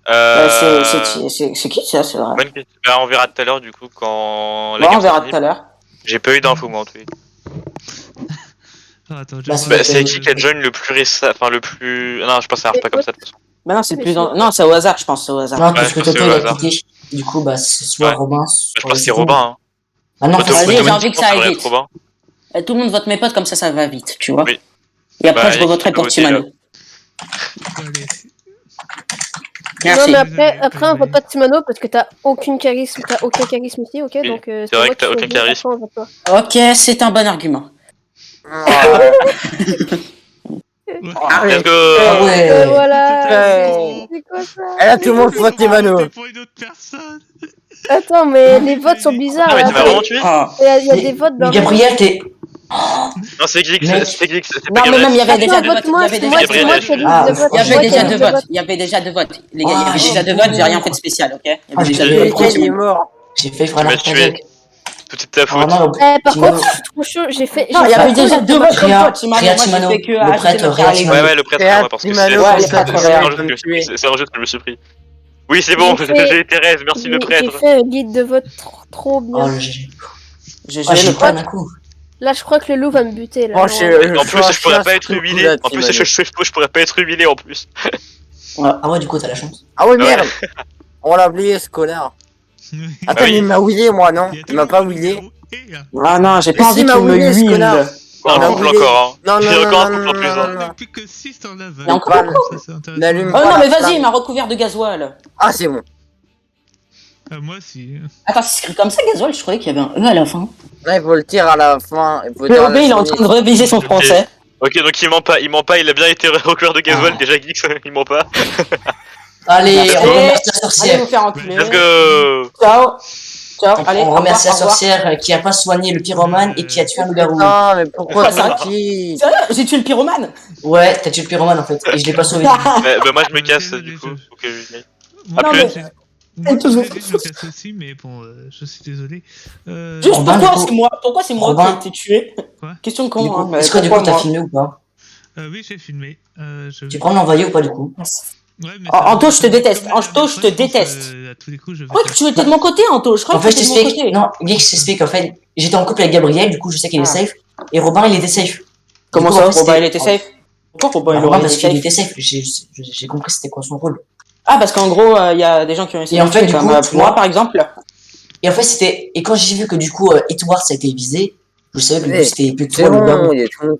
Speaker 3: C'est qui ça, c'est vrai?
Speaker 4: Bonne question. Bah, on verra tout à l'heure, du coup, quand.
Speaker 3: Bon, on
Speaker 4: game
Speaker 3: verra
Speaker 4: sera
Speaker 3: tout à
Speaker 4: finie.
Speaker 3: l'heure.
Speaker 4: J'ai pas eu d'infos, moi, en tout cas.
Speaker 7: Ah, attends,
Speaker 6: Bah,
Speaker 4: Bah, c'est qui a join le plus récent. Enfin, le plus. Non, je pense que ça marche pas comme ça, de toute façon.
Speaker 3: Bah non, c'est plus dans... Non, c'est au hasard, je pense, c'est au hasard.
Speaker 6: Non,
Speaker 4: Ouais,
Speaker 6: parce
Speaker 4: je
Speaker 6: que
Speaker 4: pense que
Speaker 6: Toto,
Speaker 4: c'est
Speaker 6: il
Speaker 4: au
Speaker 6: a
Speaker 4: hasard.
Speaker 6: cliqué. Du coup, bah, c'est soit
Speaker 4: Ouais.
Speaker 6: Robin,
Speaker 4: Je pense que c'est Robin, hein.
Speaker 6: Ah non,
Speaker 4: Toto,
Speaker 3: vas-y, j'ai
Speaker 4: automatiquement,
Speaker 3: envie que ça aille
Speaker 4: va
Speaker 3: vite.
Speaker 4: être Robin.
Speaker 3: Tout le monde vote mes potes, comme ça va vite, tu vois.
Speaker 4: Oui.
Speaker 3: Et après,
Speaker 4: Bah,
Speaker 3: je
Speaker 4: allez,
Speaker 3: revoterai
Speaker 4: tu peux
Speaker 3: pour
Speaker 4: voter,
Speaker 3: Timano.
Speaker 4: là.
Speaker 7: Allez.
Speaker 3: Merci.
Speaker 8: Non mais après on vote pas de Timano parce que t'as aucun charisme ici, ok?
Speaker 4: Oui,
Speaker 8: Donc
Speaker 4: c'est
Speaker 8: moi
Speaker 4: vrai que
Speaker 8: qui
Speaker 4: t'as aucun
Speaker 8: choisis,
Speaker 4: charisme.
Speaker 8: après, on vote pas.
Speaker 3: Ok, c'est un bon argument.
Speaker 4: Let's go.
Speaker 6: Ah ouais.
Speaker 8: Voilà.
Speaker 1: Ouais.
Speaker 8: C'est quoi ça?
Speaker 1: Et là, tout le monde vote Timano.
Speaker 7: C'était pour une autre personne.
Speaker 8: Attends, mais les votes sont bizarres.
Speaker 4: Ah, mais
Speaker 8: là.
Speaker 4: tu m'as vraiment tué?
Speaker 3: Ah.
Speaker 8: Il y a des votes dans
Speaker 6: Mais Gabriel, t'es.
Speaker 4: Non, c'est Geeks,
Speaker 6: Mec.
Speaker 4: c'est Geeks, c'est
Speaker 3: Non,
Speaker 4: pas
Speaker 3: mais même, il y
Speaker 4: Gabriel.
Speaker 3: avait déjà deux
Speaker 8: Attends,
Speaker 3: votes. Il y
Speaker 8: vote-moi,
Speaker 3: avait
Speaker 8: c'est
Speaker 3: déjà
Speaker 8: moi
Speaker 3: deux
Speaker 8: qui ai
Speaker 3: votes.
Speaker 8: dit de
Speaker 6: Ah,
Speaker 8: vote.
Speaker 3: Il y
Speaker 8: C'est
Speaker 3: avait
Speaker 8: moi qui
Speaker 3: déjà
Speaker 8: ai dit
Speaker 3: deux
Speaker 8: de
Speaker 3: votes.
Speaker 8: vote.
Speaker 3: Il y avait déjà deux votes. Les gars, il y
Speaker 6: Ah,
Speaker 3: avait déjà
Speaker 6: j'ai
Speaker 3: deux
Speaker 6: fait
Speaker 3: votes, j'ai rien fait de spécial, ok? Il y
Speaker 6: Ah,
Speaker 3: avait déjà
Speaker 6: j'ai
Speaker 3: deux
Speaker 6: fait
Speaker 3: votes.
Speaker 1: Lequel il est mort?
Speaker 6: J'ai fait frère
Speaker 4: Tu m'as
Speaker 6: la
Speaker 4: tué. Tout est de ta faute.
Speaker 6: non,
Speaker 8: Par
Speaker 6: Timano.
Speaker 8: contre, je suis trop chaud. J'ai fait.
Speaker 3: Non, il y
Speaker 8: j'ai
Speaker 3: avait
Speaker 8: fait-
Speaker 3: déjà deux votes comme
Speaker 6: Réa,
Speaker 3: toi, Timano.
Speaker 6: Réa,
Speaker 3: Moi, j'ai
Speaker 6: Timano,
Speaker 3: fait que
Speaker 6: le
Speaker 3: acheter
Speaker 6: prêtre,
Speaker 3: ma
Speaker 6: Réa,
Speaker 3: carrière.
Speaker 6: Timano.
Speaker 4: Ouais, ouais, le prêtre,
Speaker 1: Théâtre,
Speaker 4: moi, parce que
Speaker 1: Timano,
Speaker 4: c'est
Speaker 3: ouais,
Speaker 4: un
Speaker 3: les
Speaker 4: jeu
Speaker 3: prêtres,
Speaker 4: que c'est un jeu que je me suis pris. Oui, c'est bon,
Speaker 8: J'ai fait-
Speaker 4: j'ai Thérèse, merci le
Speaker 8: J'ai
Speaker 4: prêtre.
Speaker 8: fait un guide de vote trop bien.
Speaker 6: Oh, le GG.
Speaker 3: J'ai
Speaker 6: Ah,
Speaker 3: joué
Speaker 6: j'ai
Speaker 3: le
Speaker 6: pas
Speaker 3: prêtre.
Speaker 6: d'un coup.
Speaker 8: Là, je crois que le loup va me buter. Là.
Speaker 1: Moi,
Speaker 4: En plus, je pourrais pas être humilié. En plus, je pourrais pas être humilié en plus.
Speaker 6: Ah ouais, du coup, t'as la chance.
Speaker 1: Ah ouais,
Speaker 4: Ouais.
Speaker 1: merde. On l'a oublié, ce connard. Attends,
Speaker 4: Ah oui.
Speaker 1: mais il m'a wheelé, moi, non? Il m'a pas wheelé.
Speaker 3: Ah non, j'ai pas
Speaker 1: Mais
Speaker 3: envie
Speaker 1: si,
Speaker 3: qu'il
Speaker 1: m'a
Speaker 3: me
Speaker 1: wheelé, ce
Speaker 3: huile.
Speaker 1: connard.
Speaker 4: Un
Speaker 1: On a
Speaker 4: couple
Speaker 1: oublié.
Speaker 4: encore, hein.
Speaker 1: Non,
Speaker 4: Il y a
Speaker 1: non,
Speaker 4: encore un
Speaker 1: non,
Speaker 4: couple en
Speaker 1: non,
Speaker 4: plus,
Speaker 1: non,
Speaker 4: hein.
Speaker 1: non, non.
Speaker 7: Plus que 6 en lave.
Speaker 3: Il y a encore
Speaker 1: Pas-
Speaker 7: Ça, c'est intéressant.
Speaker 1: N'allume
Speaker 3: Oh
Speaker 1: pas
Speaker 3: non,
Speaker 1: la
Speaker 3: mais vas-y,
Speaker 1: flamme.
Speaker 3: il m'a recouvert de gasoil.
Speaker 1: Ah, c'est bon.
Speaker 7: Moi aussi.
Speaker 3: Attends, c'est écrit comme ça, gasoil, je croyais qu'il y avait un E à la fin.
Speaker 1: Là, il faut le tirer à la fin. Il faut dire à
Speaker 3: POB,
Speaker 1: la
Speaker 3: il est en
Speaker 1: fin.
Speaker 3: train de réviser son français.
Speaker 4: Ok, donc il ment pas, il a bien été recouvert de gasoil, déjà Geeks, il ment pas.
Speaker 6: Allez,
Speaker 3: Merci.
Speaker 6: on remercie la
Speaker 3: Allez
Speaker 6: sorcière.
Speaker 3: vous faire enculer.
Speaker 4: Let's go.
Speaker 3: Ciao. Ciao, allez,
Speaker 6: On
Speaker 3: au
Speaker 6: remercie la
Speaker 3: revoir, au revoir.
Speaker 6: sorcière qui a pas soigné le pyromane et qui a tué un loup-garou.
Speaker 1: Non, mais pourquoi
Speaker 3: Quoi, ça
Speaker 1: tranquille?
Speaker 3: Sérieux, j'ai tué le pyromane.
Speaker 6: Ouais, t'as tué le pyromane en fait, et je l'ai pas sauvé.
Speaker 4: Bah moi je me casse
Speaker 7: Désolé,
Speaker 4: du coup.
Speaker 7: je-
Speaker 4: Ok, je-
Speaker 7: Moi,
Speaker 3: Non,
Speaker 4: plus.
Speaker 3: mais-
Speaker 7: moi,
Speaker 3: toujours.
Speaker 7: je me casse aussi, mais bon, je suis désolé.
Speaker 3: Juste
Speaker 6: Robin,
Speaker 3: pourquoi
Speaker 6: du coup-
Speaker 3: c'est moi Pourquoi c'est moi
Speaker 6: Robin.
Speaker 3: qui ai été tué?
Speaker 7: Quoi
Speaker 3: Question de
Speaker 6: Du
Speaker 3: con,
Speaker 6: coup,
Speaker 3: hein, mais
Speaker 6: est-ce que du coup
Speaker 3: pourquoi
Speaker 6: t'as
Speaker 3: moi
Speaker 6: filmé ou pas?
Speaker 7: Oui, j'ai filmé.
Speaker 6: Tu prends l'envoyer ou pas du coup?
Speaker 7: Ouais, mais
Speaker 3: Oh,
Speaker 7: ça-
Speaker 3: Anto, je te déteste.
Speaker 7: comme la
Speaker 3: Anto,
Speaker 7: dernière
Speaker 3: je
Speaker 7: fois,
Speaker 3: te
Speaker 7: pense,
Speaker 3: déteste.
Speaker 7: à tous les coups, je
Speaker 3: Je
Speaker 7: vais
Speaker 3: croyais que
Speaker 7: faire-
Speaker 3: tu étais de mon côté, Anto. Je
Speaker 6: En
Speaker 3: croyais
Speaker 6: fait,
Speaker 3: que
Speaker 6: je
Speaker 3: tu étais de mon
Speaker 6: t'explique.
Speaker 3: côté.
Speaker 6: Non, Geeks, je t'explique. En fait, j'étais en couple avec Gabriel, du coup, je sais qu'il est safe. Et Robin, il était safe.
Speaker 3: Comment
Speaker 6: Du coup,
Speaker 3: ça
Speaker 6: en fait,
Speaker 3: Robin,
Speaker 6: c'était-
Speaker 3: il était safe Pourquoi Robin, il
Speaker 6: Robin,
Speaker 3: aurait
Speaker 6: parce
Speaker 3: été
Speaker 6: qu'il
Speaker 3: safe
Speaker 6: était safe. J'ai compris c'était quoi son rôle.
Speaker 3: Ah, parce qu'en gros, il y a des gens qui ont essayé
Speaker 6: Et en
Speaker 3: de
Speaker 6: fait,
Speaker 3: tuer,
Speaker 6: du
Speaker 3: comme
Speaker 6: coup, tu
Speaker 3: moi,
Speaker 6: vois-
Speaker 3: par exemple.
Speaker 6: Et en fait, c'était. Et quand j'ai vu que du coup, Edward, ça a été visé, je savais que du coup,
Speaker 1: Mais
Speaker 6: c'était plutôt
Speaker 1: C'est
Speaker 6: le
Speaker 1: bon,
Speaker 6: loup-garou.
Speaker 1: il est tout